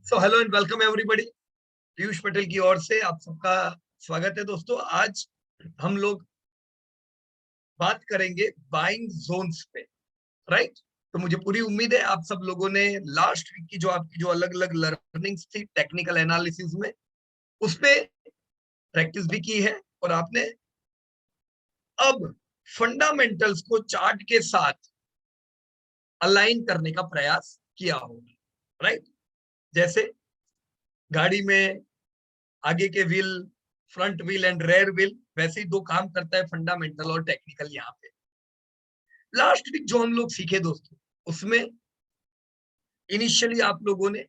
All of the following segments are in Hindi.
So hello and welcome everybody. Piyush Patel की ओर से आप सबका स्वागत है दोस्तों। आज हम लोग बात करेंगे बाइंग जोन्स पे, राइट। तो मुझे पूरी उम्मीद है आप सब लोगों ने लास्ट वीक की जो आपकी जो अलग अलग लर्निंग्स थी टेक्निकल एनालिसिस में, उस पे प्रैक्टिस भी की है और आपने अब फंडामेंटल्स को चार्ट के साथ अलाइन करने का प्रयास किया होगा, राइट। जैसे गाड़ी में आगे के wheel, front wheel and rear wheel, वैसे ही दो काम करता है, फंडामेंटल और टेक्निकल। यहाँ पे लास्ट वीक जो हम लोग सीखे दोस्तों, उसमें इनिशियली आप लोगों ने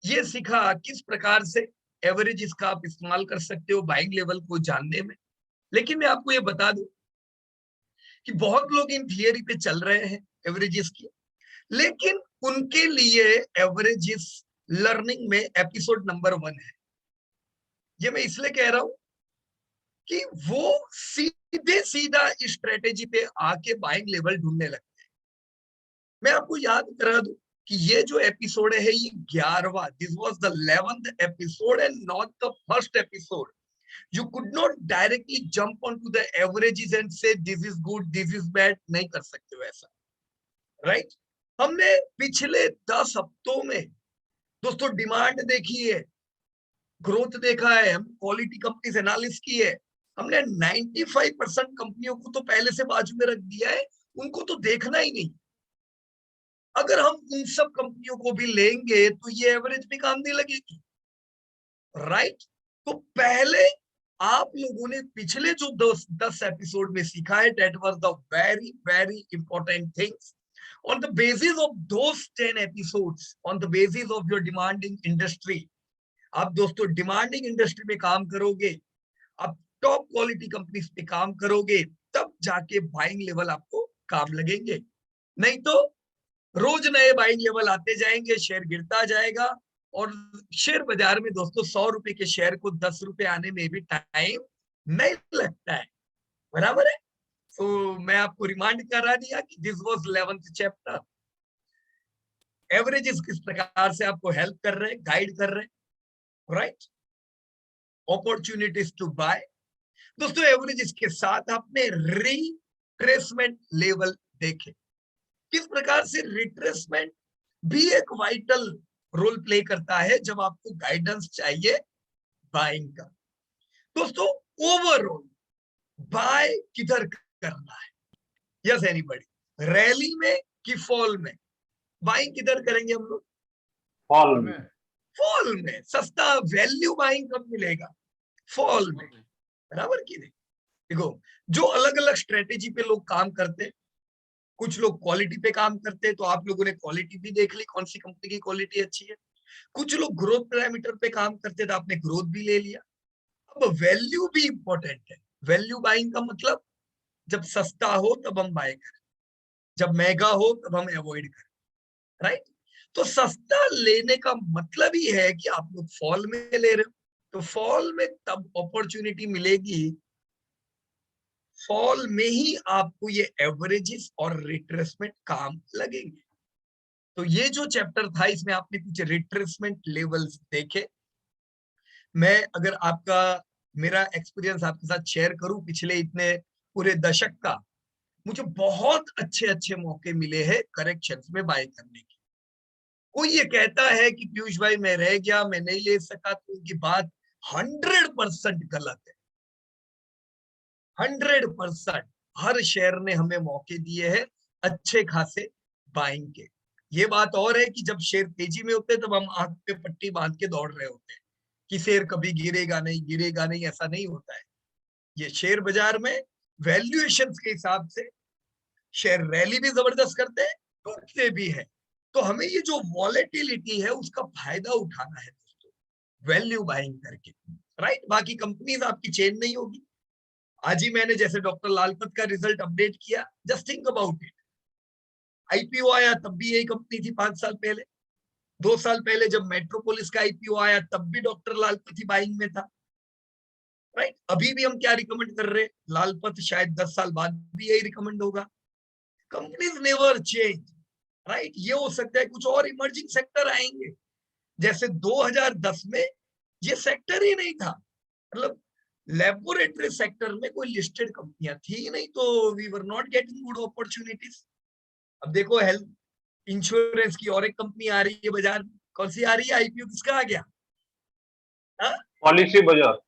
ये सीखा किस प्रकार से एवरेज इसका आप इस्तेमाल कर सकते हो बाइंग लेवल को जानने में। लेकिन मैं आपको ये बता दूं कि बहुत लोग इन थियरी पे चल रहे हैं एवरेजेस की, लेकिन उनके लिए एवरेजेस लर्निंग में एपिसोड नंबर 1 है। ये मैं इसलिए कह रहा हूं कि वो सीधे सीधा इस स्ट्रेटेजी पे आके बाइंग लेवल ढूंढने लगते हैं। मैं आपको याद करा दूं कि ये जो एपिसोड है ये 11वां, this was the 11th episode and not the first episode. You could not directly jump on to the averages and say this is good this is bad, नहीं कर सकते हो ऐसा, राइट। हमने पिछले 10 हफ्तों में दोस्तों डिमांड देखी है, ग्रोथ देखा है, हम क्वालिटी कंपनीज एनालिसिस की है। हमने 95% कंपनियों को तो पहले से बाजू में रख दिया है, उनको तो देखना ही नहीं। अगर हम उन सब कंपनियों को भी लेंगे तो ये एवरेज भी काम नहीं लगेगी, राइट। तो पहले आप लोगों ने पिछले जो 10 एपिसोड में सीखा है, that was the very very important things. on the basis of those 10 episodes, on the basis of your demanding industry, आप दोस्तों डिमांडिंग इंडस्ट्री में काम करोगे, आप टॉप क्वालिटी कंपनीज पे काम करोगे, तब जाके बाइंग लेवल आपको काम लगेंगे। नहीं तो रोज नए बाइंग लेवल आते जाएंगे, शेयर गिरता जाएगा। और शेयर बाजार में दोस्तों 100 रुपए के शेयर को 10 रुपए आने में भी टाइम नहीं लगता है, बराबर है। तो मैं आपको रिमांड करा दिया कि this was 11th chapter. Averages किस प्रकार से आपको हेल्प कर रहे हैं, गाइड कर रहे हैं, राइट। Opportunities to buy. दोस्तों एवरेजेस के साथ आपने रिट्रेसमेंट लेवल देखे, किस प्रकार से रिट्रेसमेंट भी एक वाइटल रोल प्ले करता है जब आपको गाइडेंस चाहिए बाइंग का। दोस्तों ओवरऑल बाय किधर करना है, यस एनीबॉडी, रैली में कि फॉल में? बाइंग किधर करेंगे हम लोग? फॉल में। फॉल में। सस्ता वैल्यू बाइंग कब मिलेगा? फॉल में, बराबर की नहीं। देखो जो अलग अलग स्ट्रेटेजी पे लोग काम करते हैं, कुछ लोग क्वालिटी पे काम करते हैं, तो आप लोगों ने क्वालिटी भी देख ली, कौन सी कंपनी की क्वालिटी अच्छी है। कुछ लोग ग्रोथ पैरामीटर पे काम करते हैं, तो आपने ग्रोथ भी ले लिया। अब वैल्यू भी इंपॉर्टेंट है। वैल्यू बाइंग का मतलब जब सस्ता हो तब हम बाय करें, जब महंगा हो तब हम अवॉइड करें, राइट। तो सस्ता लेने का मतलब ही है कि आप लोग फॉल में ले रहे हो, तो फॉल में तब अपॉर्चुनिटी मिलेगी, फॉल में ही आपको ये एवरेजेस और रिट्रेसमेंट काम लगेंगे। तो ये जो चैप्टर था इसमें आपने कुछ रिट्रेसमेंट लेवल्स देखे। मैं अगर आपका मेरा एक्सपीरियंस आपके साथ शेयर करूं पिछले इतने पूरे दशक का, मुझे बहुत अच्छे अच्छे मौके मिले हैं करेक्शंस में बाय करने के। कोई ये कहता है कि पीयूष भाई मैं रह गया, मैं नहीं ले सका, तो उनकी बात 100% गलत है। 100% हर शेयर ने हमें मौके दिए हैं अच्छे खासे बाइंग के। ये बात और है कि जब शेयर तेजी में होते हैं तब हम आंख पे पट्टी बांध के दौड़ रहे होते हैं कि शेयर कभी गिरेगा नहीं, गिरेगा नहीं, ऐसा नहीं होता है। ये शेयर बाजार में वैल्यूएशन के हिसाब से शेयर रैली भी जबरदस्त करते हैं, टूटते भी है। तो हमें ये जो वॉलेटिलिटी है उसका फायदा उठाना है दोस्तों, वैल्यू बाइंग करके, राइट। बाकी कंपनीज आपकी चेंज नहीं होगी। आज ही मैंने जैसे डॉक्टर लालपत का रिजल्ट अपडेट किया, just think about it. IPO आया तब भी यही कंपनी थी 5 साल पहले। 2 साल पहले जब मेट्रोपोलिस का आईपीओ आया तब भी डॉक्टर लालपत ही बाइंग में था, राइट। अभी भी हम क्या रिकमेंड कर रहे हैं? लालपत शायद 10 साल बाद भी यही रिकमेंड होगा। Companies never change, right. ये हो सकता है कुछ और इमर्जिंग सेक्टर आएंगे, जैसे 2010 में ये सेक्टर ही नहीं था, मतलब लेबोरेटरी सेक्टर में कोई लिस्टेड कंपनियां थी ही नहीं, तो we were not getting good opportunities. अब देखो हेल्थ इंश्योरेंस की और एक कंपनी आ रही है बाजार में, कौन सी आ रही है? आईपीओ किसका आ गया? पॉलिसी बाजार।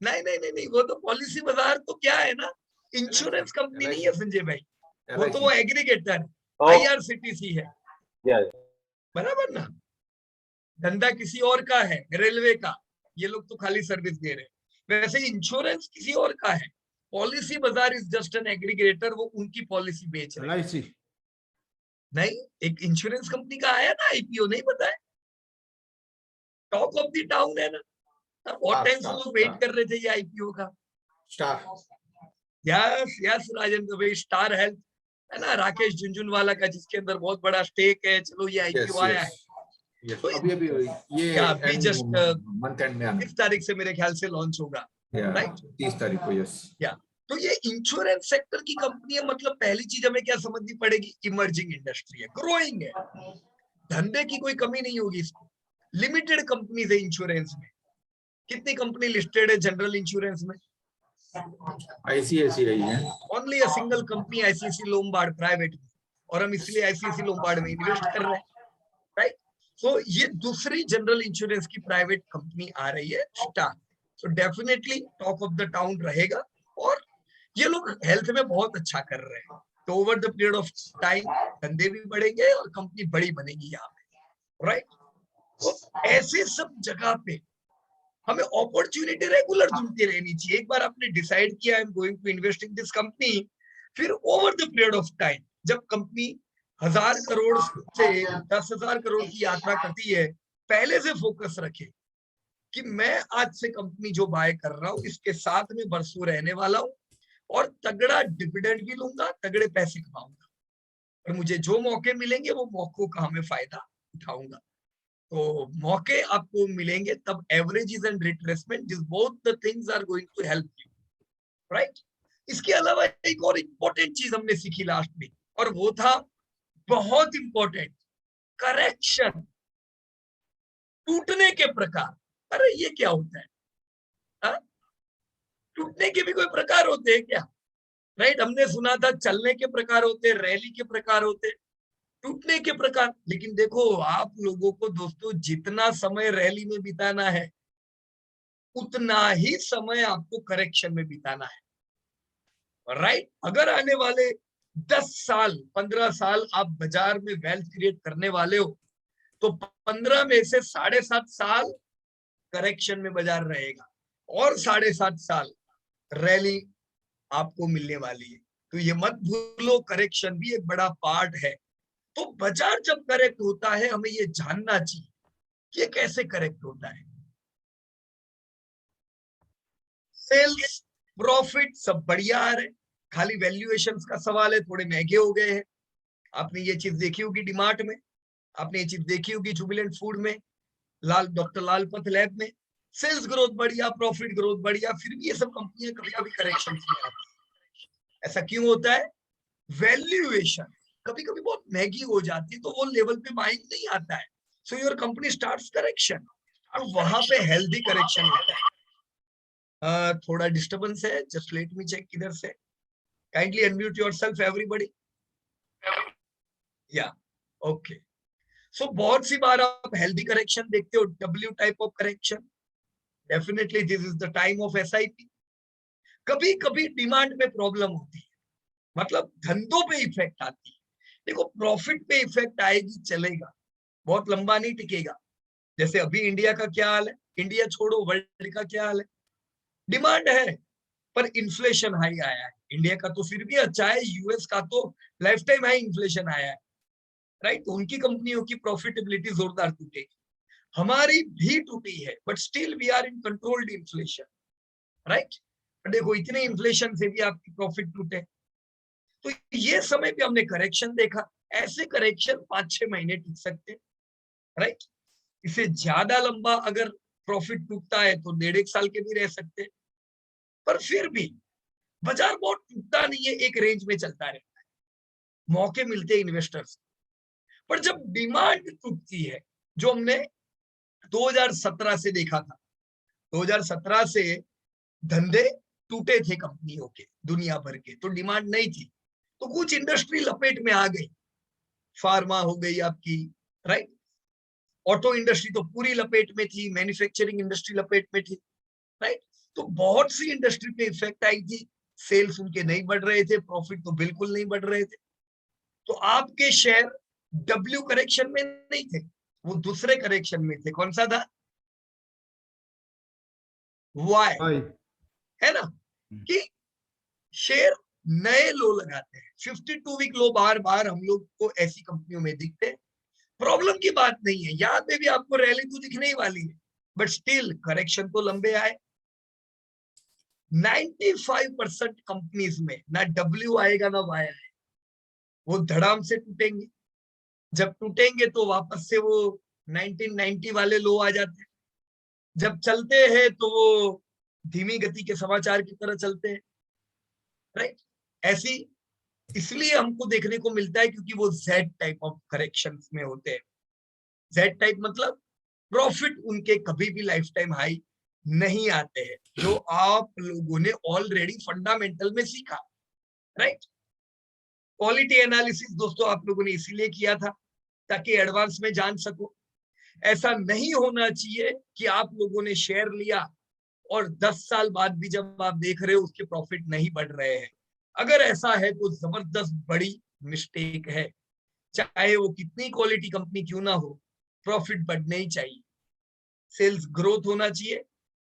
नहीं नहीं नहीं नहीं, वो तो पॉलिसी बाजार तो क्या है ना, इंश्योरेंस कंपनी नहीं है संजय भाई, वो तो वो एग्रीगेटर आईआरसीटीसी है, बराबर ना, धंधा किसी और का है, रेलवे का, ये लोग तो खाली सर्विस दे रहे हैं। वैसे इंश्योरेंस किसी और का है, पॉलिसी बाजार इज जस्ट एन एग्रीगेटर, वो उनकी पॉलिसी बेच रहे हैं। नहीं, एक इंश्योरेंस कंपनी का आया ना आईपीओ, नहीं पता है? टॉक ऑफ द टाउन है ना, बहुत टाइम से लोग वेट कर रहे थे ये आईपीओ का। स्टार, यस यस राजेंद्र भाई, स्टार हेल्थ है ना, राकेश झुनझुनवाला का, जिसके अंदर बहुत बड़ा स्टेक है। चलो ये आईपीओ आया है, तो अभी ये अभी जस्ट मंथ एंड में आना, 30 तारीख से मेरे ख्याल से लॉन्च होगा, राइट? 30 तारीख को, यस। या तो ये इंश्योरेंस सेक्टर की कंपनी है, मतलब पहली चीज हमें क्या समझनी पड़ेगी, इमर्जिंग इंडस्ट्री है, ग्रोइंग है, धंधे की कोई कमी नहीं होगी इसको। लिमिटेड कंपनीज है इंश्योरेंस में, कितनी कंपनी लिस्टेड है जनरल इंश्योरेंस में? आईसीआईसी रही है, only a single company, ICICI Lombard private, और हम इसलिए आईसीआईसी लोम्बार्ड में इन्वेस्ट कर रहे हैं, राइट? तो ये दूसरी जनरल इंश्योरेंस की प्राइवेट कंपनी आ रही है, स्टार। तो definitely talk of the town रहेगा, और ये लोग हेल्थ में बहुत अच्छा कर रहे हैं, तो over the period of time धंधे भी बढ़ेंगे और कंपनी बड़ी बनेगी यहाँ पे, राइट? तो ऐसे सब जगह पे हमें अपॉर्चुनिटी रेगुलर ढूंढती रहनी चाहिए। एक बार आपने डिसाइड किया I am going to invest in this company, फिर over the period of time जब कंपनी 1000 करोड़ से 10,000 करोड़ की यात्रा करती है, पहले से फोकस रखे कि मैं आज से कंपनी जो बाय कर रहा हूँ इसके साथ में बरसों रहने वाला हूँ, और तगड़ा डिविडेंड भी लूंगा, तगड़े पैसे कमाऊंगा, और मुझे जो मौके मिलेंगे वो मौकों का हमें फायदा उठाऊंगा। तो मौके आपको मिलेंगे तब averages and retracement, this both the things are going to help you, right? इसके अलावा एक और इंपॉर्टेंट चीज हमने सीखी लास्ट में, और वो था बहुत इंपॉर्टेंट, करेक्शन, टूटने के प्रकार। अरे ये क्या होता है? हा? टूटने के भी कोई प्रकार होते हैं क्या? राइट, हमने सुना था चलने के प्रकार होते, रैली के प्रकार होते, टूटने के प्रकार। लेकिन देखो आप लोगों को दोस्तों, जितना समय रैली में बिताना है उतना ही समय आपको करेक्शन में बिताना है, राइट? अगर आने वाले 10 साल 15 साल आप बाजार में वेल्थ क्रिएट करने वाले हो, तो 15 में से 7.5 साल करेक्शन में बाजार रहेगा, और 7.5 साल रैली आपको मिलने वाली है। तो ये मत भूलो, करेक्शन भी एक बड़ा पार्ट है। तो बाजार जब करेक्ट होता है, हमें ये जानना चाहिए कि ये कैसे करेक्ट होता है। सेल्स प्रॉफिट सब बढ़िया आ रहे, खाली वैल्यूएशंस का सवाल है, थोड़े महंगे हो गए हैं। आपने ये चीज देखी होगी डीमार्ट में, आपने ये चीज देखी होगी जुबिलेंट फूड में, डॉक्टर लाल पथ लैब में, सेल्स ग्रोथ बढ़िया, प्रॉफिट ग्रोथ बढ़िया, फिर भी ये सब कंपनियां कभी कभी करेक्शन में आती है। ऐसा क्यों होता है? वैल्यूएशन कभी कभी बहुत महंगी हो जाती है, तो वो लेवल पे बाइंग नहीं आता है, so your company starts correction, और वहां पे हेल्दी करेक्शन होता है। थोड़ा डिस्टर्बेंस है, जस्ट लेट मी चेक किधर से। Kindly unmute yourself everybody. या ओके, सो बहुत सी बार आप हेल्दी करेक्शन देखते हो, W type of correction, definitely this is the time of SIP. कभी कभी डिमांड में प्रॉब्लम होती है, मतलब धंधों पे इफेक्ट आती है। देखो प्रॉफिट पे इफेक्ट आएगी चलेगा, बहुत लंबा नहीं टिकेगा। जैसे अभी इंडिया का क्या हाल है, इंडिया छोड़ो वर्ल्ड का क्या हाल है, डिमांड है पर इन्फ्लेशन हाई आया है। इंडिया का तो फिर भी अच्छा है, यूएस का तो लाइफ टाइम हाई इन्फ्लेशन आया है, राइट? तो उनकी कंपनियों की प्रॉफिटेबिलिटी जोरदार टूटेगी, हमारी भी टूटी है, but still we are in controlled inflation, right? देखो इतने इन्फ्लेशन से भी आपकी प्रॉफिट टूटे, तो ये समय पे हमने करेक्शन देखा। ऐसे करेक्शन 5-6 महीने टिक सकते, राइट? इससे ज्यादा लंबा अगर प्रॉफिट टूटता है तो 1.5 साल के भी रह सकते, पर फिर भी बाजार बहुत टूटता नहीं है, एक रेंज में चलता रहता है, मौके मिलते हैं इन्वेस्टर्स। पर जब डिमांड टूटती है, जो हमने 2017 से देखा था, 2017 से धंधे टूटे थे कंपनियों के दुनिया भर के, तो डिमांड नहीं थी, तो कुछ इंडस्ट्री लपेट में आ गई। फार्मा हो गई आपकी, राइट, ऑटो इंडस्ट्री तो पूरी लपेट में थी, मैन्युफैक्चरिंग इंडस्ट्री लपेट में थी, राइट। तो बहुत सी इंडस्ट्री पे इफेक्ट आई थी, सेल्स उनके नहीं बढ़ रहे थे, प्रॉफिट तो बिल्कुल नहीं बढ़ रहे थे। तो आपके शेयर डब्ल्यू करेक्शन में नहीं थे, वो दूसरे करेक्शन में थे। कौन सा था? वाई, है ना, कि शेयर नए लो लगाते हैं। 52 वीक लो बार बार हम लोग को ऐसी कंपनियों में दिखते हैं। प्रॉब्लम की बात नहीं है, यहाँ पे भी आपको रैली तो दिखने ही वाली है, बट स्टिल करेक्शन तो लंबे आए। 95% कंपनीज में ना डब्ल्यू आएगा ना वाई आएगा, वो धड़ाम से टूटेंगे। जब टूटेंगे तो वापस से वो 1990 वाले लो आ जाते हैं। जब चलते हैं तो वो धीमी गति के समाचार की तरह चलते हैं, राइट। ऐसी इसलिए हमको देखने को मिलता है क्योंकि वो जेड टाइप ऑफ करेक्शंस में होते हैं। जेड टाइप मतलब प्रॉफिट उनके कभी भी लाइफ टाइम हाई नहीं आते हैं, जो आप लोगों ने ऑलरेडी फंडामेंटल में सीखा, राइट। क्वालिटी एनालिसिस दोस्तों आप लोगों ने इसीलिए किया था ताकि एडवांस में जान सको। ऐसा नहीं होना चाहिए कि आप लोगों ने शेयर लिया और 10 साल बाद भी जब आप देख रहे हो उसके प्रॉफिट नहीं बढ़ रहे हैं। अगर ऐसा है तो जबरदस्त बड़ी मिस्टेक है। चाहे वो कितनी क्वालिटी कंपनी क्यों ना हो, प्रॉफिट बढ़ने ही चाहिए, सेल्स ग्रोथ होना चाहिए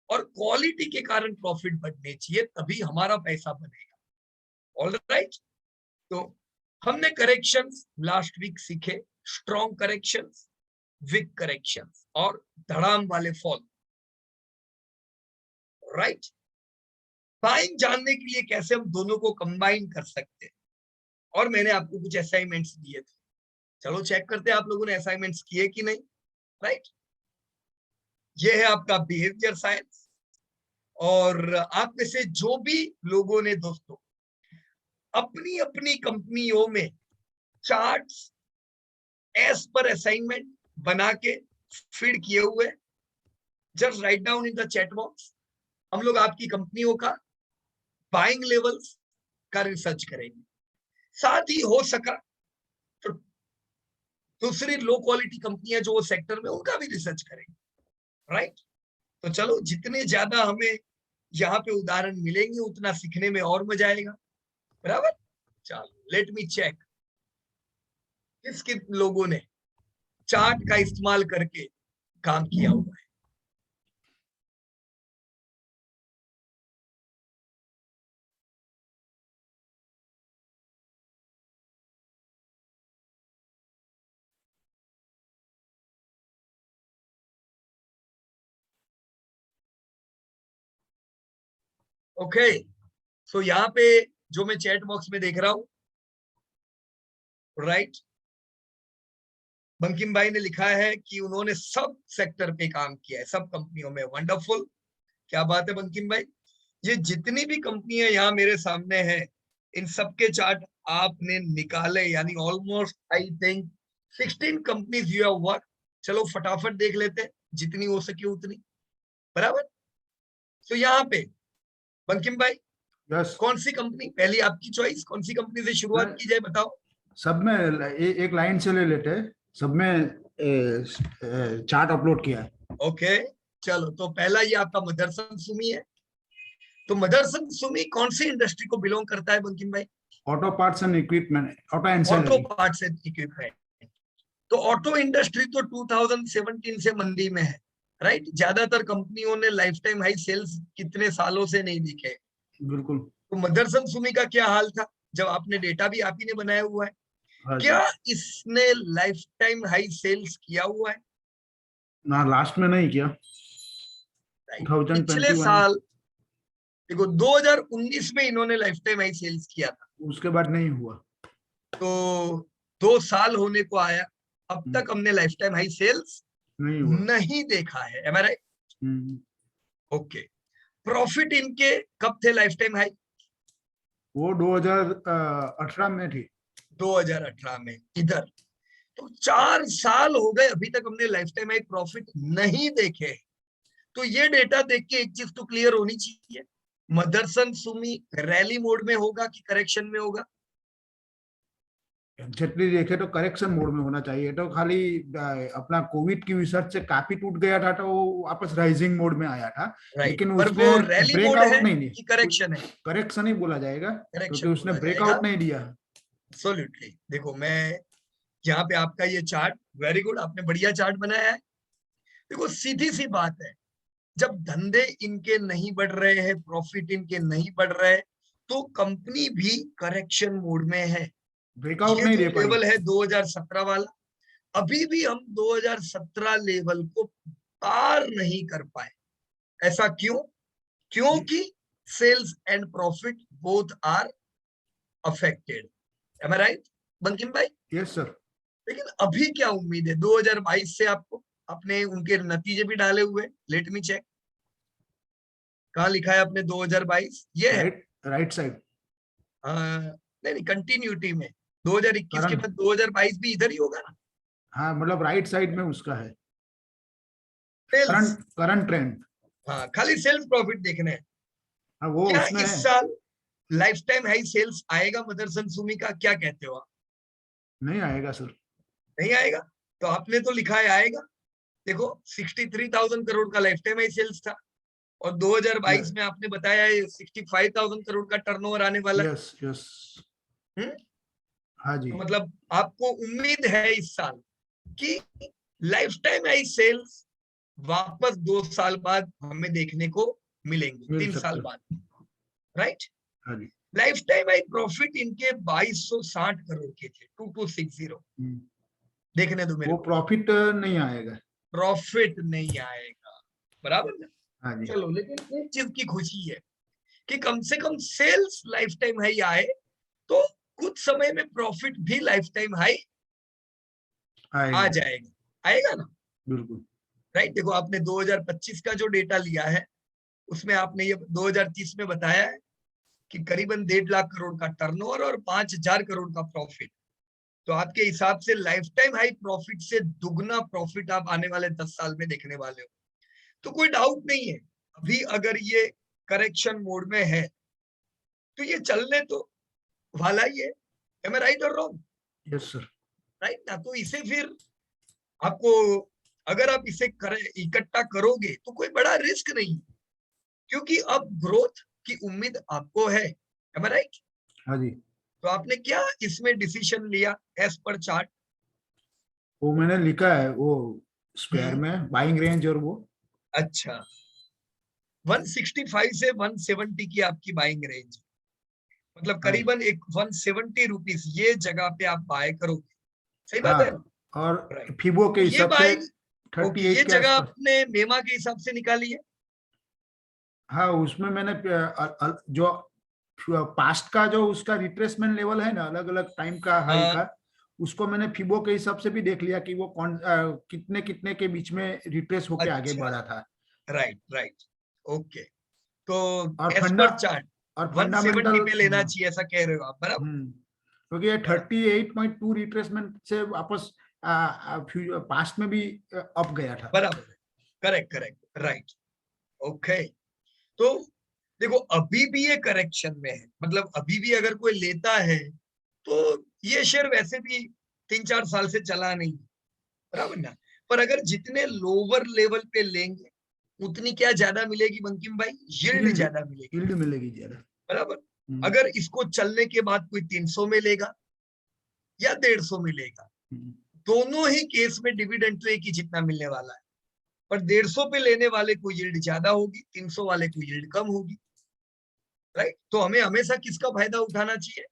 और क्वालिटी के कारण प्रॉफिट बढ़ने चाहिए, तभी हमारा पैसा बनेगा। ऑल राइट, तो हमने करेक्शंस लास्ट वीक सीखे, स्ट्रॉन्ग करेक्शंस, वीक करेक्शंस और धड़ाम वाले फॉल, राइट। बाइंग जानने के लिए कैसे हम दोनों को कंबाइन कर सकते हैं, और मैंने आपको कुछ असाइनमेंट्स दिए थे, चलो चेक करते हैं आप लोगों ने असाइनमेंट्स किए कि नहीं, राइट। ये है आपका बिहेवियर साइंस, और आप में से जो भी लोगों ने दोस्तों अपनी अपनी कंपनियों में चार्ट्स एज पर असाइनमेंट बना के फीड किए हुए, just write down in the chat box. हम लोग आपकी कंपनियों का बाइंग लेवल्स का रिसर्च करेंगे, साथ ही हो सका तो दूसरी लो क्वालिटी कंपनियां जो सेक्टर में उनका भी रिसर्च करेंगे, राइट। तो चलो, जितने ज्यादा हमें यहाँ पे उदाहरण मिलेंगे उतना सीखने में और मजा आएगा, बराबर। चलो लेट मी चेक किस किस लोगों ने चार्ट का इस्तेमाल करके काम किया हुआ है। ओके, सो यहाँ पे जो मैं चैट बॉक्स में देख रहा हूं, राइट, बंकिम भाई ने लिखा है कि उन्होंने सब सेक्टर पे काम किया है, सब कंपनियों में। वंडरफुल, क्या बात है बंकिम भाई। ये जितनी भी कंपनियां यहाँ मेरे सामने हैं, इन सबके चार्ट आपने निकाले, यानी almost I think 16 companies you have work. चलो फटाफट देख लेते हैं, जितनी हो सके उतनी, बराबर। तो यहाँ पे बंकिम भाई, यस, कौन सी कंपनी, पहली आपकी चॉइस, कौन सी कंपनी से शुरुआत की जाए, बताओ। सब में एक लाइन से ले लेते हैं, सब में चार्ट अपलोड किया है। ओके, चलो तो पहला ये आपका मदरसन सुमी है। तो मदरसन सुमी कौन सी इंडस्ट्री को बिलोंग करता है बंकिम भाई? Auto parts and equipment, auto auto ancillary. Parts and equipment. तो ऑटो इंडस्ट्री तो 2017 से मंदी में है, राइट। ज्यादातर कंपनियों ने लाइफ टाइम हाई सेल्स कितने सालों से नहीं दिखे। बिल्कुल। तो मदरसन सुमी का क्या हाल था, जब आपने डेटा भी आप ही ने बनाया हुआ है, हाँ जी। क्या इसने लाइफ टाइम हाई सेल्स किया हुआ है? ना, लास्ट में नहीं किया। पिछले 2021 साल देखो, 2019 में इन्होंने लाइफ टाइम हाई सेल्स किया था, उसके बाद नहीं हुआ। तो 2 साल होने को आया, अब तक हमने लाइफ टाइम हाई सेल्स नहीं हुआ। नहीं देखा है, M I right? Okay, profit इनके कब थे लाइफ टाइम हाई? वो 2018 में थी। 2018 में। इधर तो 4 साल हो गए अभी तक हमने लाइफ टाइम हाई प्रॉफिट नहीं देखे। तो ये डेटा देख के एक चीज तो क्लियर होनी चाहिए, मदरसन सुमी रैली मोड में होगा कि करेक्शन में होगा? एग्जैक्टली देखे तो करेक्शन मोड में होना चाहिए। तो खाली अपना कोविड की रिसर्च से काफी टूट गया था तो वो वापस राइजिंग मोड में आया था, राइट, लेकिन पर वो उसने रैली मोड ब्रेकआउट है नहीं कि करेक्शन है? करेक्शन ही बोला जाएगा क्योंकि करेक्शन उसने बोला जाएगा। ब्रेकआउट नहीं दिया। एब्सोल्युटली। देखो मैं यहाँ पे आपका ये चार्ट, वेरी गुड, आपने बढ़िया चार्ट बनाया है। देखो सीधी सी बात है, जब धंधे इनके नहीं बढ़ रहे हैं, प्रॉफिट इनके नहीं बढ़ रहे, तो कंपनी भी करेक्शन मोड में है। ब्रेकआउट ये नहीं जो दे पाई। लेवल है 2017 वाला, अभी भी हम 2017 लेवल को पार नहीं कर पाए। ऐसा क्यों? क्योंकि sales and profit both are affected. Am I right Bankim भाई? Yes sir. लेकिन अभी क्या उम्मीद है 2022 से? आपको अपने उनके नतीजे भी डाले हुए, लेट मी चेक, कहाँ लिखा है आपने 2022? ये है राइट साइड। नहीं नहीं, कंटिन्यूटी में 2021 के करंट, बाद 2022 भी इधर ही होगा ना? हाँ मतलब राइट साइड में उसका है सेल्स, करंट ट्रेंड। हाँ, खाली सेल्स प्रॉफिट देखना है। हाँ वो क्या उसमें इस है। साल लाइफ टाइम हाई सेल्स आएगा मदरसन सुमी का? क्या कहते हो आप? नहीं आएगा सर। नहीं आएगा? तो आपने तो लिखा है आएगा। देखो 63,000 करोड़ का लाइफ टाइम हाई सेल्स था, और 2022 में आपने बताया 65,000 करोड़ का टर्नओवर आने वाला है। Yes yes. हम्म? हाँ जी। तो मतलब आपको उम्मीद है इस साल कि लाइफ टाइम हाई सेल्स वापस 2 साल बाद हमें देखने को मिलेंगे, मिल 3 साल सकते। बाद, राइट? हाँ जी। लाइफ टाइम हाई प्रॉफिट इनके 2260 करोड़ के थे, 2260। देखने दो मेरे वो को, प्रॉफिट नहीं आएगा। प्रॉफिट नहीं आएगा, बराबर ना? हाँ जी। चलो, लेकिन एक चीज की खुशी है कि कम से कम सेल्स लाइफ टाइम हाई आए, तो कुछ समय में प्रॉफिट भी लाइफ टाइम हाई आ आएगा। जाएगा। आएगा ना? बिल्कुल। राइट। देखो आपने 2025 का जो डेटा लिया है, उसमें आपने ये 2030 में बताया है कि करीबन 1.5 लाख करोड़ का टर्नओवर और 5,000 करोड़ का प्रॉफिट। तो आपके हिसाब से लाइफ टाइम हाई प्रॉफिट से दुगना प्रॉफिट आप आने वाले 10 साल में देखने वाले हो। तो कोई डाउट नहीं है, अभी अगर ये करेक्शन मोड में है तो ये चलने तो वाला ही है। एम आई राइट और रॉन्ग? Yes sir. राइट ना? तो इसे फिर आपको, अगर आप इसे इकट्ठा करोगे तो कोई बड़ा रिस्क नहीं, क्योंकि अब ग्रोथ की उम्मीद आपको है। M I right? हाँ जी। तो आपने क्या इसमें डिसीजन लिया एज पर चार्ट? वो मैंने लिखा है वो स्क्वायर में बाइंग रेंज, और वो अच्छा, 165 से 170 की आपकी बाइंग रेंज, मतलब करीबन एक 170 रुपीज ये जगह पे आप बाय करोगे। सही बात हाँ, है ना? और राइट। फिबो के तो ये हिसाब से बाइंग, ओके, ये 38 के जगह आसपास। आपने मेमा के हिसाब से निकाली है? हाँ उसमें मैंने जो पास्ट का जो उसका रिट्रेसमेंट लेवल है ना, अलग अलग टाइम का हाई का, उसको मैंने फिबो के हिसाब से भी देख लिया कि वो कितने कितने के बीच में रिट्रेस होके आगे अच्छा, बढ़ा था। Right right, okay. तो और एज फंडा पर चार्ट और 170 फंडामेंटल। पे लेना चाहिए, ऐसा कह रहे हो आप? बराबर क्योंकि ये बराबर। 38.2 रिट्रेसमेंट से वापस पास्ट में भी अप गया था। बराबर है, करेक्ट करेक्ट, राइट, ओके। तो देखो अभी भी ये करेक्शन में है, मतलब अभी भी अगर कोई लेता है तो ये शेयर वैसे भी 3-4 साल से चला नहीं, बराबर ना? पर अगर जितने लोअर लेवल पे लेंगे उतनी क्या ज्यादा मिलेगी बंकिम भाई? यील्ड यील्ड ज्यादा मिलेगी, यील्ड मिलेगी ज्यादा। बराबर। अगर इसको चलने के बाद कोई 300 में लेगा या 150 में लेगा, दोनों ही केस में डिविडेंड तो एक ही जितना मिलने वाला है, पर 150 पे लेने वाले को यील्ड ज्यादा होगी, 300 वाले को यील्ड कम होगी, राइट? तो हमें हमेशा किसका फायदा उठाना चाहिए?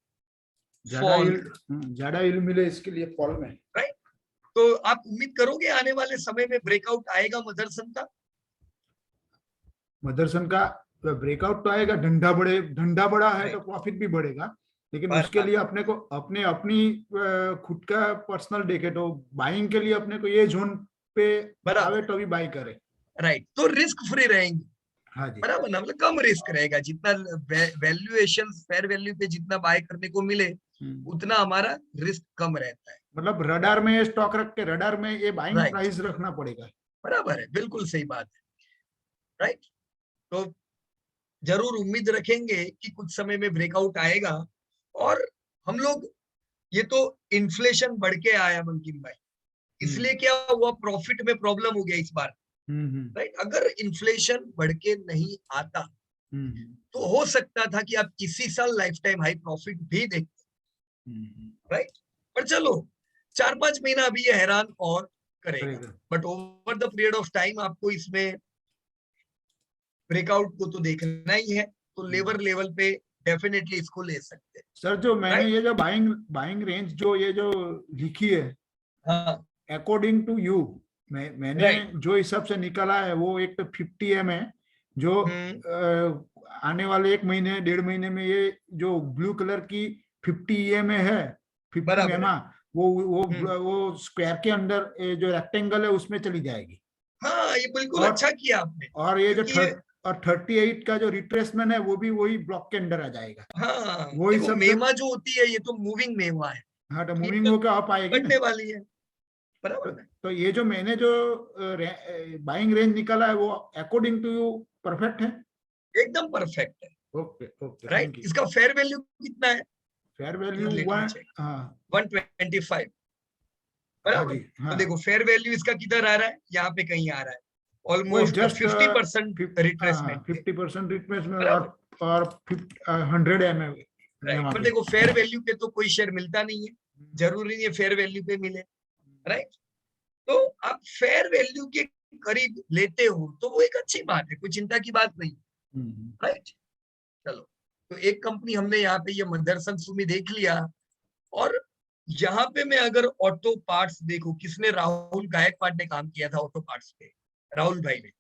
फॉल, ज्यादा यील्ड मिले इसके लिए फॉल में। राइट? तो आप उम्मीद करोगे आने वाले समय में ब्रेकआउट आएगा मदरसन का? मदरसन का ब्रेकआउट तो आएगा, धंधा बड़ा है तो प्रॉफिट भी बढ़ेगा, लेकिन उसके लिए अपने को अपनी खुद का पर्सनल देखे तो बाइंग के लिए अपने को ये जोन पे आवे तो भी बाई करे। राइट, तो रिस्क फ्री रहेंगे। हाँ जी। बराबर ना? मतलब कम रिस्क रहेगा, जितना वैल्यूएशन फेयर वैल्यू पे जितना बाय करने को मिले उतना हमारा रिस्क कम रहता है। मतलब रडार में ये स्टॉक रख के रडार में ये बाइंग Right. प्राइस रखना पड़ेगा। बराबर है, बिल्कुल सही बात है, राइट। तो जरूर उम्मीद रखेंगे कि कुछ समय में ब्रेकआउट आएगा। और हम लोग, ये तो इन्फ्लेशन बढ़ के आया बंकिम भाई, इसलिए क्या हुआ, प्रॉफिट में प्रॉब्लम हो गया इस बार, राइट। अगर इन्फ्लेशन बढ़ के नहीं आता तो हो सकता था कि आप इसी साल लाइफ टाइम हाई प्रॉफिट भी देखते, राइट। पर चलो 4-5 महीना अभी ये हैरान और करेगा, but over the period of time आपको इसमें ब्रेकआउट को तो देखना ही है, तो लेवल पे डेफिनेटली इसको ले सकते हैं। सर जो मैंने Right? ये जो बाइंग रेंज जो ये जो लिखी है, हाँ, अकॉर्डिंग टू यू, मैंने Right. जो हिसाब से निकाला है वो एक तो 50 एम है, जो आने वाले 1 महीने 1.5 महीने में ये जो ब्लू कलर की 50 EMA है, 50 बराबर है। मेमा, वो स्क्वायर के अंदर ये जो रेक्टेंगल है उसमें चली जाएगी। हाँ, ये बिल्कुल और- अच्छा किया आपने। और ये जो क्योंकि ये- 38 का जो रिट्रेसमेंट है वो भी वही ब्लॉक के अंदर आ जाएगा। हाँ, वो देखो सब मेमा जो होती है ये तो मूविंग मेमा है, हाँ, तो ये मूविंग तो होकर आप आएगी ना। बढ़ने वाली है, बराबर है। तो ये जो मैंने जो बाइंग रेंज निकाला है वो अकॉर्डिंग टू यू परफेक्ट है? एकदम परफेक्ट है, okay okay, right. Thank you. इसका फेयर वैल्यू कितना है? Fair value Let me check. 125, हाँ बराबर। जी, तो हाँ, देखो फेयर वैल्यू इसका किधर आ रहा है, यहाँ पे कहीं आ रहा है, वही ऑलमोस्ट जस्ट 50% रिट्रेसमेंट, 50% रिट्रेसमेंट बराबर। और 100 एम राइट। पर देखो फेयर वैल्यू पे तो कोई शेयर मिलता नहीं है, जरूरी नहीं है फेयर वैल्यू पे मिले, राइट। तो आप फेयर वैल्यू के करीब लेते हो तो वो एक अच्छी बात है, कोई चिंता की बात नहीं, राइट। चलो, तो एक कंपनी हमने यहाँ पे ये मदरसन सुमी देख लिया। और यहाँ पे मैं अगर ऑटो पार्ट्स देखो, किसने, राहुल गायकवाड़ ने काम किया था ऑटो पार्ट्स पे, राहुल भाई ने।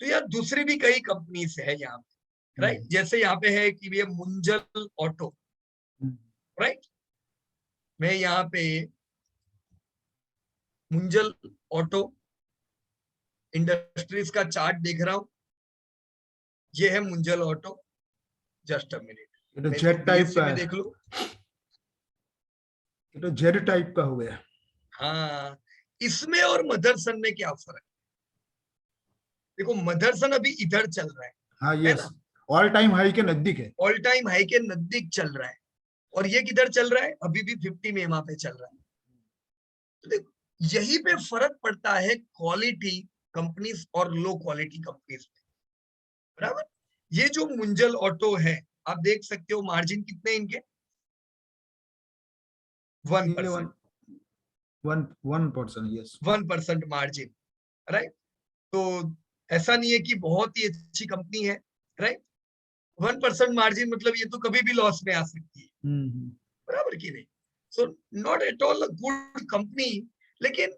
तो यार दूसरी भी कई कंपनीज है यहाँ पे, राइट। जैसे यहाँ पे है कि ये मुंजल ऑटो, राइट। मैं यहाँ पे मुंजल ऑटो इंडस्ट्रीज का चार्ट देख रहा हूं, ये है Munjal auto. Just a minute, Z type का में है, देख लो। ये तो जेड टाइप का हो गया। हाँ, इसमें और मदरसन में क्या फर्क? देखो मदरसन अभी इधर चल रहा है, हाँ, है यस, ना, ऑल टाइम हाई के नजदीक है। ऑल टाइम हाई के नजदीक चल रहा है। और ये किधर चल रहा है, अभी भी 50 मेमा पे चल रहा है। तो देखो यही पे फर्क पड़ता है क्वालिटी कंपनीज और लो क्वालिटी कंपनीज में, बराबर। ये जो मुंजल ऑटो है, आप देख सकते हो मार्जिन कितने इनके, 1%, 1%, यस। 1% margin, right. तो ऐसा नहीं है कि बहुत ही अच्छी कंपनी है, राइट। 1% मार्जिन मतलब ये तो कभी भी लॉस में आ सकती है, बराबर की नहीं। So not at all a good company. लेकिन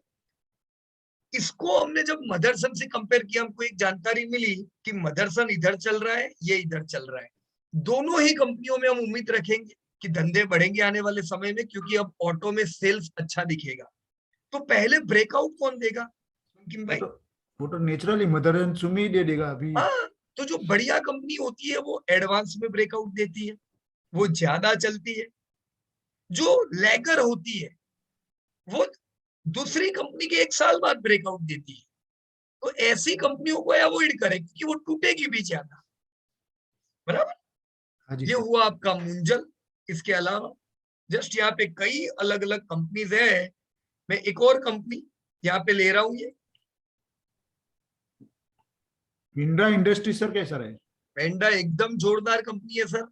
इसको हमने जब मदरसन से कंपेयर किया, हमको एक जानकारी मिली कि मदरसन इधर चल रहा है, ये इधर चल रहा है। दोनों ही कंपनियों में हम उम्मीद रखेंगे कि धंधे बढ़ेंगे आने वाले समय में, क्योंकि अब ऑटो में सेल्स अच्छा दिखेगा। तो पहले ब्रेकआउट कौन देगा भाई? वो तो नेचुरली मदरसन सुमी दे देगा अभी। हाँ, तो जो बढ़िया कंपनी होती है वो एडवांस में ब्रेकआउट देती है, वो ज्यादा चलती है। जो लैगर होती है वो दूसरी कंपनी के 1 साल बाद ब्रेकआउट देती है। तो ऐसी कंपनियों को अवॉइड करें क्योंकि वो टूटेगी भी ज्यादा, बराबर। हाँ जी ये सर। हुआ आपका मुंजल। इसके अलावा जस्ट यहाँ पे कई अलग अलग कंपनीज है। मैं एक और कंपनी यहाँ पे ले रहा हूँ, ये मिंडा इंडस्ट्री सर कैसा रहे? मिंडा एकदम जोरदार कंपनी है सर,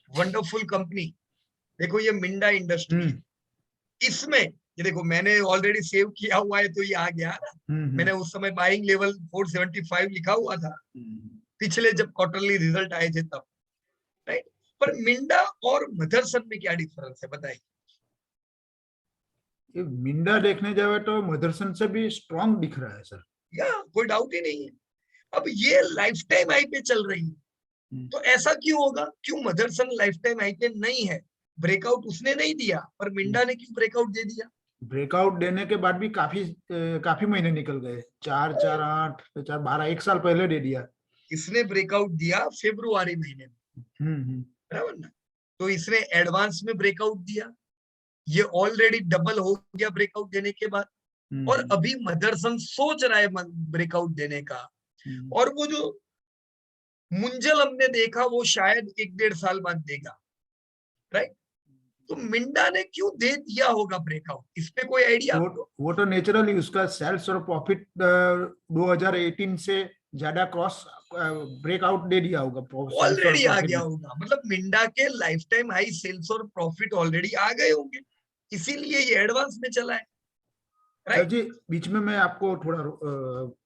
वंडरफुल कंपनी। देखो ये मिंडा इंडस्ट्री, इसमें ये देखो मैंने ऑलरेडी सेव किया हुआ है तो ये आ गया ना। मैंने उस समय बाइंग लेवल 475 लिखा हुआ था, पिछले जब क्वार्टरली रिजल्ट आए थे तब, राइट। पर मिंडा और मदरसन में क्या डिफरेंस है बताइए? ये मिंडा देखने जावे तो मदरसन से भी स्ट्रांग दिख रहा है सर। या कोई डाउट ही नहीं है। अब ये लाइफ टाइम हाई पे चल रही है, तो ऐसा क्यों होगा? क्यों मदरसन लाइफ टाइम हाई पे नहीं है? ब्रेकआउट उसने नहीं दिया, पर मिंडा ने क्यों ब्रेकआउट दे दिया? ब्रेकआउट देने के बाद भी काफी महीने निकल गए, 4 4 8 4 12, 1 साल पहले दे दिया। इसने ब्रेकआउट दिया फरवरी महीने में, बराबर ना। तो इसने एडवांस में ब्रेकआउट दिया, ये ऑलरेडी डबल हो गया ब्रेकआउट देने के बाद, और अभी मदरसन सोच रहा है ब्रेकआउट देने का, और वो जो मुंजल हमने देखा वो शायद 1-1.5 साल बाद देगा, राइट। तो मिंडा ने क्यों दे दिया होगा ब्रेकआउट, इस पे कोई आइडिया? वो तो नेचुरली उसका सेल्स और प्रॉफिट 2018 से ज्यादा क्रॉस ब्रेकआउट दे दिया होगा, ऑलरेडी आ गया होगा, मतलब मिंडा के लाइफ टाइम हाई सेल्स और प्रॉफिट ऑलरेडी आ गए होंगे, इसीलिए ये एडवांस में चला है, सर जी। बीच में मैं आपको थोड़ा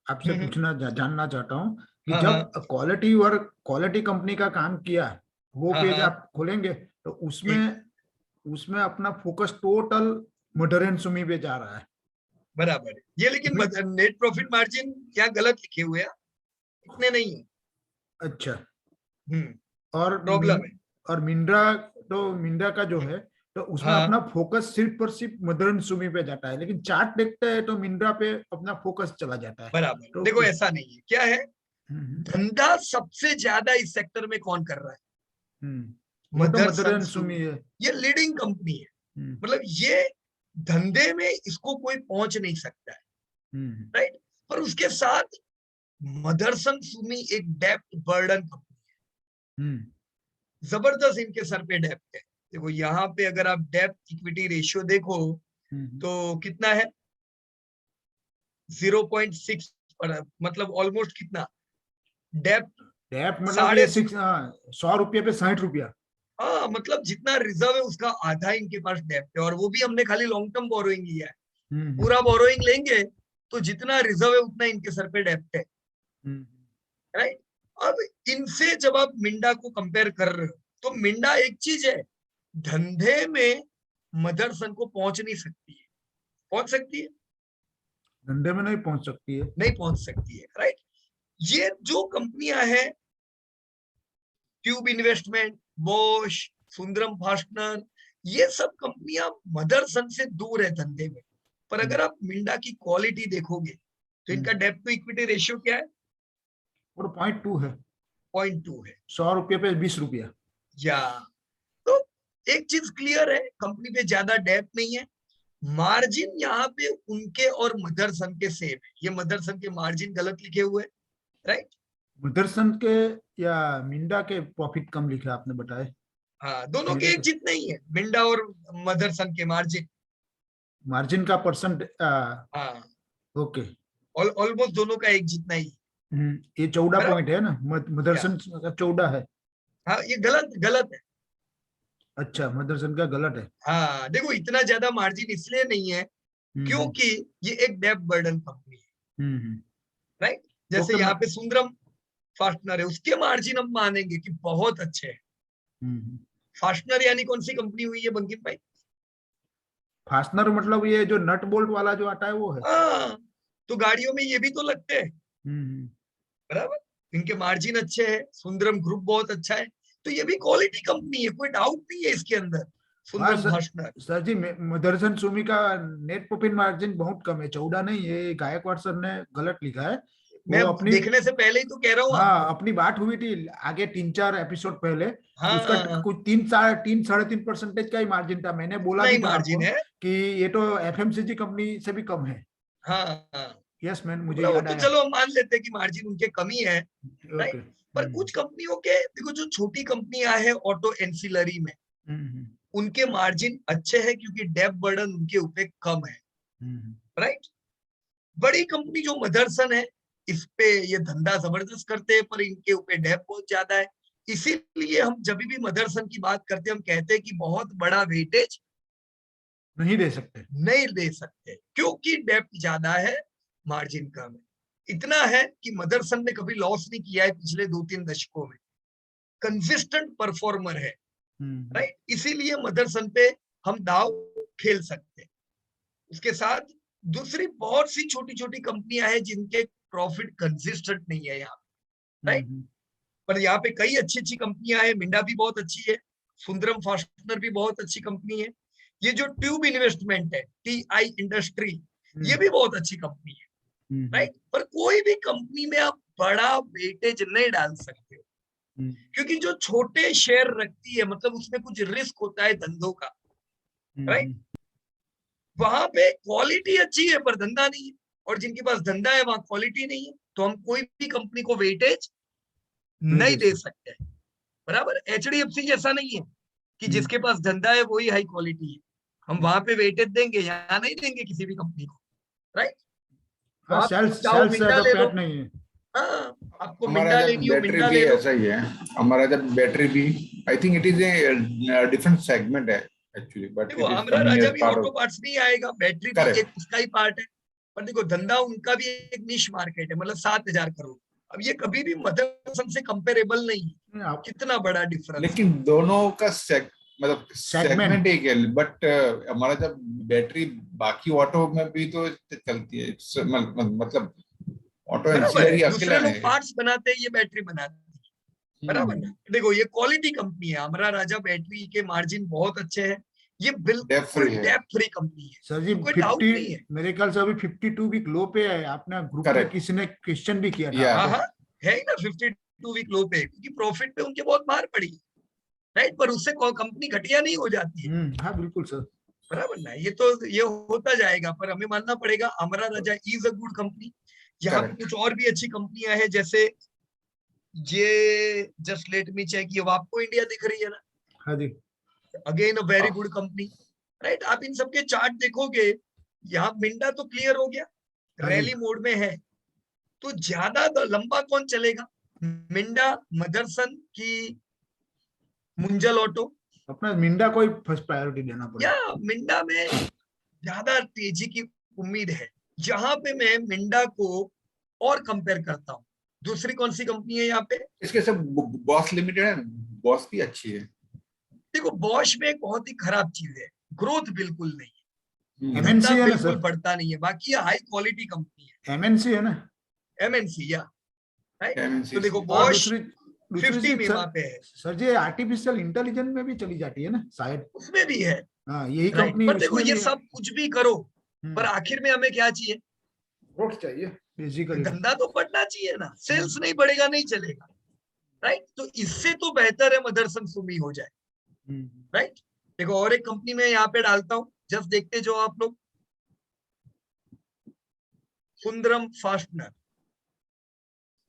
आपसे पूछना जानना चाहता हूँ कि जब क्वालिटी कंपनी का काम किया, वो पेज आप खोलेंगे तो उसमें अपना focus total Motherson Sumi पे जा रहा है, बराबर। ये लेकिन नेट प्रॉफिट मार्जिन यहाँ गलत लिखे हुए हैं, इतने नहीं है। अच्छा। और प्रॉब्लम है। और मिंड्रा का जो है तो उसमें अपना फोकस सिर्फ और सिर्फ मदर एंड सुमी पे जाता है, लेकिन चार्ट देखते हैं तो मिंड्रा पे अपना फोकस चला जाता है। बराबर। तो देखो ऐसा नहीं है, क्या है, धंधा सबसे ज्यादा इस सेक्टर में कौन कर रहा है? मदर एंड सुमी है, ये लीडिंग कंपनी है, मतलब ये धंधे में इसको कोई पहुंच नहीं सकता है, राइट। पर उसके साथ मदरसन सुमी एक डेप्ट बर्डन कंपनी है, जबरदस्त इनके सर पे डेप्ट है। देखो यहाँ पे अगर आप डेप्ट इक्विटी रेशियो देखो तो कितना है, 0.6 पर, मतलब ऑलमोस्ट कितना डेप्ट मतलब 100 रुपये पे 60 रुपया। हाँ, मतलब जितना रिजर्व है उसका आधा इनके पास डेप्ट है, और वो भी हमने खाली लॉन्ग टर्म बोरोइंग लिया है। पूरा बोरोइंग लेंगे तो जितना रिजर्व है उतना इनके सर पे डेप्ट है, राइट। अब इनसे जब आप मिंडा को कंपेयर कर रहे हो तो मिंडा एक चीज है, धंधे में मदरसन को पहुंच नहीं सकती है, पहुंच सकती है, धंधे में नहीं पहुंच सकती है, नहीं पहुंच सकती है, राइट। ये जो कंपनियां हैं, tube investment, Bosch, Sundaram fastener, ये सब कंपनियां मदरसन से दूर है धंधे में। पर अगर आप मिंडा की क्वालिटी देखोगे तो इनका डेप्ट टू इक्विटी रेशियो क्या है, और 0.2 है, 0.2 है, 100 रुपये पे 20 रुपया। या तो एक चीज क्लियर है, कंपनी पे ज्यादा डेप्ट नहीं है, मार्जिन यहाँ पे उनके और मदरसन के सेम है, ये मदरसन के मार्जिन गलत लिखे हुए, राइट। मदरसन के या मिंडा के प्रॉफिट कम लिखे आपने बताए? हाँ, दोनों के एक जितने ही है, मिंडा और मदरसन के मार्जिन का परसेंट। हाँ, ओके, ऑलमोस्ट दोनों का एक जितना ही। ये 14 पॉइंट है ना, मदरसन का 14 है। हाँ, ये गलत है। अच्छा, मदरसन का गलत है। हाँ, देखो इतना ज्यादा मार्जिन इसलिए नहीं है क्योंकि ये एक डेप्ट बर्डन कंपनी है, राइट। जैसे यहाँ पे सुंदरम फास्टनर है, उसके मार्जिन हम मानेंगे कि बहुत अच्छे हैं। फास्टनर यानी कौन सी कंपनी हुई है बंकिम भाई? फास्टनर मतलब ये जो नट बोल्ट वाला जो आता है वो है। हाँ, तो गाड़ियों में ये भी तो लगते हैं, बराबर। इनके मार्जिन अच्छे हैं, सुंदरम ग्रुप बहुत अच्छा है, तो ये भी क्वालिटी कंपनी है, कोई डाउट नहीं है इसके अंदर। सुंदरम फास्टनर सर जी, मदरसन सुमी का नेट प्रॉफिट मार्जिन बहुत कम है, 14 नहीं है, गायकवाड़ सर ने गलत लिखा है। मैं अपनी देखने से पहले ही तो कह रहा हूँ। हाँ, अपनी बात हुई थी आगे 3-4 एपिसोड पहले। हाँ, उसका कुछ 3-3.5% का ही मार्जिन था। मैंने बोला भी था मार्जिन है कि ये तो एफएमसीजी कंपनी से भी कम है। हाँ, यस मैन, मुझे याद आया। चलो हम मान लेते हैं कि मार्जिन उनके कमी है, राइट। पर कुछ कंपनियों के देखो, जो छोटी कंपनियां हैं ऑटो एंसिलरी में, उनके मार्जिन अच्छे हैं क्योंकि डेप्ट बर्डन उनके ऊपर कम है, राइट। बड़ी कंपनी जो मदरसन है, इस पे ये धंधा जबरदस्त करते हैं पर इनके ऊपर डेप्ट बहुत ज्यादा है, इसीलिए हम जब भी मदरसन की बात करते हैं हम कहते हैं कि बहुत बड़ा वेटेज नहीं दे सकते क्योंकि डेप्ट ज्यादा है, मार्जिन कम है। इतना है कि मदरसन ने कभी लॉस नहीं किया है पिछले 2-3 दशकों में, कंसिस्टेंट परफॉर्मर है, राइट। इसीलिए मदरसन पे हम दाव खेल सकते हैं। उसके साथ दूसरी बहुत सी छोटी छोटी कंपनियां हैं जिनके प्रॉफिट कंसिस्टेंट नहीं है यहाँ, राइट। पर यहाँ पे कई अच्छी अच्छी कंपनियां हैं, मिंडा भी बहुत अच्छी है, सुंदरम फास्टनर भी बहुत अच्छी कंपनी है, ये जो ट्यूब इन्वेस्टमेंट है TI इंडस्ट्री, ये भी बहुत अच्छी कंपनी है, राइट। पर कोई भी कंपनी में आप बड़ा वेटेज नहीं डाल सकते, क्योंकि जो छोटे शेयर रखती है मतलब उसमें कुछ रिस्क होता है धंधों का, राइट, वहां पे क्वालिटी अच्छी है पर धंधा नहीं है, और जिनके पास धंधा है वहां क्वालिटी नहीं है, तो हम कोई भी कंपनी को वेटेज नहीं दे सकते हैं। बराबर, HDFC जैसा नहीं है कि जिसके पास धंधा है वही हाई क्वालिटी है, हम वहां पे वेटेज देंगे, यहाँ नहीं देंगे किसी भी कंपनी को, राइट। तो आप चाहो मिंडा ले लो, नहीं है। हाँ, आपको हमारा मिंडा जब लेनी हो बैटरी मिंडा भी ले लो। ऐसा ही है, हमारा जब बैटरी भी I think it is a different segment है एक्चुअली, बट देखो इट इज आमरा कमिंग राजा एज भी पार्ट ऑटो ऑफ। पार्ट्स नहीं आएगा, बैटरी भी करेक्ट, एक उसका ही पार्ट है, पर देखो धंधा उनका भी एक निश मार्केट है, मतलब 7,000 करोड़। अब ये कभी भी मदरसन से कंपेरेबल नहीं है, कितना बड़ा डिफरेंस। लेकिन दोनों का मतलब सेगमेंट सेगमेंट एक है, बट हमारा जब बैटरी बाकी ऑटो में भी तो चलती है, मतलब ऑटो बराबर है, एंसिलरी दूसरे अकेला लोग नहीं है। पार्ट्स बनाते हैं, ये बैटरी बनाते हैं, बराबर ना। देखो ये क्वालिटी कंपनी है, अमरा राजा बैटरी के मार्जिन बहुत अच्छे हैं, ये डेप्थ बिल्कुल फ्री है। डेप्थ फ्री कंपनी है, सर जी। कोई डाउट नहीं है। मेरे ख्याल से अभी 52 वीक लो पे है। आपने ग्रुप में करेक्ट, किसी ने क्वेश्चन भी किया था या हाँ आपको। हाँ, है ही ना 52 वीक लो पे, क्योंकि प्रॉफिट पे उनके बहुत मार पड़ी, राइट, पर उससे कंपनी घटिया नहीं हो जाती है, हाँ बिल्कुल सर। बराबर ना। ये तो ये होता जाएगा, पर हमें मानना पड़ेगा अमरा राजा इज अ गुड कंपनी। यहाँ पे करेक्ट। कुछ और भी अच्छी कंपनियां हैं, जैसे ये जस्ट लेट मी चेक, ये वापको इंडिया दिख रही है ना, हाँ जी। Again a very good company, right. आप इन सबके चार्ट देखोगे, यहाँ मिंडा तो क्लियर हो गया, हाँ जी। रैली मोड में है, तो ज्यादा लंबा कौन चलेगा, मिंडा, मदरसन की मुंजल ऑटो, अपना मिंडा को ही फर्स्ट प्रायोरिटी देना या पड़ेगा। मिंडा में ज्यादा तेजी की उम्मीद है। जहां पे मैं मिंडा को और कंपेयर करता हूँ, दूसरी कौन सी कंपनी है यहाँ पे, इसके सब बॉस लिमिटेड है, बॉस भी अच्छी है। देखो बॉश में एक बहुत ही खराब चीज है, ग्रोथ बिल्कुल नहीं है, धंधा MNC है ना बिल्कुल सर। बढ़ता नहीं है, बाकी ये हाई क्वालिटी कंपनी है, MNC है ना। MNC, या राइट। तो देखो एमएनसी और बॉश दूसरी दूसरी 50 चीज बीमा पे है, सर जी आर्टिफिशियल इंटेलिजेंस में भी चली जाती है ना शायद। उसमें भी है, हाँ यही राइट। कंपनी पर देखो उसमें ये भी है। सब कुछ भी करो, पर आखिर में हमें क्या चाहिए, ग्रोथ चाहिए बेसिकली। धंधा तो बढ़ना चाहिए ना, सेल्स नहीं बढ़ेगा नहीं चलेगा, राइट। तो इससे तो बेहतर है मदरसन सुमी हो जाए, राइट। देखो और एक कंपनी में यहाँ पे डालता हूँ, जस्ट देखते जो आप लोग, सुंदरम फास्टनर,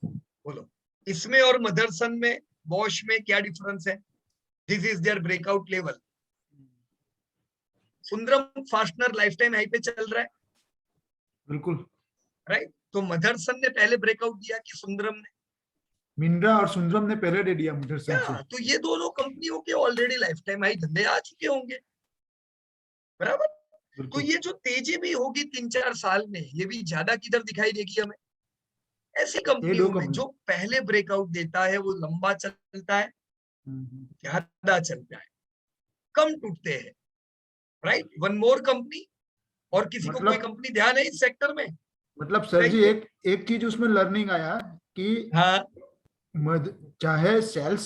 बोलो इसमें और मदरसन में, बॉश में क्या डिफरेंस है, this is there breakout level. Sundaram fastener life time high पे चल रहा है, बिल्कुल। राइट। तो मदरसन ने पहले ब्रेकआउट दिया कि सुंदरम ने, मिंडा और सुंदरम ने पहले दे दिया मदरसन से। क्या, तो ये दोनों कंपनियों के ऑलरेडी लाइफ टाइम हाई धंधे आ चुके होंगे, बराबर। तो बिल्कुल। ये जो तेजी भी होगी 3-4 साल में, ये भी ज्यादा किधर दिखाई देगी हमें, ऐसी ये दो कंपनियों में कंपनी। जो पहले ब्रेकआउट देता है, वो लंबा चलता है, ज्यादा चलता है, कम टूटते हैं, राइट। वन मोर कंपनी, और किसी को कोई मतलब कंपनी ध्यान है इस सेक्टर में, सर जी बताइए। एक एक चीज उसमें लर्निंग आया कि हाँ चाहे sales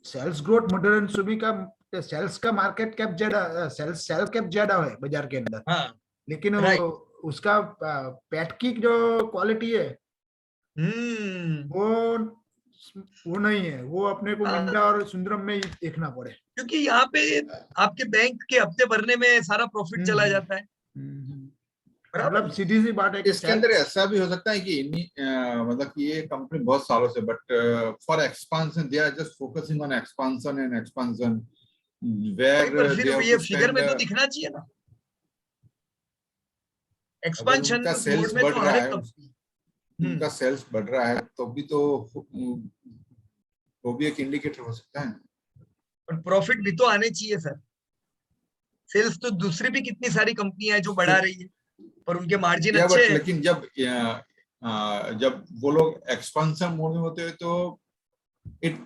sales growth Motherson Sumi का सेल्स का मार्केट कैप ज्यादा सेल कैप ज्यादा है बाजार के अंदर, हाँ, लेकिन राइट। उसका पेट की जो क्वालिटी है हम्म, वो नहीं है। वो अपने को मिंडा और सुंदरम में ही देखना पड़े। क्योंकि यहाँ पे आपके बैंक के हफ्ते भरने में सारा प्रॉफिट चला जाता है, बराबर मतलब ना? सीधी सी बात है कि इसके अंदर ऐसा भी हो सकता है कि मतलब कि ये कंपनी बहुत सालों से, but for expansion they are just focusing on expansion and expansion, नहीं, पर वेयर फिर दे हैव ये टू फिगर स्पेंड। में तो दिखना चाहिए ना, अगर एक्सपांशन उनका मोड सेल्स में बढ़ तो हर रहा एक है, कंपनी, उनका सेल्स बढ़ रहा है, तो भी तो वो भी एक इंडिकेटर हो सकता है। पर प्रॉफिट भी तो आने चाहिए सर। सेल्स तो दूसरी भी कितनी सारी कंपनियां हैं जो बढ़ा रही है, पर उनके मार्जिन या अच्छे बट हैं। लेकिन जब वो लोग एक्सपांशन मोड में होते हैं तो इट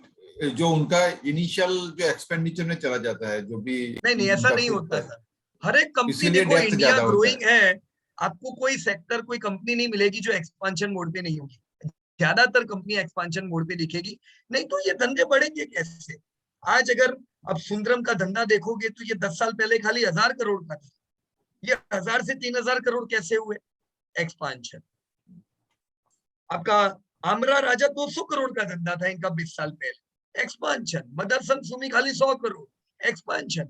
जो उनका इनिशियल जो एक्सपेंडिचर में चला जाता है, जो भी नहीं ऐसा उनका नहीं होता सर, हर एक कंपनी, इसीलिए देखो डेप्थ इंडिया ज्यादा होता है। ग्रोइंग है, आपको कोई सेक्टर कोई कंपनी नहीं मिलेगी जो एक्सपांशन मोड पे नहीं होगी, ज्यादातर कंपनी एक्सपांशन मोड पे दिखेगी, नहीं तो ये धंधे बढ़ेंगे कैसे। आज अगर अब सुंदरम का धंधा देखोगे तो ये 10 साल पहले खाली 1,000 करोड़ का था, ये 1,000 से 3,000 करोड़ कैसे हुए, एक्सपांशन। आपका आमरा राजा 200 करोड़ का धंधा था इनका 20 साल पहले, एक्सपांशन, मदरसन सुमी खाली 100 करोड़ एक्सपांशन।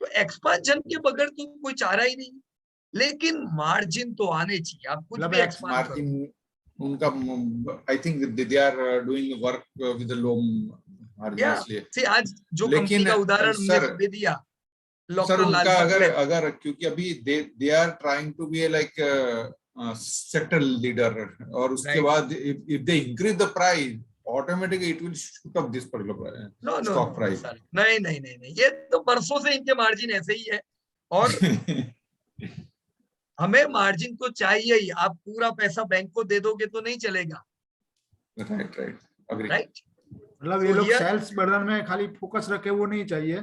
तो एक्सपांशन के बगैर तो कोई चारा ही नहीं, लेकिन मार्जिन तो आने चाहिए, आप कुछ भी एक्सपांड करो। मार्जिन उनका, I think they are doing work with low margin, इसलिए। आज जो कंपनी लेकिन का उदाहरण हमने सर, सुबह दिया, सर डॉक्टर उनका लालपत में, अगर क्योंकि अभी they are trying to be like sector leader, और उसके बाद if they increase the price, automatically it will shoot up this particular stock price. नहीं नहीं नहीं नहीं, ये तो बरसों से इनके मार्जिन ऐसे ही है, और हमें मार्जिन तो चाहिए ही। आप पूरा पैसा बैंक को दे दोगे तो नहीं चलेगा। Right right, agree. राइट, मतलब ये लोग सेल्स बढ़ाने में खाली फोकस रखे, वो नहीं चाहिए।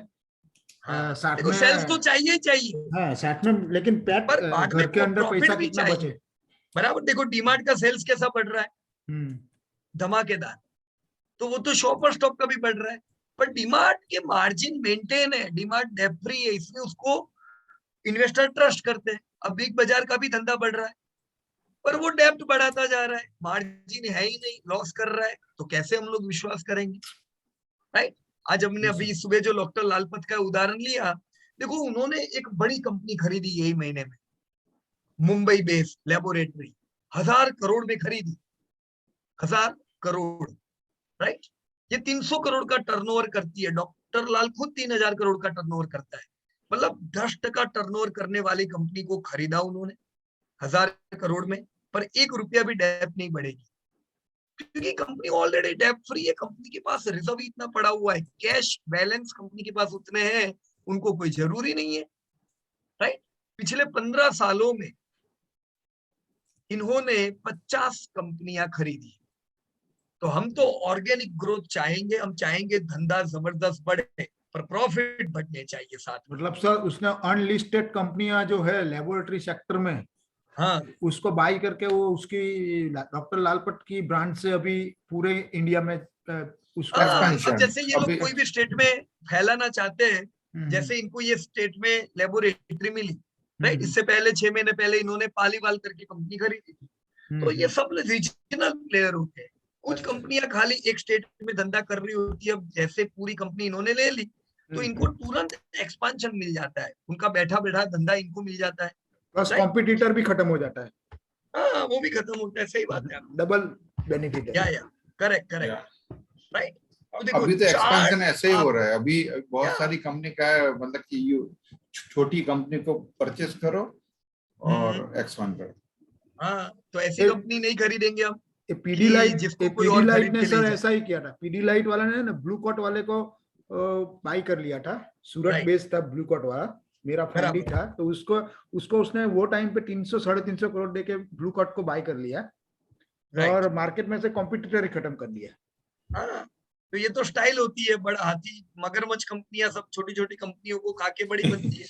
हाँ, साथ देखो में सेल्स तो चाहिए ही चाहिए, हाँ साथ में, लेकिन पैट पर बाद में घर के अंदर प्रॉफिट पैसा भी कितना चाहिए। बचे। बराबर, देखो डीमार्ट का सेल्स कैसा बढ़ रहा है, धमाकेदार। तो वो तो शॉप और स्टॉप का भी बढ़ रहा है, पर डीमार्ट के मार्जिन मेंटेन है, डीमार्ट डेट फ्री है, इसलिए उसको इन्वेस्टर ट्रस्ट करते हैं। अब बिग बाजार का भी धंधा बढ़ रहा है, पर वो डेप्ट बढ़ाता जा रहा है, मार्जिन है ही नहीं, लॉस कर रहा है, तो कैसे हम लोग विश्वास करेंगे। राइट, आज हमने अभी सुबह जो डॉक्टर लालपत का उदाहरण लिया, देखो उन्होंने एक बड़ी कंपनी खरीदी यही महीने में, मुंबई बेस्ड लेबोरेटरी, 1000 करोड़ में खरीदी, 1000 करोड़। राइट, ये 300 करोड़ का टर्नओवर करती है, डॉक्टर लाल खुद 3000 करोड़ का टर्नओवर करता है। मतलब 10% टर्नओवर करने वाली कंपनी को खरीदा उन्होंने 1000 करोड़ में, पर 1 रुपया भी डेप्ट नहीं बढ़ेगी, क्योंकि कंपनी ऑलरेडी डेप्ट फ्री है, कंपनी के पास रिजर्व इतना पड़ा हुआ है, कैश बैलेंस कंपनी के पास उतने हैं, उनको कोई जरूरी नहीं है। राइट, पिछले 15 सालों में इन्होंने 50 कंपनियां खरीदी। तो हम तो ऑर्गेनिक ग्रोथ चाहेंगे, हम चाहेंगे धंधा जबरदस्त बढ़े, पर प्रॉफिट बढ़ने चाहिए साथ में। मतलब सर उसने अनलिस्टेड कंपनियां जो है लेबोरेटरी सेक्टर में, हाँ, उसको बाई करके वो उसकी डॉक्टर लालपत की ब्रांड से अभी पूरे इंडिया में उसका अब जैसे ये लोग कोई भी स्टेट में फैलाना चाहते हैं, जैसे इनको ये स्टेट में लेबोरेटरी मिली, राइट, इससे पहले 6 महीने पहले इन्होंने पालीवाल करके कंपनी खरीदी थी। तो ये सब रीजनल प्लेयर होते हैं, कुछ कंपनियां खाली एक स्टेट में धंधा कर रही होती है। अब जैसे पूरी कंपनी इन्होंने ले ली, तो इनको तुरंत एक्सपांशन मिल जाता है, उनका बैठा बैठा धंधा इनको मिल जाता है, प्लस कॉम्पिटिटर भी खत्म हो जाता है। हाँ, वो भी खत्म होता है, सही बात है, डबल बेनिफिट है। या करेक्ट करेक्ट, राइट। अभी तो एक्सपेंशन ऐसे ही हो रहा है, अभी बहुत सारी कंपनी का है, मतलब कि छोटी कंपनी को परचेस करो और एक्सपांड करो। हाँ, तो ऐसी कंपनी नहीं खरीदेंगे हम। पीडीलाइट, जिसको कोई और पीडीलाइट ने सर ऐसा ही किया था। पीडीलाइट वाला ने ना ब्लू कोट वाले को बाई कर लिया था, सूरत बेस्ड था ब्लू कोट वाला, मेरा फ्रेंड ही था, तो उसको उसने वो टाइम पे 300-350 करोड़ देके ब्लू कोट को बाई कर लिया, और मार्केट में से कॉम्पिटिटर ही खत्म कर दिया। हाँ, तो ये तो स्टाइल होती है, बड़ा हाथी मगरमच्छ कंपनियां सब छोटी छोटी कंपनियों को खा के बड़ी बनती है,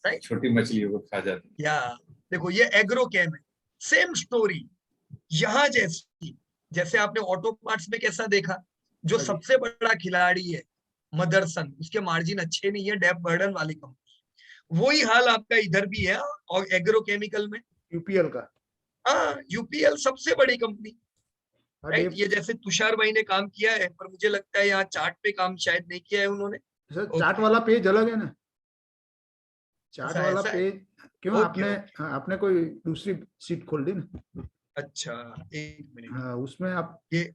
राइट, छोटी मछलियों को खा जाती है। या देखो ये एग्रोकेम है, सेम स्टोरी यहाँ जैसी। जैसे आपने ऑटो पार्ट्स में कैसा देखा, जो सबसे बड़ा खिलाड़ी है मदरसन, उसके मार्जिन अच्छे नहीं है, डेप बर्डन वाली कंपनी, वही हाल आपका इधर भी है। और एग्रोकेमिकल में यूपीएल का, हाँ, यूपीएल सबसे बड़ी कंपनी, राइट। ये जैसे तुषार भाई ने काम किया है, पर मुझे लगता है यहाँ चार्ट पे काम शायद नहीं किया है उन्होंने। चार्ट वाला पेज अलग है ना, चार्ट वाला पेज क्यों? आपने कोई दूसरी सीट खोल दी ना? अच्छा, एक मिनट। हाँ, उसमें आप ये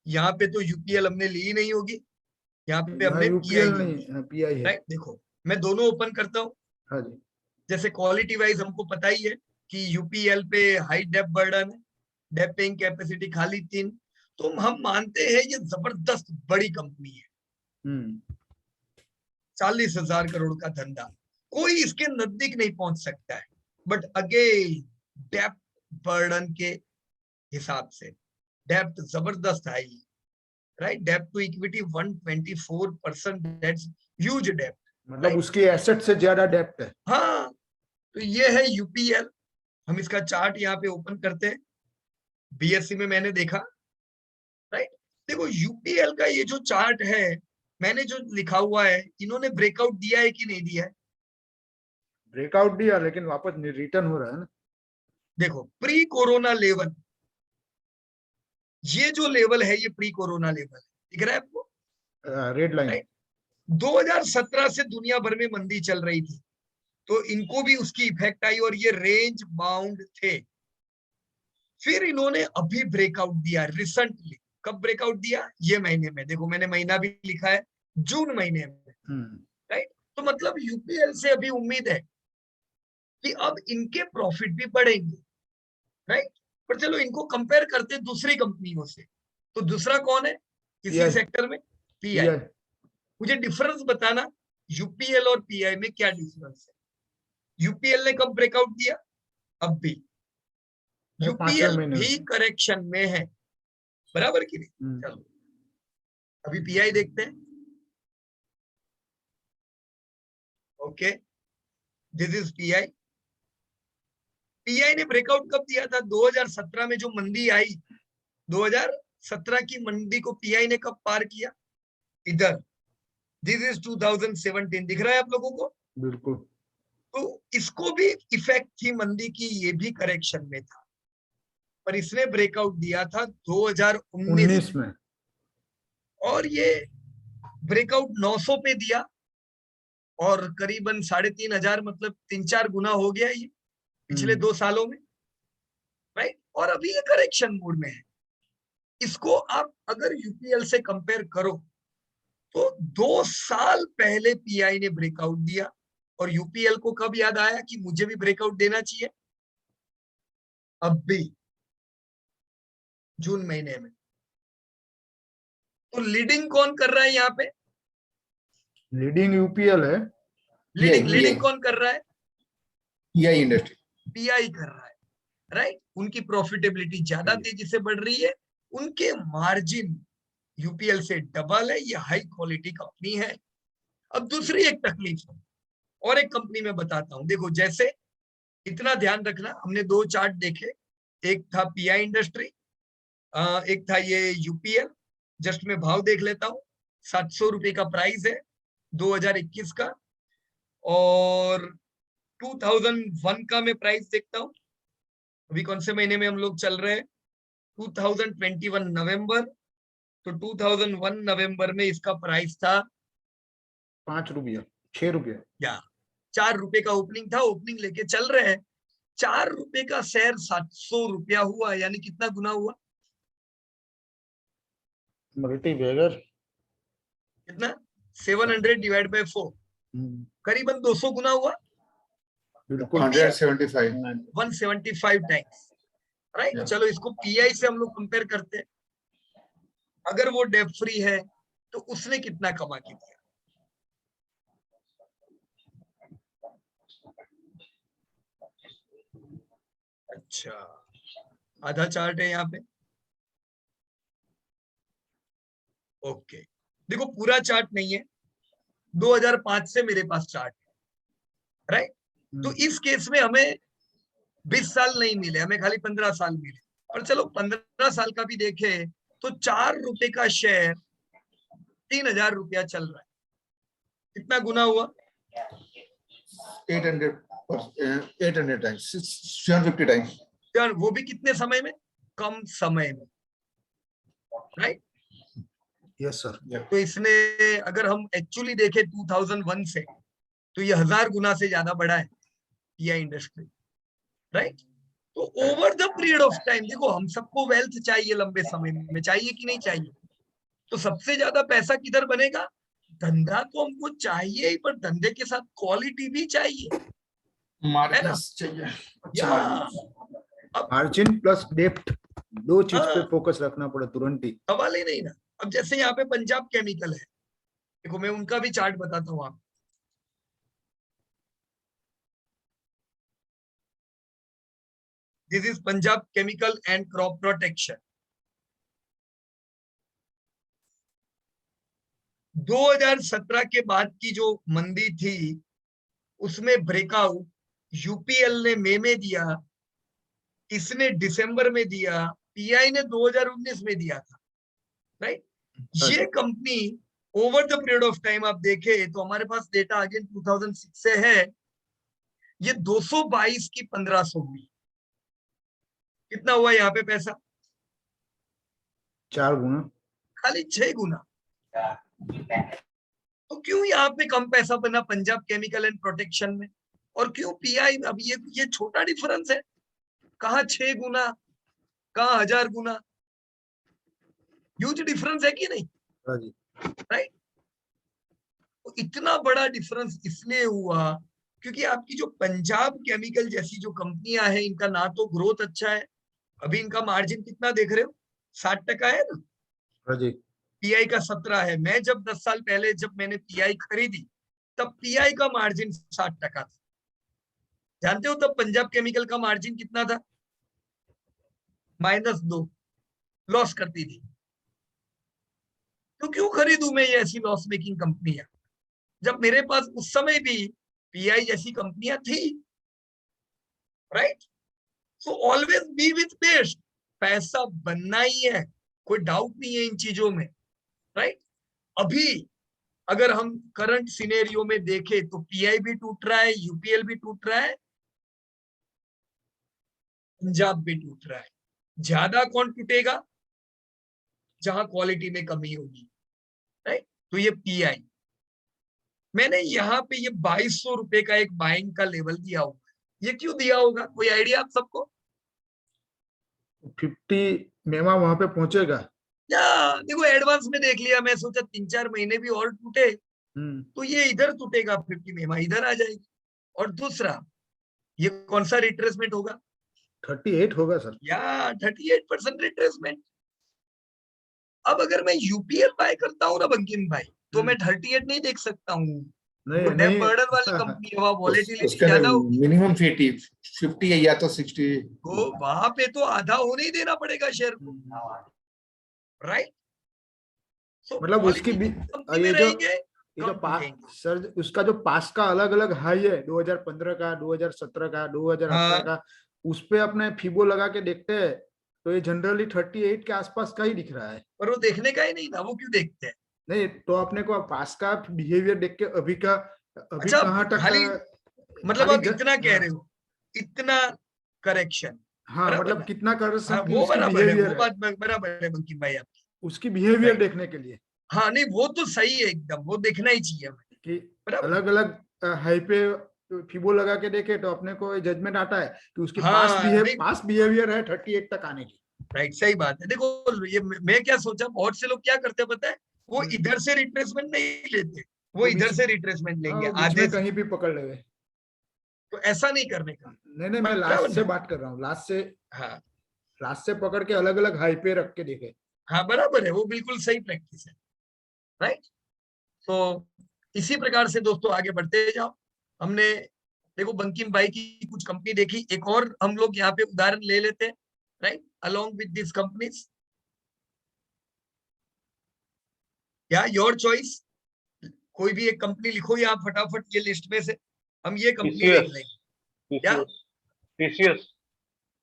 यहाँ पे तो यूपीएल हमने ली नहीं होगी, यहाँ पे हमने यूपीएल नहीं, पीआई है, राइट। देखो मैं दोनों ओपन करता हूँ। हाँ जी, जैसे क्वालिटी वाइज हमको पता ही है कि यूपीएल पे हाई डेप बर्डन है, डेप पेइंग कैपेसिटी खाली 3, तो हम मानते हैं ये जबरदस्त बड़ी कंपनी है। 40,000 करोड़ का धंधा, कोई इसके नजदीक नहीं पहुंच सकता है। बट अगेन डेप्थ बर्डन के हिसाब से डेप्थ जबरदस्त आई, right. Depth to equity 124%, that's huge depth, मतलब उसकी एसेट से ज्यादा डेप्थ है। हाँ, तो ये है यूपीएल। हम इसका चार्ट यहाँ पे ओपन करते हैं, बीएससी में मैंने देखा, राइट। देखो यूपीएल का ये जो चार्ट है, मैंने जो लिखा हुआ है, इन्होंने ब्रेकआउट दिया है कि नहीं दिया है? ब्रेकआउट दिया, लेकिन वापस रिटर्न हो रहा है ना। देखो प्री कोरोना लेवल, ये जो लेवल है ये प्री कोरोना लेवल है, दिख रहा है आपको? Red line. 2017 से दुनिया भर में मंदी चल रही थी, तो इनको भी उसकी इफेक्ट आई और ये रेंज बाउंड थे। फिर इन्होंने अभी ब्रेकआउट दिया रिसेंटली। कब ब्रेकआउट दिया? ये महीने में। देखो मैंने महीना भी लिखा है, जून महीने में, राइट। तो मतलब यूपीएल से अभी उम्मीद है कि अब इनके प्रॉफिट भी बढ़ेंगे, राइट। पर चलो इनको कंपेयर करते दूसरी कंपनियों से। तो दूसरा कौन है इसी सेक्टर में? पीआई। मुझे डिफरेंस बताना, यूपीएल और पीआई में क्या डिफरेंस है? यूपीएल ने कब ब्रेकआउट दिया? अब भी। यूपीएल भी करेक्शन में है, बराबर की नहीं? चलो अभी पीआई देखते हैं। Okay, this is pi. Pi ने ब्रेकआउट कब दिया था? 2017 में जो मंदी आई, 2017 की मंदी को पीआई ने कब पार किया? इधर। This is 2017। दिख रहा है आप लोगों को? बिल्कुल। तो इसको भी इफेक्ट थी मंदी की, ये भी करेक्शन में था, पर इसने ब्रेकआउट दिया था 2019 में, और ये ब्रेकआउट 900 पे दिया और करीबन 3500, मतलब 3-4 गुना हो गया ये पिछले 2 सालों में, राइट। और अभी ये करेक्शन मोड में है। इसको आप अगर यूपीएल से कंपेयर करो तो 2 साल पहले पीआई ने ब्रेकआउट दिया और यूपीएल को कब याद आया कि मुझे भी ब्रेकआउट देना चाहिए? अब भी, जून महीने में। तो लीडिंग कौन कर रहा है यहाँ पे? लीडिंग यूपीएल है। लीडिंग कौन कर रहा है? Pi industry. पीआई कर रहा है, राइट। उनकी प्रॉफिटेबिलिटी ज्यादा तेजी से बढ़ रही है, उनके मार्जिन यूपीएल से डबल है, ये हाई क्वालिटी कंपनी है। अब दूसरी एक तकलीफ है और एक कंपनी में बताता हूं। देखो जैसे, इतना ध्यान रखना, हमने 2 चार्ट देखे, एक था पीआई इंडस्ट्री, एक था ये यूपीएल। जस्ट मैं भाव देख लेता हूं। 700 रुपए का प्राइस है 2021 का, और 2001 का मैं प्राइस देखता हूं। अभी कौन से महीने में हम लोग चल रहे हैं? 2021 नवंबर। तो 2001 नवंबर में इसका प्राइस था 5 रुपया, 6 रुपया, या 4 रुपए का ओपनिंग था। ओपनिंग लेके चल रहे हैं, 4 रुपए का शेयर 700 रुपया हुआ, यानी कितना गुना हुआ? मल्टीबैगर कितना? 700 डिवाइड बाय 4, करीबन 200 गुना हुआ। 175 टाइम्स, राइट। चलो इसको पीआई से हम लोग कंपेयर करते हैं। अगर वो डेट फ्री है तो उसने कितना कमा के दिया? अच्छा, आधा चार्ट है यहाँ पे। ओके, देखो पूरा चार्ट नहीं है, 2005 से मेरे पास चार्ट है, राइट। तो इस केस में हमें 20 साल नहीं मिले, हमें खाली 15 साल मिले। और चलो 15 साल का भी देखे तो 4 रुपए का शेयर 3000 रुपया चल रहा है। कितना गुना हुआ? 800 टाइम्स, 750 टाइम्स। वो भी कितने समय में? कम समय में, राइट। Yes sir. तो इसने, अगर हम एक्चुअली देखें 2001 से, तो ये 1000 गुना से ज्यादा बढ़ा है पीआई इंडस्ट्री, राइट। तो over the period of time, देखो हम सबको वेल्थ चाहिए, लंबे समय में चाहिए कि नहीं चाहिए? तो सबसे ज्यादा पैसा किधर बनेगा? धंधा तो हमको चाहिए ही, पर धंधे के साथ क्वालिटी भी चाहिए, है ना? चाहिए। मार्जिन प्लस डेप्थ, 2 चीज पे फोकस रखना पड़े तुरंत ही। सवाल ही नहीं ना। अब जैसे यहाँ पे पंजाब केमिकल है, देखो मैं उनका भी चार्ट बताता हूँ आपको। This is Punjab chemical and crop protection. 2017 के बाद की जो मंदी थी उसमें ब्रेकआउट यूपीएल ने मई में दिया, इसने दिसंबर में दिया, पीआई ने 2019 में दिया था, राइट। ये company over the period of time आप देखें तो हमारे पास डेटा अगेन 2006 से है, ये 222 की 1500 हुई। कितना हुआ यहाँ पे पैसा? 4 गुना। खाली 6 गुना। तो क्यों यहाँ पे कम पैसा बना पंजाब केमिकल एंड प्रोटेक्शन में, और क्यों पीआई? अब ये छोटा डिफरेंस है, कहाँ 6 गुना, कहाँ 1000 गुना, ह्यूज डिफरेंस है कि नहीं? राइट। तो इतना बड़ा डिफरेंस इसलिए हुआ क्योंकि आपकी जो पंजाब केमिकल जैसी जो कंपनियां हैं, इनका ना तो ग्रोथ अच्छा है, अभी इनका मार्जिन कितना देख रहे हो, 60% है ना जी, पीआई का 17 है। मैं जब 10 साल पहले जब मैंने पीआई खरीदी तब पीआई का मार्जिन 60% था। जानते हो तब पंजाब केमिकल का मार्जिन कितना था? -2, लॉस करती थी। तो क्यों खरीदूं मैं ये ऐसी लॉस मेकिंग कंपनियां, जब मेरे पास उस समय भी पीआई जैसी कंपनियां थी? Right. So always be with best, पैसा बनना ही है, कोई डाउट नहीं है इन चीजों में। राइट। अभी अगर हम करंट सिनेरियो में देखें तो पीआई भी टूट रहा है, यूपीएल भी टूट रहा है, पंजाब भी टूट रहा है। ज्यादा कौन टूटेगा? जहां क्वालिटी में कमी होगी। राइट। तो ये पीआई, मैंने यहाँ पे ये 2200 रुपए का एक बाइंग का लेवल दिया हुआ है। ये क्यों दिया होगा, कोई आइडिया आप सबको? 50 मेवा वहां पे पहुंचेगा या देखो एडवांस में देख लिया, मैं सोचा 3-4 महीने भी और टूटे तो ये इधर टूटेगा, 50 मेवा इधर आ जाएगी। और दूसरा, ये कौन सा रिट्रेसमेंट होगा? 38 होगा सर। या 38% रिट्रेसमेंट। अब अगर मैं यूपीएल बाय करता हूँ ना बंकिम भाई, तो मैं 38 नहीं देख सकता हूँ। वो डेप बर्डन वाली कंपनी है, वहाँ वॉलेटिलिटी ज्यादा होगी। मिनिमम 50 या तो 60, तो वहां पे तो आधा होने ही देना पड़ेगा शेयर को। राइट। मतलब उसकी भी ये जो सर उसका जो पास का अलग अलग हाई है, 2015 का, 2017 का, 2018 का, उस पे अपने फीबो लगा के देखते हैं तो ये जनरली 38 के आसपास का ही दिख रहा है। पर वो देखने का ही नहीं था, वो क्यों देखते हैं? नहीं तो अपने को पास का बिहेवियर देख के अभी का, अभी अच्छा, कहाँ तक खाली मतलब आप इतना कह रहे हो, इतना करेक्शन? हाँ, मतलब कितना करेक्शन हाँ, वो बराबर है, वो बात बराबर है बंकिम भाई आपकी, उसकी बिहेवियर देखने के लिए। हाँ नहीं वो तो सही है एकदम, वो देखना ही चाहिए हमें कि अलग अलग हाई पे फीबो लगा के देखे तो अपने को जजमेंट आता है कि उसकी पास बिहेवियर है 38 तक आने की। राइट, सही बात है। देखो ये मैं क्या सोचा, बहुत से लोग क्या करते हैं पता है, वो इधर से रिट्रेसमेंट नहीं लेते, वो इधर से रिट्रेसमेंट लेंगे आधे कहीं भी पकड़ ले। तो ऐसा नहीं करने का। नहीं मैं लास्ट से बात कर रहा हूँ, लास्ट से, हाँ लास्ट से पकड़ के अलग अलग हाई पे रख के देखे। हाँ बराबर है, वो बिल्कुल सही प्रैक्टिस है। राइट। तो इसी प्रकार से दोस्तों आगे बढ़ते जाओ। हमने देखो बंकिम भाई की कुछ कंपनी देखी, एक और हम लोग यहाँ पे उदाहरण ले लेते हैं। Right, along with this companies, या योर चॉइस, कोई भी एक कंपनी लिखो यहाँ फटाफट, ये लिस्ट में से हम ये कंपनी लिख लेंगे। क्या? टीसीएस।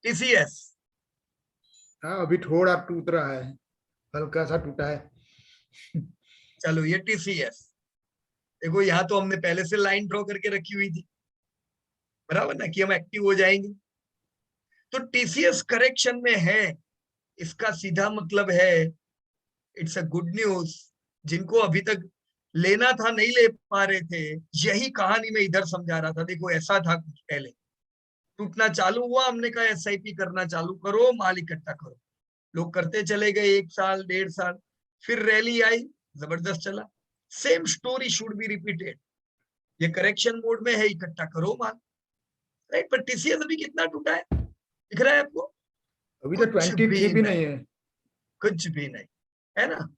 टीसीएस, हाँ अभी थोड़ा टूट रहा है, हल्का सा टूटा है। चलो ये टीसीएस देखो, यहाँ तो हमने पहले से लाइन ड्रॉ करके रखी हुई थी, बराबर ना, कि हम एक्टिव हो जाएंगे। तो टीसीएस करेक्शन में है, इसका सीधा मतलब है इट्स अ गुड न्यूज। जिनको अभी तक लेना था नहीं ले पा रहे थे, यही कहानी मैं इधर समझा रहा था। देखो ऐसा था कुछ पहले, टूटना चालू हुआ, हमने कहा एसआईपी करना चालू करो, माल इकट्ठा करो। लोग करते चले गए, 1 साल 1.5 साल, फिर रैली आई, जबरदस्त चला। Same story should be repeated. ये करेक्शन मोड में है, इकट्ठा करो माल। राइट, पर टीसीएस अभी कितना टूटा है दिख रहा है आपको? अभी तो 23 भी नहीं है, कुछ भी नहीं है ना,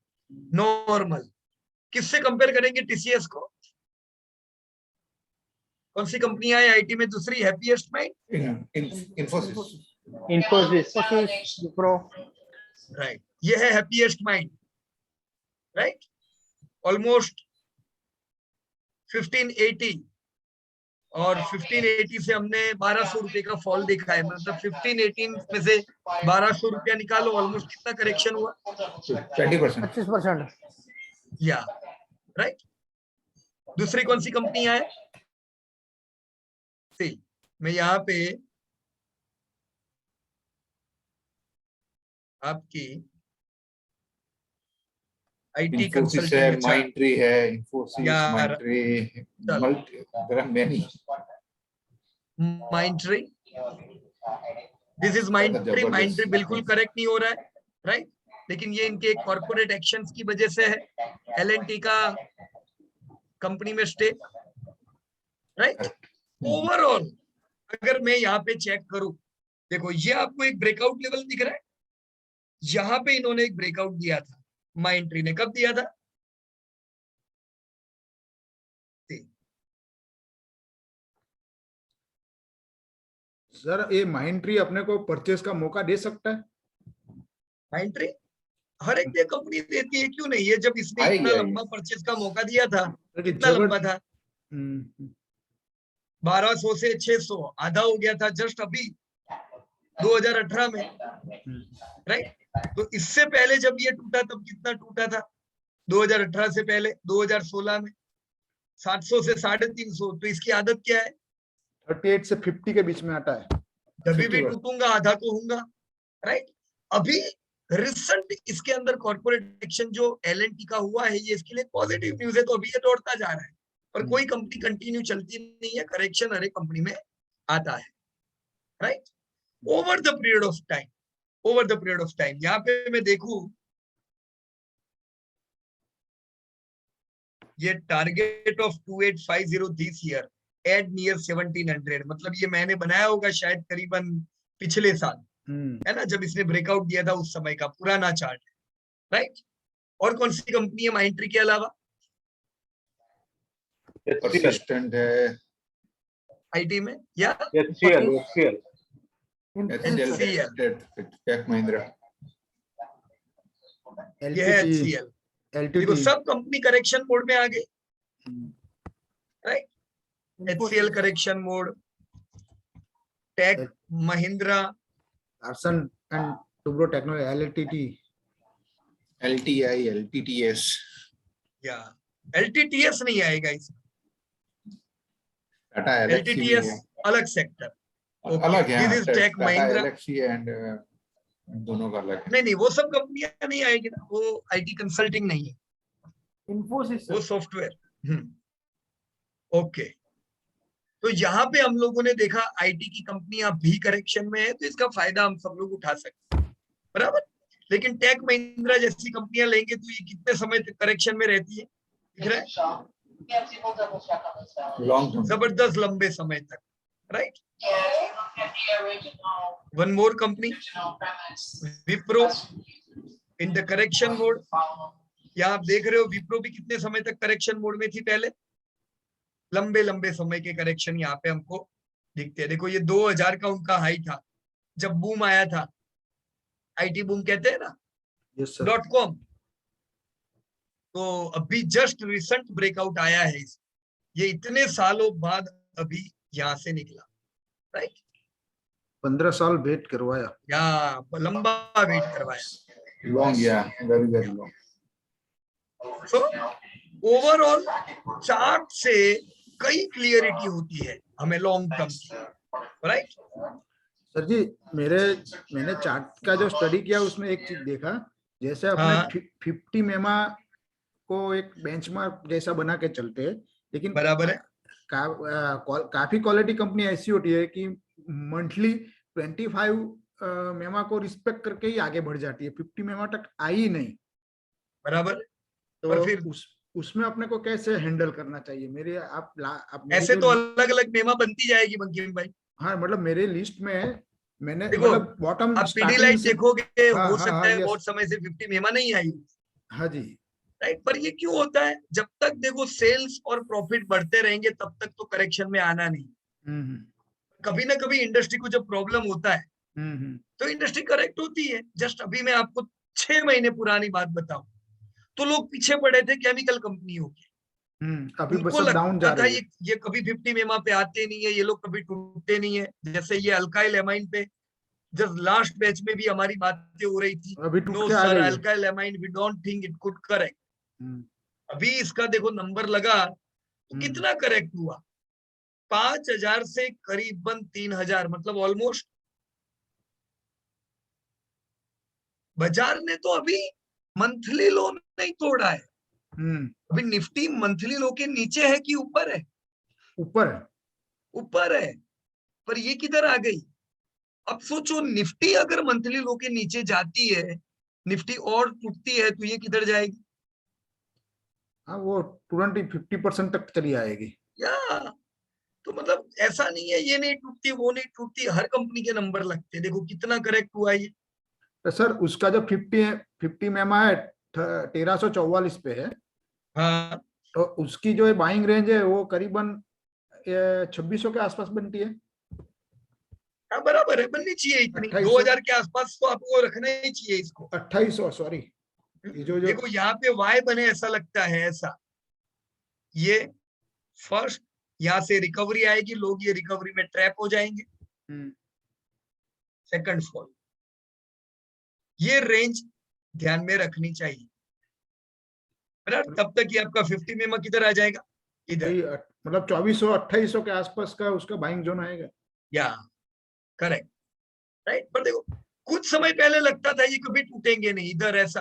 नॉर्मल। किससे कंपेयर करेंगे टीसीएस को? कौन सी कंपनी है आईटी में दूसरी? Happiest mind, Infosys pro. Right, ये है हैप्पीएस्ट माइंड। राइट, ऑलमोस्ट 1580, और 1580 से हमने 1200 रुपए का फॉल देखा है। मतलब 1518 में से 1200 रुपया निकालो, ऑलमोस्ट कितना करेक्शन हुआ? 20%, 25%। या राइट। दूसरी कौन सी कंपनी है? मैं यहाँ पे आपकी आईटी Infosys है, कंसल्टिंग, Mindtree है, Infosys, यार Mindtree, चल there are many. Mindtree, this is Mindtree, Mindtree बिल्कुल करेक्ट नहीं हो रहा है, राइट? लेकिन ये इनके कॉर्पोरेट एक्शंस की वजह से है, एलएनटी का कंपनी में स्टे, राइट? ओवरऑल अगर मैं यहाँ पे चेक करूं, देखो ये आपको एक ब्रेकआउट लेवल दिख रहा है, यहाँ पे इन्होंने एक ब्रेकआउट दिया था, माइंडट्री ने कब दिया था? सर ये माइंडट्री अपने को परचेस का मौका दे सकता है? माइंडट्री हर एक कंपनी देती है, क्यों नहीं? ये जब इसने आएगी, इतना आएगी। लंबा परचेस का मौका दिया था, कितना जगह लंबा था? 1200 से 600, आधा हो गया था जस्ट अभी 2018 में, राइट? तो इससे पहले जब ये टूटा तब कितना टूटा था? 2018 से पहले 2016 में 700 से 350। तो इसकी आदत क्या है? 38 से 50 के बीच में आता है, कभी भी टूटूंगा, आधा तो होऊंगा, राइट? अभी रिसेंट इसके अंदर कॉर्पोरेट एक्शन जो एलएनटी का हुआ है, ये इसके लिए पॉजिटिव न्यूज है, तो अभी ये दौड़ता जा रहा है। और कोई कंपनी कंटिन्यू चलती नहीं है, करेक्शन हर एक कंपनी में आता है, right? Over the period of time, over the period of time यहाँ पे मैं देखूं, ये target of 2850 this year at near 1700, मतलब ये मैंने बनाया होगा शायद करीबन पिछले साल, है ना, जब इसने ब्रेकआउट दिया था उस समय का पुराना चार्ट, राइट? और कौन सी कंपनी है माइंडट्री के अलावा? Persistent है, आईटी में, या HCL, Tech Mahindra, ये है HCL। देखो सब कंपनी करेक्शन मोड में आ गए, right? HCL correction mode, tech Mahindra, Larsen and Toubro technology, LTI, LTTS, या LTTS नहीं आएगा इसमें, Tata Elxsi भी LTTS है, अलग सेक्टर, अलग है। This is tech Mahindra, Elxsi and दोनों का अलग है। नहीं वो सब कंपनियां नहीं आएगी ना, वो आईटी कंसल्टिंग नहीं है, Infosys, वो सॉफ्टवेयर। ओके, तो यहाँ पे हम लोगों ने देखा आईटी की कंपनियां भी करेक्शन में है, तो इसका फायदा हम सब लोग उठा सकते हैं, बराबर? लेकिन टेक महिंद्रा जैसी कंपनियां लेंगे तो ये कितने समय तक करेक्शन में रहती है, दिख रहा है? लॉन्ग टर्म, जबरदस्त लंबे समय तक, right? One more company Wipro in the correction mode, यहाँ आप देख रहे हो विप्रो भी कितने समय तक करेक्शन मोड में थी पहले, लंबे लंबे समय के करेक्शन यहाँ पे हमको दिखते हैं। देखो ये 2000 का उनका हाई था जब बूम आया था, आईटी बूम कहते हैं ना, .com, तो अभी जस्ट रिसेंट ब्रेकआउट आया है, ये इतने सालों बाद अभी यहाँ से निकला, राइट? 15 साल वेट करवाया, या लंबा वेट करवाया, लॉन्ग, या वेरी वेरी लॉन्ग। तो ओवरऑल चार्ट से कई क्लियरिटी होती है हमें लॉन्ग टर्म की, राइट? सर जी मैंने चार्ट का जो स्टडी किया उसमें एक चीज देखा, जैसे अपने 50 मेमा को एक बेंचमार्क जैसा बना के चलते हैं, लेकिन बराबर है, काफी क्वालिटी कंपनी ऐसी होती है कि मंथली 25 मेमा को रिस्पेक्ट करके ही आगे बढ़ जाती है, 50 मेमा तक आई ही नहीं, बराबर? तो और फिर उसमें अपने को कैसे हैंडल करना चाहिए? मेरे आप ऐसे तो अलग अलग मेमा बनती जाएगी बंकिम भाई। हाँ, मतलब मेरे लिस्ट में मैंने देखो, मतलब बॉटम आप पीडीलाइट देखोगे, हाँ, हो सकता है yes, बहुत समय से 50 मेमा नहीं आई, हाँ जी, राइट? पर ये क्यों होता है? जब तक देखो सेल्स और प्रॉफिट बढ़ते रहेंगे तब तक तो करेक्शन में आना नहीं। कभी ना कभी इंडस्ट्री को जब प्रॉब्लम होता है तो इंडस्ट्री करेक्ट होती है। जस्ट अभी मैं आपको 6 महीने पुरानी बात बताऊं तो लोग पीछे पड़े थे केमिकल कंपनियों के, अभी उनको सब डाउन जा लगता था रही है, ये कभी 50 मेमा पे आते नहीं है, ये लोग कभी टूटते नहीं है। जैसे ये अल्काइल एमाइन पे जब लास्ट बैच में भी हमारी बातें हो रही थी, अभी टूट नो के आ सर गई है। Alkyl amine we don't think it could correct. अभी इसका देखो नंबर लगा तो कितना करेक्ट हुआ, 5000 से करीबन 3000, मतलब ऑलमोस्ट। बाजार ने तो अभी मंथली लो नहीं तोड़ा है। अभी निफ्टी मंथली लो के नीचे है कि ऊपर है? ऊपर है। ऊपर है, पर ये किधर आ गई? अब सोचो, निफ्टी अगर मंथली लो के नीचे जाती है, निफ्टी और टूटती है, तो ये किधर जाएगी? हाँ, वो तुरंत ही 50% तक चली आएगी। या तो मतलब ऐसा नहीं है ये नहीं टूटती वो नहीं टूटती, हर कंपनी के नंबर लगते हैं। देखो कितना करेक्ट हुआ ये। तो सर उसका जो 50 मेमा है 1344 पे है, हाँ तो उसकी जो बाइंग रेंज है वो करीबन 2600 के आसपास बनती है। हाँ बराबर है, बननी चाहिए इतनी। 2800 2000 के आसपास तो आपको रखना ही चाहिए इसको। 2800 सॉरी। ये जो देखो यहाँ पे वाई बने ऐसा लगता है, ऐसा ये फर्स्ट यहाँ से रिकवरी आएगी, लोग ये रिकवरी में ट्रैप हो जाएंगे। सेकंड फॉल, ये रेंज ध्यान में रखनी चाहिए। बराबर, तब तक ये आपका 50 मेमा किधर आ जाएगा? इधर, मतलब 2400-2800 के आसपास का उसका बाइंग जोन आएगा। या करेक्ट, राइट। पर देखो कुछ समय पहले लगता था ये कभी टूटेंगे नहीं, इधर ऐसा,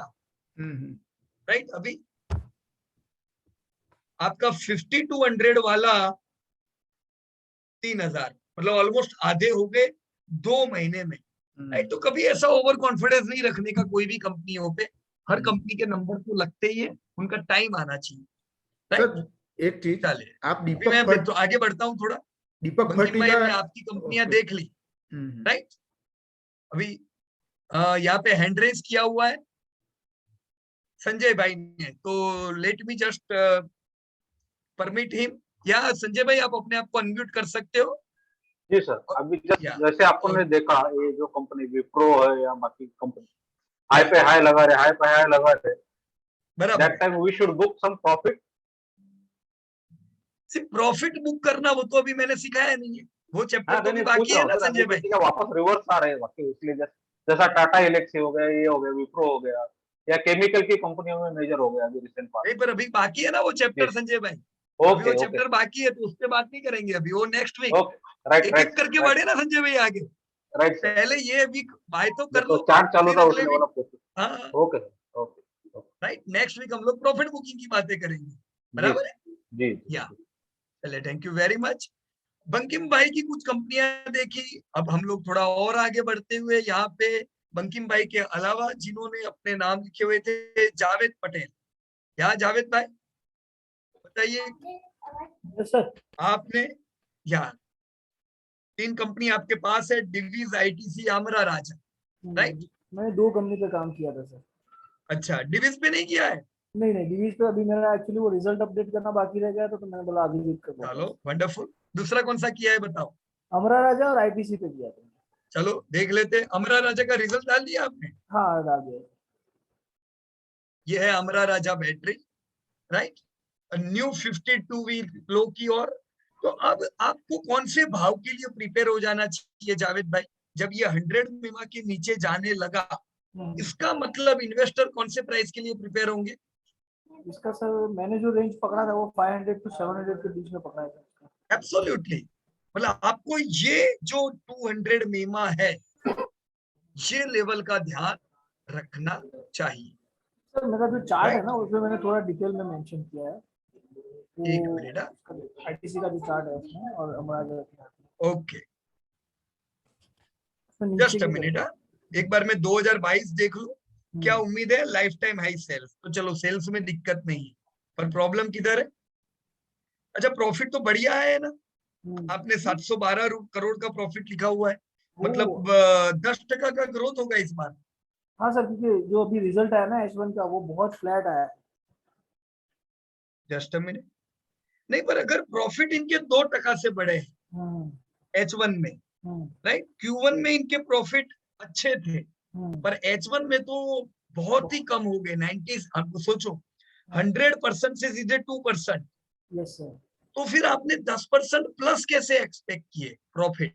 राइट। अभी आपका 50 to 100 वाला 3000, मतलब ऑलमोस्ट आधे हो गए 2 महीने में, राइट। तो कभी ऐसा ओवर कॉन्फिडेंस नहीं रखने का कोई भी कंपनियों पे। हर कंपनी के नंबर तो लगते ही है, उनका टाइम आना चाहिए, राइट। एक चीज, चलिए आप मैं तो आगे बढ़ता हूँ थोड़ा। दीपक बंकिम भाई, का हमने आपकी कंपनियां देख ली, राइट। अभी यहाँ पे हैंड रेज किया हुआ है संजय भाई ने, तो let me just permit him. या संजय भाई आप अपने आप को अनम्यूट कर सकते हो? जी सर, अभी जैसे आपने देखा ये जो कंपनी विप्रो है या बाकी कंपनी हाई पे हाई लगा रहे, बराबर, that time we should book some profit. सिर्फ प्रॉफिट बुक करना वो तो अभी मैंने सिखाया नहीं है, वो चैप्टर तो भी पूछ बाकी रहा है हूँ ना सर, संजय अभी भाई। किसी का वापस रिवर्स आ रहे हैं बाकी, इसलिए जैसा टाटा इलेक्सी हो गया, ये हो गया, विप्रो हो गया, या केमिकल की कंपनियों में मेजर हो गया अभी रिसेंट पास। नहीं, पर अभी बाकी है ना वो चैप्टर संजय भाई, अभी वो ओके चैप्टर बाकी है, तो उस पर बात नहीं करेंगे अभी, वो नेक्स्ट वीक। राइट एक एक करके बढ़े ना संजय भाई आगे। राइट सर, पहले ये वीक बाय तो कर तो लो, चार्ट चालू फिर था अगले उसमें वीक, वाला पूछ। हाँ okay okay right, next week हम लोग प्रॉफिट बुकिंग की बातें करेंगे, जी बराबर है? जी या चले, thank you very much. Bankim भाई की कुछ कंपनियां देखी। अब हम लोग थोड़ा और आगे बढ़ते हुए यहाँ पे बंकिम भाई के अलावा जिन्होंने अपने नाम लिखे हुए थे, जावेद पटेल। यहाँ जावेद भाई बताइए, सर। आपने यहाँ 3 कंपनी आपके पास है, डिवीज, आईटीसी, आमरा राजा, राइट? मैंने 2 कंपनी पे काम किया था सर। अच्छा, डिवीज पे नहीं किया है? नहीं डिवीज पे अभी मेरा एक्चुअली वो रिजल्ट अपडेट करना बाकी रह गया, तो मैंने बोला अभी वेट कर लेता चलो हूं। वंडरफुल। दूसरा कौन सा किया है बताओ? अमरा राजा और आईटीसी पे किया था। चलो देख लेते हैं, अमरा राजा का रिजल्ट डाल दिया आपने? हाँ डाल दिया। ये है Amara Raja battery, right. New 52 week low की ओर। तो अब आपको कौन से भाव के लिए प्रिपेयर हो जाना चाहिए जावेद भाई? जब ये 100 मिमा के नीचे जाने लगा, इसका मतलब इन्वेस्टर कौन से प्राइस के लिए प्रिपेयर होंगे? इसका सर मैंने जो रेंज पकड़ा था वो 500 to 700 के बीच में पकड़ा था। एब्सोल्युटली, मतलब आपको ये जो 200 मिमा है, ये लेवल का ध्यान रखना चाहिए। सर मेरा जो चार्ट है ना उसमें मैंने थोड़ा डिटेल में मेंशन किया है। एक मिनट, आईटीसी का जो चार्ट है उसमें और Amara Raja. Okay, just a minute. एक बार मैं 2022 देख लूं, क्या उम्मीद है? लाइफ टाइम हाई सेल्स, तो चलो सेल्स में दिक्कत नहीं है, पर प्रॉब्लम किधर है? अच्छा, प्रॉफिट तो बढ़िया है ना, आपने 712 करोड़ का प्रॉफिट लिखा हुआ है, मतलब 10% का ग्रोथ होगा इस बार। हाँ सर, क्योंकि जो अभी रिजल्ट आया ना H1 का वो बहुत फ्लैट आया है। जस्ट अ मिनट, नहीं पर अगर प्रॉफिट इनके 2% से बढ़े H1 में, राइट, Q1 में इनके प्रॉफिट अच्छे थे, पर H1 में तो बहुत ही कम हो गए। 90, आप सोचो 100% से सीधे 2%। Yes sir. तो फिर आपने 10% प्लस कैसे एक्सपेक्ट किए प्रॉफिट?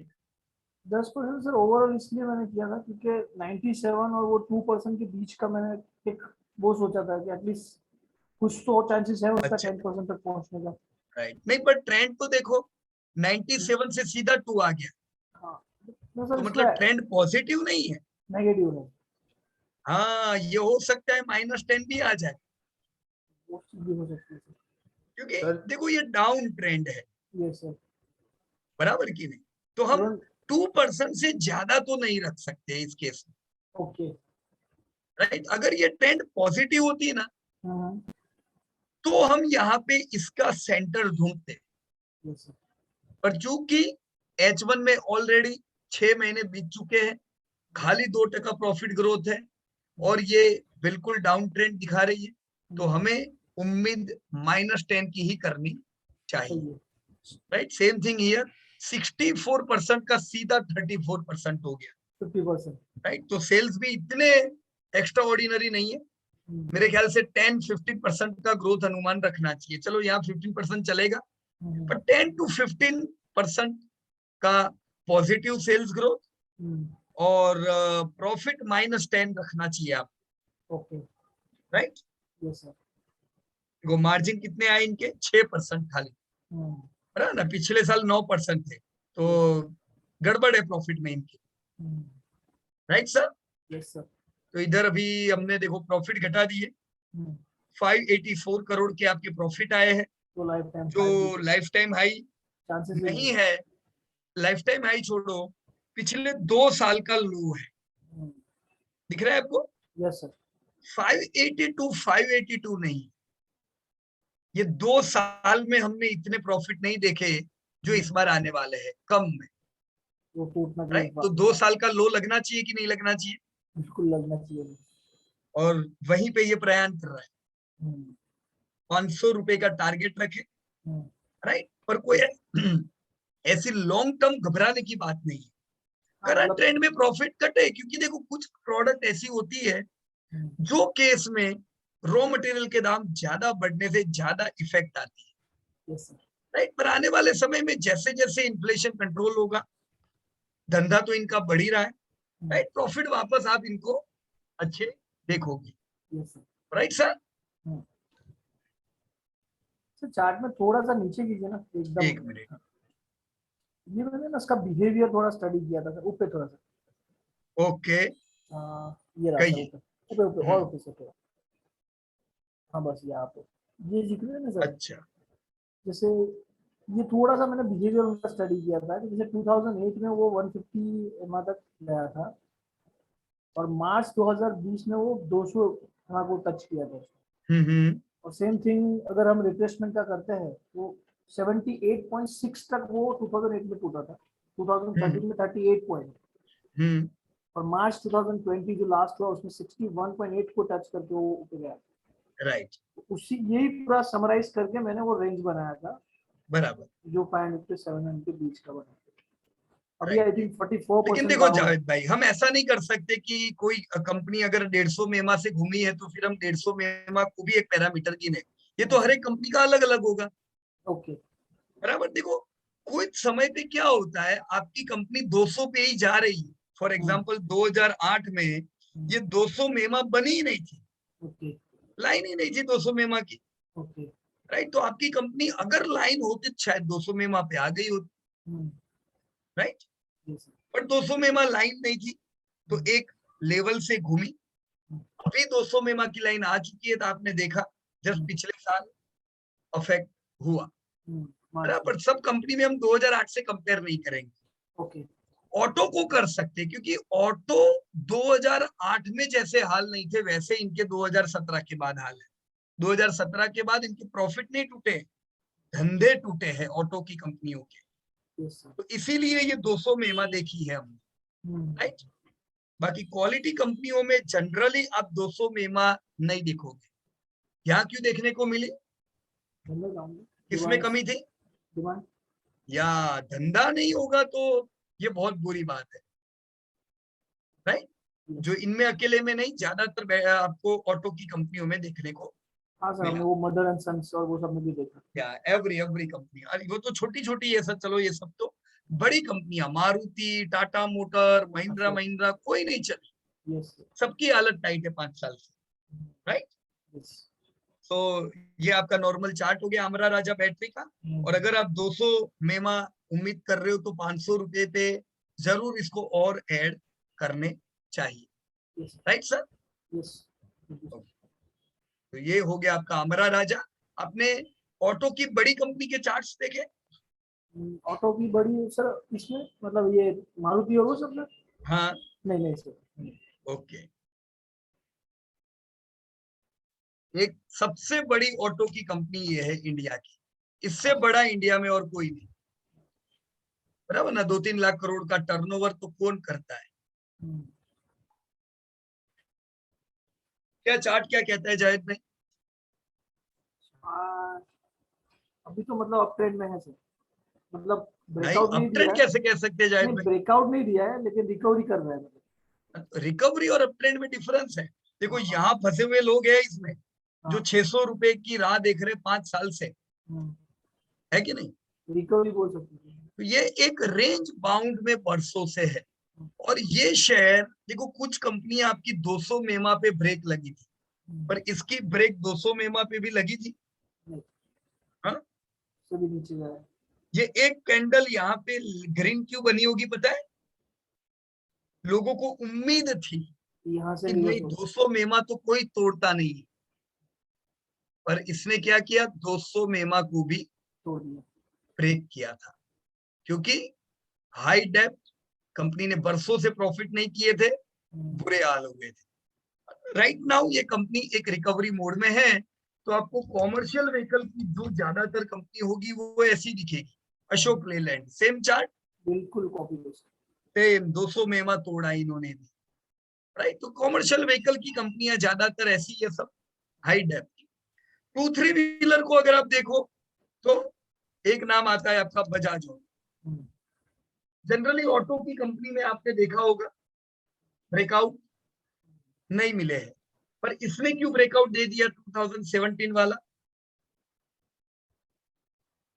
10% सर ओवरऑल इसलिए मैंने किया था क्योंकि 97 और वो 2% के बीच का मैंने एक वो सोचा था कि एटलीस्ट कुछ तो चांसेस है उसका 10% तक पहुंचने का। राइट, नहीं पर ट्रेंड तो देखो 97 से सीधा 2 आ गया। हाँ तो मतलब ट्रेंड पॉजिटिव नहीं है, नेगेटिव है। हाँ, ये हो सकता है -10 भी आ जाए, वो चीज भी हो सकती है क्योंकि सर देखो ये डाउन ट्रेंड है, यस सर। बराबर की नहीं। तो हम इवन 2% से ज्यादा तो नहीं रख सकते इस केस में, ओके। राइट। अगर ये ट्रेंड पॉजिटिव होती ना, हाँ तो हम यहाँ पे इसका सेंटर ढूंढते, यस सर। पर चूंकि H1 में ऑलरेडी 6 महीने बीत चुके हैं, खाली 2% प्रॉफिट ग्रोथ है और ये बिल्कुल डाउन ट्रेंड दिखा रही है, तो हमें उम्मीद -10 की ही करनी चाहिए, सही है। राइट। सेम थिंग हियर, 64% का सीधा 34% हो गया, 50%। राइट। तो सेल्स भी इतने एक्स्ट्रा ऑर्डिनरी नहीं है, मेरे ख्याल से 10-15% का ग्रोथ अनुमान रखना चाहिए। चलो यहाँ 15% चलेगा, पर 10 to 15% का पॉजिटिव सेल्स ग्रोथ और प्रॉफिट -10 रखना चाहिए आप, ओके राइट। Yes sir. वो मार्जिन कितने आए इनके? 6% खाली, है ना। पिछले साल 9% थे, तो गड़बड़ है प्रॉफिट में इनकी, राइट सर। Yes sir. तो इधर अभी हमने देखो प्रॉफिट घटा दिए, 584 करोड़ के आपके प्रॉफिट आए हैं, तो लाइफ टाइम जो लाइफ टाइम हाई चांसेस नहीं है। लाइफ टाइम हाई छोड़ो, पिछले 2 साल का लो है, दिख रहा है आपको? Yes sir. 582 नहीं, ये 2 साल में हमने इतने प्रॉफिट नहीं देखे जो इस बार आने वाले हैं कम में, वो टूटना राइट। तो 2 साल का लो लगना चाहिए कि नहीं लगना चाहिए? बिल्कुल लगना चाहिए। और वहीं पे ये प्रयाण कर रहा है, 500 रुपए का टारगेट रखे, राइट। पर कोई ऐसी लॉन्ग टर्म घबराने की बात नहीं है, करंट ट्रेंड में प्रॉफिट कटे, क्योंकि देखो कुछ प्रोडक्ट ऐसी होती है जो केस में रॉ मटेरियल के दाम ज्यादा बढ़ने से ज्यादा इफेक्ट आती है, राइट। पर आने वाले समय में जैसे जैसे इन्फ्लेशन कंट्रोल होगा, धंधा तो इनका बढ़ ही रहा है, राइट, प्रॉफिट वापस आप इनको अच्छे देखोगे, राइट सर। चार्ट में थोड़ा सा नीचे कीजिए ना एकदम। 1 मिनट, ये मैंने ना उसका बिहेवियर थोड़ा स्टडी किया था सर, ऊपर थोड़ा सा। ओके, ये रहा कहिए। ऊपर ऊपर और ऊपर से थोड़ा। हाँ बस यहाँ पे ये दिख रहा है ना सर। अच्छा, जैसे ये थोड़ा सा मैंने बिहेवियर उनका स्टडी किया था कि जैसे 2008 में वो 150 एमआ तक गया था और मार्च 2020 में वो 200 एमआ को टच किया था। और सेम थिंग अगर हम रिट्रेसमेंट का करते हैं तो 78.6 तक वो 2008 में टूटा था, 2013 में 38 पॉइंट, और मार्च 2020 जो लास्ट हुआ उसमें 61.8 को टच करके वो ऊपर गया, राइट। उसी यही पूरा समराइज करके मैंने वो रेंज बनाया था, बराबर, जो 500 से 700 के बीच का बना। अभी आई थिंक 44%। लेकिन देखो जावेद भाई, हम ऐसा नहीं कर सकते कि कोई कंपनी अगर 150 मेमा से घूमी है तो फिर हम 150 मेमा को भी एक पैरामीटर गिने, ये तो हर एक कंपनी का अलग अलग होगा, ओके बराबर। देखो कुछ समय पे क्या होता है, आपकी कंपनी 200 पे ही जा रही है, फॉर एग्जांपल 2008 में ये 200 मेमा बनी ही नहीं थी, ओके लाइन ही नहीं थी 200 मेमा की, ओके राइट। तो आपकी कंपनी अगर लाइन होती शायद 200 मेमा पे आ गई होती, राइट। पर 200 मेमा लाइन नहीं थी, तो एक लेवल से घूमी, अभी 200 मेमा की लाइन आ चुकी है, तो आपने देखा जस्ट पिछले साल अफेक्ट हुआ, पर सब कंपनी में हम 2008 से कंपेयर नहीं करेंगे। ओके ऑटो को कर सकते, क्योंकि ऑटो 2008 में जैसे हाल नहीं थे वैसे इनके 2017 के बाद हाल है। 2017 के बाद इनके प्रॉफिट नहीं टूटे, धंधे टूटे हैं ऑटो की कंपनियों के, तो इसीलिए ये 200 मेमा देखी है हमने, राइट। बाकी क्वालिटी कंपनियों में जनरली आप 200 मेमा नहीं देखोगे। यहाँ क्यों देखने को मिली? किसमें कमी थी? या धंधा नहीं होगा तो ये बहुत बुरी बात है, राइट। जो इनमें अकेले में नहीं, ज्यादातर आपको ऑटो की कंपनियों में देखने को मिला। वो मदर एंड सन्स और वो सब में भी देखा। क्या एवरी कंपनी, अरे वो तो छोटी छोटी है सर, चलो ये सब तो बड़ी कंपनियां, मारुति, टाटा मोटर, महिंद्रा कोई नहीं चली, सबकी हालत टाइट है 5 साल से, राइट। तो ये आपका नॉर्मल चार्ट हो गया अमरा राजा बैटरी का, और अगर आप 200 मेमा उम्मीद कर रहे हो तो 500 रुपए पे जरूर इसको और ऐड करने चाहिए, राइट सर। यस। तो ये हो गया आपका अमरा राजा। आपने ऑटो की बड़ी कंपनी के चार्ट्स देखे? ऑटो की बड़ी सर इसमें मतलब ये मारुति और वो सब ना? हाँ, नहीं सर। ओके। एक सबसे बड़ी ऑटो की कंपनी ये है इंडिया की, इससे बड़ा इंडिया में और कोई नहीं, बराबर ना? 2-3 लाख करोड़ का टर्नओवर तो कौन करता है? क्या चार्ट क्या कहता है जाहिद भाई? अभी तो मतलब अप ट्रेंड में है सर, मतलब नहीं, ब्रेकआउट नहीं अप दिया ट्रेंड है। कैसे कह सकते हैं जाहिद नहीं, भाई? ब्रेकआउट नहीं दिया है लेकिन रिकवरी कर रहा है। रिकवरी और अप ट्रेंड में डिफरेंस है। देखो यहाँ फंसे हुए लोग हैं इसमें जो 600 रुपए की राह देख रहे 5 साल से, है कि नहीं? रिकवरी बोल सकते हैं। तो ये एक रेंज बाउंड में बरसों से है। और ये शेयर देखो, कुछ कंपनियां आपकी 200 मेमा पे ब्रेक लगी थी, पर इसकी ब्रेक 200 मेमा पे भी लगी थी। हाँ, सभी नीचे गया है। ये एक कैंडल यहाँ पे ग्रीन क्यों बनी होगी पता है? लोगों को उम्मीद थी यहाँ से कि नहीं 200 मेमा तो कोई तोड़ता नहीं, पर इसने क्या किया, 200 मेमा को भी तोड़ दिया, ब्रेक किया था, क्योंकि हाई डेप्थ कंपनी ने बरसों से प्रॉफिट नहीं किए थे, बुरे हाल हो गए थे। राइट नाउ ये कंपनी एक रिकवरी मोड में है। तो आपको कॉमर्शियल व्हीकल की जो ज्यादातर कंपनी होगी वो ऐसी दिखेगी। अशोक लेलैंड सेम चार्ट, बिल्कुल कॉपी पेस्ट, सेम 200 मेमा तोड़ा इन्होंने भी। राइट, तो कॉमर्शियल व्हीकल की कंपनियां ज्यादातर ऐसी है, सब हाई डेप्थ। 2-3 व्हीलर को अगर आप देखो तो एक नाम आता है आपका बजाज ऑटो। जनरली ऑटो की कंपनी में आपने देखा होगा ब्रेकआउट नहीं मिले हैं, पर इसने क्यों ब्रेकआउट दे दिया 2017 वाला?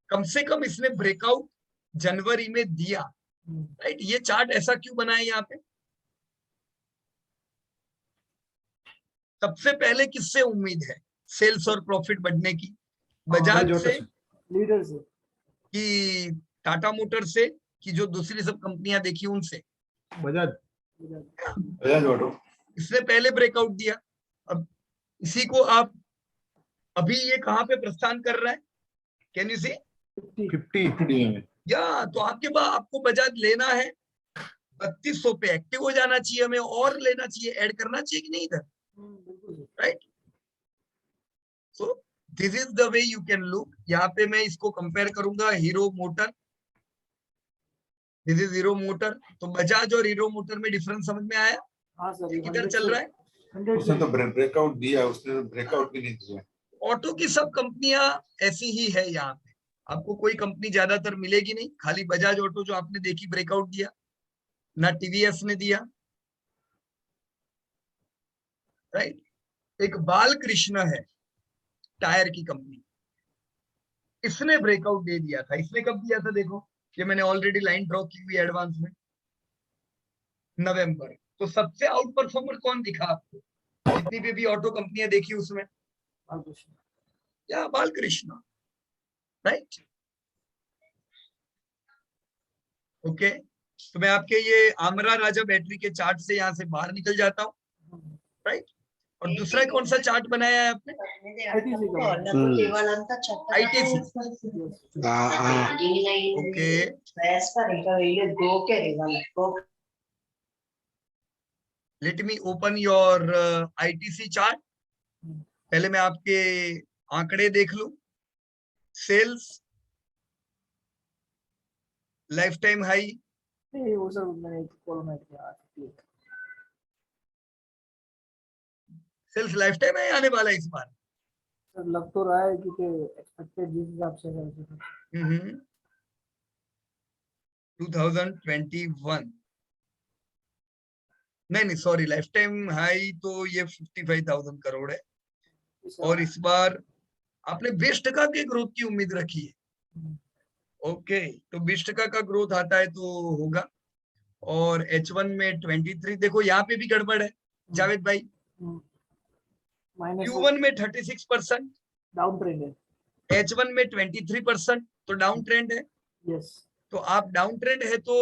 कम से कम इसने ब्रेकआउट जनवरी में दिया। राइट, ये चार्ट ऐसा क्यों बना है यहाँ पे? सबसे पहले किससे उम्मीद है सेल्स और प्रॉफिट बढ़ने की? बजाज से, लीडर से, कि टाटा मोटर से, कि जो दूसरी सब कंपनियां देखी उनसे? बजाज ऑटो। इसने पहले ब्रेकआउट दिया। अब इसी को आप अभी ये कहां पे प्रस्थान कर रहा है? Can you see? 50 या तो आपको बजाज लेना है 3200 पे, एक्टिव हो जाना चाहिए हमें, और लेना चाहिए, ऐड करना चाहिए कि नहीं इधर? Right, so this is the way you can look. यहाँ पे मैं इसको कंपेयर करूंगा hero motor, this is hero motor. तो बजाज और हीरो मोटर में डिफरेंस समझ में आया? हाँ सर, किधर चल रहा है? उसने तो ब्रेकआउट दिया, उसने ब्रेकआउट भी नहीं दिया। ऑटो की सब कंपनियां ऐसी ही है। यहाँ पे आपको कोई कंपनी ज्यादातर मिलेगी नहीं, खाली बजाज ऑटो जो आपने देखी ब्रेकआउट दिया, ना टीवीएस ने दिया। राइट, एक बालकृष्ण है टायर की कंपनी, इसने ब्रेकआउट दे दिया था। इसने कब दिया था देखो, ये मैंने ऑलरेडी लाइन ड्रॉ की हुई एडवांस में, नवंबर। तो सबसे आउट परफॉर्मर कौन दिखा आपको जितनी भी ऑटो कंपनियां देखी उसमें? या बालकृष्ण। Right, okay. तो मैं आपके ये आमरा राजा बैटरी के चार्ट से यहाँ से बाहर निकल जाता हूँ। राइट, और दूसरा कौन सा चार्ट बनाया है आपने? ITC. Okay, let me open your ITC chart. पहले मैं आपके आंकड़े देख लूं। सेल्स लाइफ टाइम हाई, वो सर मैंने कॉलम ऐड किया। सेल्स लाइफ टाइम है आने वाला इस बार? सर लग तो रहा है क्योंकि एक्सपेक्टेड जिस हिसाब से है 2021 नहीं सॉरी, लाइफ टाइम हाई तो ये 55,000 करोड़ है। और इस बार आपने 20% के ग्रोथ की उम्मीद रखी है। ओके, तो 20% का ग्रोथ आता है तो होगा। और H1 में 23, देखो यहाँ पे भी गड़बड़ है जावेद भाई। Q1 में 36% डाउन ट्रेंड है, H1 में 23% तो डाउन ट्रेंड है। यस, तो आप डाउन ट्रेंड है तो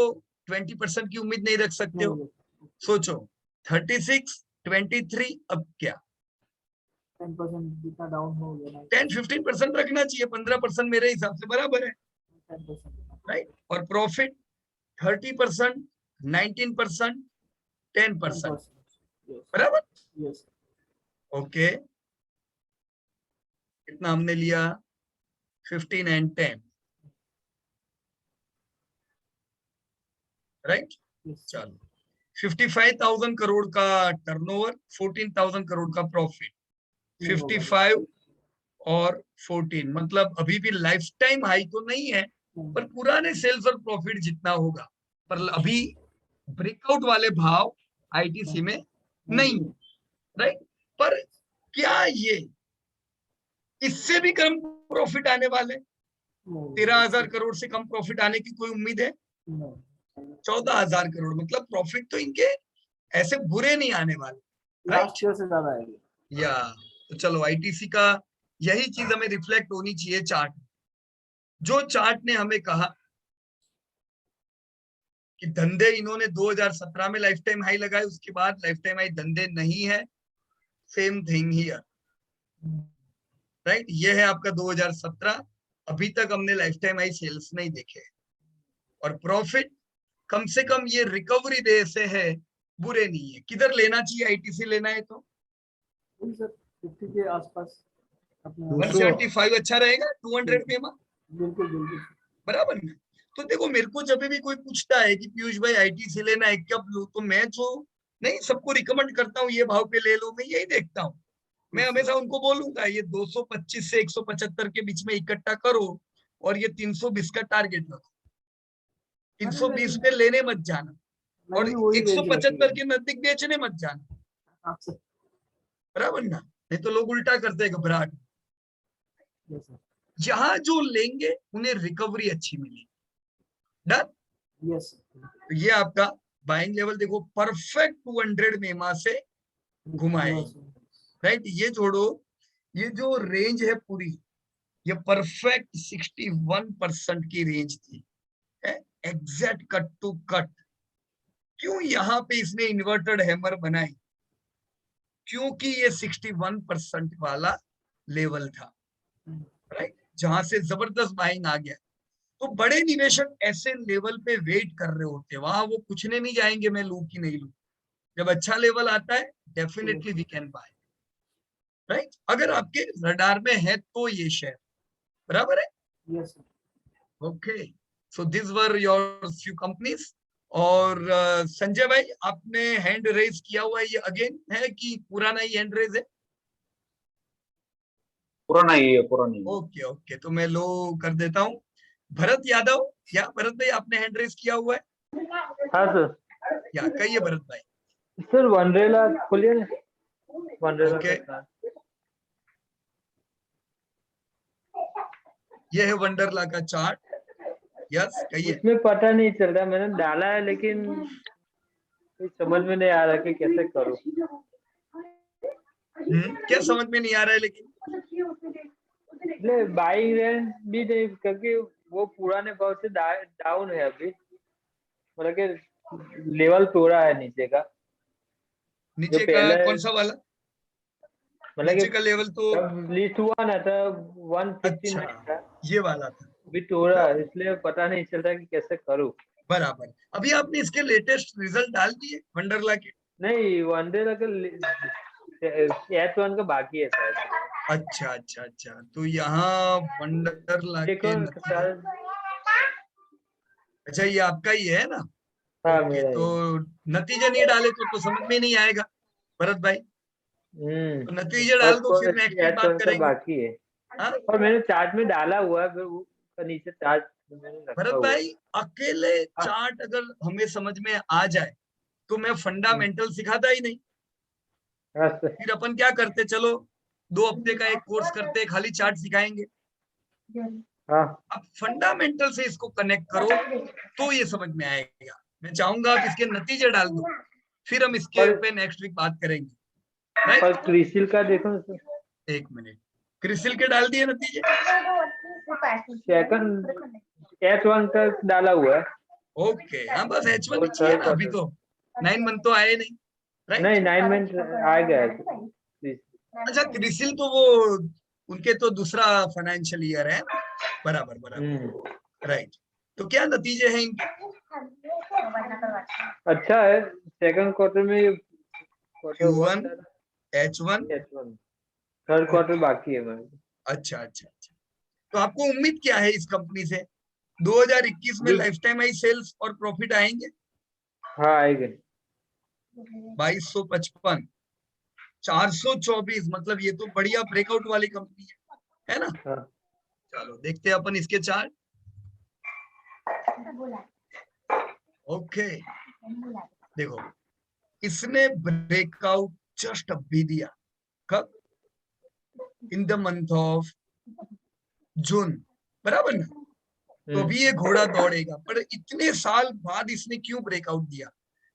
20% की उम्मीद नहीं रख सकते हो। सोचो 36, 23, अब क्या 10% जितना डाउन हो गया 10-15% रखना चाहिए, 15% मेरे हिसाब से बराबर है, 10%। राइट। और प्रॉफिट 30%, 19%, 10%, बराबर। यस ओके, कितना हमने लिया 15 and 10, राइट। चलो 55,000 करोड़ का टर्नओवर, 14,000 करोड़ का प्रॉफिट, 55 और 14, मतलब अभी भी लाइफ टाइम हाई तो नहीं है, पर पुराने सेल्स और प्रॉफिट जितना होगा, पर अभी ब्रेकआउट वाले भाव आईटीसी में नहीं, राइट। पर क्या ये इससे भी कम प्रॉफिट आने वाले? 13,000 करोड़ से कम प्रॉफिट आने की कोई उम्मीद है? 14,000 करोड़, मतलब प्रॉफिट तो इनके ऐसे बुरे नहीं आने वाले, लास्ट ईयर से ज्यादा आएगी। या तो चलो आईटीसी का यही चीज हमें रिफ्लेक्ट होनी चाहिए चार्ट। जो चार्ट ने हमें कहा कि धंधे इन्होंने 2017 में लाइफ टाइम हाई लगाए, उसके बाद लाइफ टाइम हाई धंधे नहीं है, सेम थिंग हियर, राइट। ये है आपका 2017, अभी तक हमने लाइफ टाइम हाई सेल्स नहीं देखे, और प्रॉफिट कम से कम ये रिकवरी डे से है, बुरे नहीं है। किधर लेना चाहिए आईटीसी लेना है तो 50 के आसपास 175 अच्छा रहेगा, 200 में बिल्कुल बिल्कुल बराबर ना। तो देखो मेरे को जब भी कोई पूछता है कि पीयूष भाई आईटीसी लेना है कब लूं, तो मैं जो नहीं सबको रिकमेंड करता हूँ ये भाव पे ले लो, मैं यही देखता हूँ। मैं हमेशा उनको बोलूंगा ये 225 से 175 के बीच में इकट्ठा करो, और ये 320 का टारगेट रखो। 320 में लेने मत जाना, और 175 के नजदीक बेचने मत जाना, बराबर ना, नहीं तो लोग उल्टा करते हैं घबराहट। जहां जो लेंगे उन्हें रिकवरी अच्छी मिलेगी, डन। यस तो ये आपका बाइंग लेवल देखो, परफेक्ट 200 मेमा से घुमाएंगे, राइट। ये छोड़ो, ये जो रेंज है पूरी, ये परफेक्ट 61% की रेंज थी, एग्जैक्ट कट टू कट। क्यों यहाँ पे इसने इन्वर्टेड हैमर बनाई? क्योंकि ये 61% वाला लेवल था, राइट, जहां से जबरदस्त बाइंग आ गया। तो बड़े निवेशक ऐसे लेवल पे वेट कर रहे होते हैं, वहां वो पूछने नहीं जाएंगे मैं लूं कि नहीं लूं। जब अच्छा लेवल आता है definitely we can buy, right, अगर आपके रडार में है तो ये शेयर, बराबर है। Yes okay, so this were your few companies. और संजय भाई आपने हैंड रेज किया हुआ है, ये अगेन है कि पुराना ही हैंड रेज है? पुराना ही है, पुराना ही। ओके ओके, तो मैं लो कर देता हूँ। भरत यादव, क्या भरत भाई आपने हैंड रेज किया हुआ है? हाँ सर। क्या कहिए भरत भाई। सर वनरेला खोलिए ना, वनरेला ओके, का। ये है वंडरला का चार्ट। यस कहिए। इसमें पता नहीं चल रहा, मैंने डाला है लेकिन समझ में नहीं आ रहा कि कैसे करूं। क्या समझ में नहीं आ रहा है? लेकिन बाइंग रेंज भी नहीं, क्योंकि वो पुराने भाव से डाउन है अभी, मतलब कि लेवल तोड़ा है नीचे का। नीचे का कौन सा वाला? मतलब नीचे का लेवल तो लिस्ट हुआ ना था 159 अच्छा, था, ये वाला था अभी तोड़ा, इसलिए पता नहीं चल रहा कि कैसे करूं। बराबर। अभी आपने इसके लेटेस्ट रिजल्ट डाल दिए वंडरला के? नहीं, वनडेला का H1 का बाकी है शायद। अच्छा अच्छा अच्छा, तो यहाँ वंडरला के नतीजे, अच्छा ये आपका ही है ना? हाँ ओके, मेरा तो ही। नतीजे नहीं डाले तो समझ में नहीं आएगा भरत भाई। तो नतीजे डाल दो, फिर नेक्स्ट वीक बात H1 का करेंगे। बाकी है। हाँ और मैंने चार्ट में डाला हुआ है, फिर वो नीचे चार्ट मैंने रखा भरत हुआ है। भाई, अकेले चार्ट अगर हमें समझ में आ जाए तो मैं फंडामेंटल सिखाता ही नहीं। हाँ सर। फिर अपन क्या करते, चलो 2 हफ्ते का एक कोर्स करते, खाली चार्ट सिखाएंगे। हाँ अब फंडामेंटल से इसको कनेक्ट करो तो ये समझ में आएगा। मैं चाहूंगा आप इसके नतीजे डाल दो, फिर हम इसके पे नेक्स्ट वीक बात करेंगे, और राइट। क्रिसिल का देखो ना सर। 1 मिनट, क्रिसिल के डाल दिए नतीजे? सेकंड H1 तक डाला हुआ है। ओके, हाँ बस H1 ही चाहिए ना, अभी तो 9 मंथ तो आए नहीं, राइट? नहीं 9 मंथ आ गया है। अच्छा, क्रिसिल तो वो उनके तो दूसरा फाइनेंशियल ईयर है। बराबर बराबर, राइट। तो क्या नतीजे हैं इनके? अच्छा है, सेकंड क्वार्टर में Q1, H1, थर्ड क्वार्टर बाकी है मैम। अच्छा अच्छा अच्छा। तो आपको उम्मीद क्या है इस कंपनी से? 2021 में लाइफ टाइम हाई सेल्स और प्रॉफिट आएंगे? हाँ आएंगे। 2255, 424, मतलब ये तो बढ़िया ब्रेकआउट वाली कंपनी है ना? हाँ। चलो देखते हैं अपन इसके चार्ट। ओके, देखो इसने ब्रेकआउट जस्ट अभी दिया। कब? In the month of June, बराबर ना? तो अभी ये घोड़ा दौड़ेगा, पर इतने साल बाद इसने क्यों ब्रेकआउट दिया?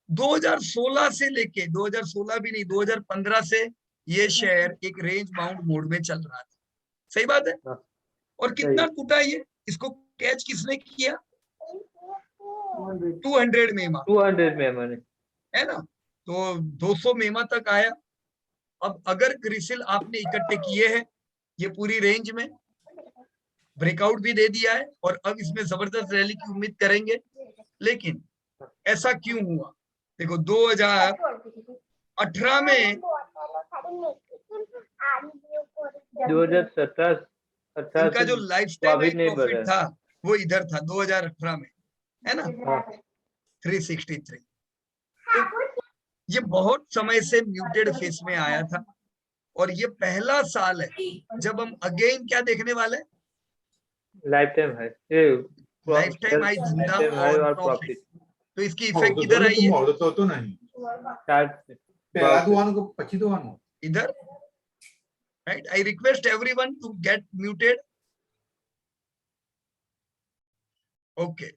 2016 से लेके 2016 भी नहीं, 2015 से ये शेयर एक रेंज बाउंड मोड में चल रहा था। सही बात है? और कितना टूटा ये? इसको कैच किसने किया? 200 मेमा, 200 मेमा ने, है ना? तो 200 मेमा तक आया। अब अगर क्रिसिल आपने इकट्ठे किए हैं ये पूरी रेंज में, ब्रेकआउट भी दे दिया है और अब इसमें जबरदस्त रैली की उम्मीद करेंगे, लेकिन ऐसा क्यों हुआ? देखो 2018 में 2017 इनका जो लाइफ टाइम हाई प्रॉफिट था वो इधर था 2018 में, है ना? 363। तो ये बहुत समय से म्यूटेड फेस में आया था और ये पहला साल है जब हम अगेन क्या देखने वाले? लाइफ टाइम है, लाइफ टाइम हाई धंधा और प्रॉफिट। तो इसकी इफेक्ट किधर आई है? इधर, right? I request everyone to get muted. Okay,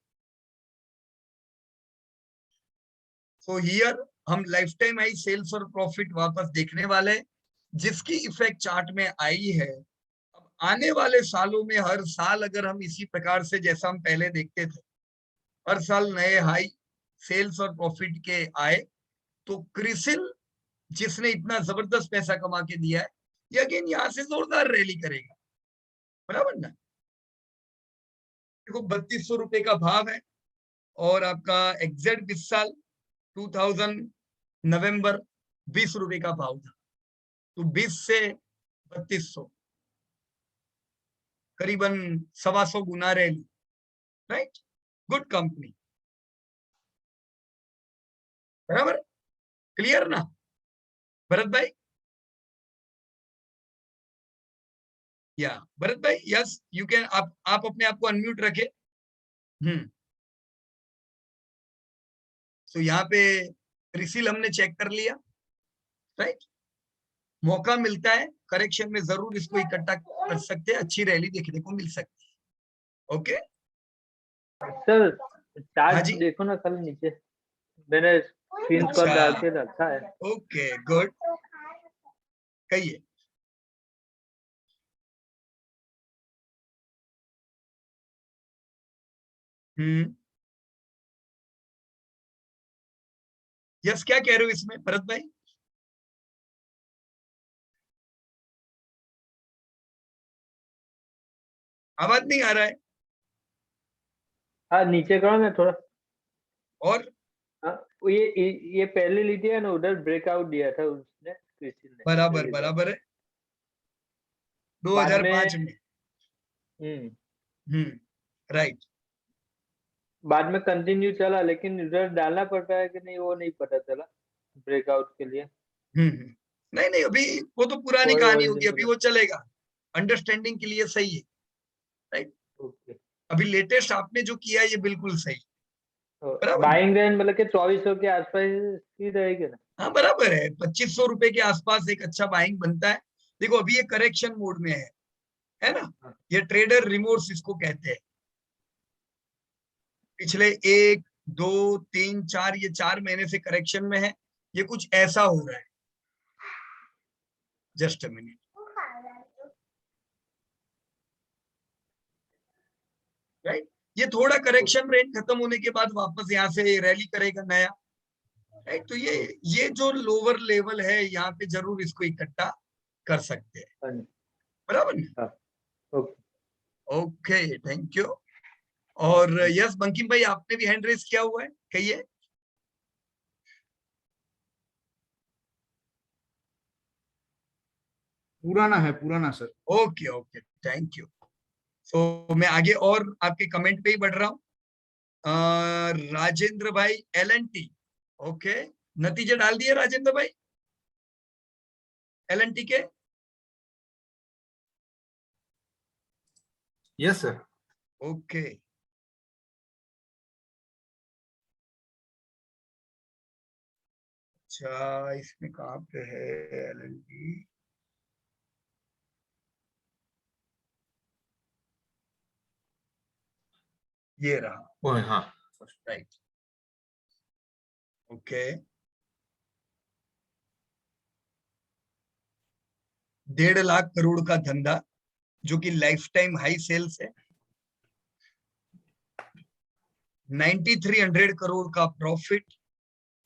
so here हम लाइफ टाइम हाई सेल्स और प्रॉफिट वापस देखने वाले हैं, जिसकी इफेक्ट चार्ट में आई है। अब आने वाले सालों में हर साल अगर हम इसी प्रकार से जैसा हम पहले देखते थे, हर साल नए हाई सेल्स और प्रॉफिट के आए, तो क्रिसिल जिसने इतना जबरदस्त पैसा कमा के दिया है, ये अगेन यहां से जोरदार रैली करेगा, बराबर ना? देखो 3200 रुपए का भाव है और आपका एग्जैक्ट इस साल 2000 नवंबर 20 रुपए का भाव था। तो 20 से 3200 करीबन 125 गुना रैली, राइट? गुड कंपनी, बराबर? क्लियर ना भरत भाई? या भरत भाई, यस यू कैन। आप अपने आप को अनम्यूट रखे। तो यहाँ पे क्रिसिल हमने चेक कर लिया, राइट? मौका मिलता है करेक्शन में जरूर इसको इकट्ठा कर सकते हैं, अच्छी रैली देखने को मिल सकती है। ओके सर, चार्ट हाँ जी, देखो ना कल नीचे मैंने स्क्रीनशॉट डाल के रखा है। ओके गुड, कहिए। यस, क्या कह रहे हो इसमें भरत भाई? आवाज नहीं आ रहा है। हाँ नीचे करो ना थोड़ा। और ये पहले ली थी ना, उधर ब्रेकआउट दिया था उसने, क्रिसिल ने। बराबर बराबर है, 2005 में। राइट। बाद में कंटिन्यू चला, लेकिन इधर डालना पड़ता है कि नहीं वो नहीं पता चला ब्रेकआउट के लिए। नहीं नहीं, अभी वो तो पुरानी कहानी होगी, अभी वो चलेगा, अंडरस्टैंडिंग के लिए सही है, राइट? ओके, अभी लेटेस्ट आपने जो किया है ये बिल्कुल सही, बाइंग रेंज मतलब कि 2400 के आसपास ही रहेगी ना? हाँ बराबर है, 2500 रुपए के आसपास एक अच्छा बाइंग बनता है। देखो अभी ये करेक्शन मोड में है ना? ये ट्रेडर रिमोर्स इसको कहते हैं। पिछले 1, 2, 3, 4 ये 4 महीने से करेक्शन में है, ये कुछ ऐसा हो रहा है। Just a minute, right? ये थोड़ा करेक्शन रेंज खत्म होने के बाद वापस यहाँ से रैली करेगा नया, राइट। तो ये जो लोअर लेवल है यहाँ पे जरूर इसको इकट्ठा कर सकते हैं, बराबर ना? Okay, thank you. और यस बंकिम भाई, आपने भी हैंड रेस किया हुआ है, कहिए। पुराना sir. Okay okay, thank you. तो मैं आगे और आपके कमेंट पे ही बढ़ रहा हूँ। राजेंद्र भाई LNT, ओके, नतीजे डाल दिए राजेंद्र भाई LNT के? Yes sir. ओके, अच्छा, इसमें कहाँ पे है LNT? ये रहा, हाँ, राइट। ओके, 1.5 लाख करोड़ का धंधा जो कि लाइफ टाइम हाई सेल्स है, 9300 करोड़ का प्रॉफिट,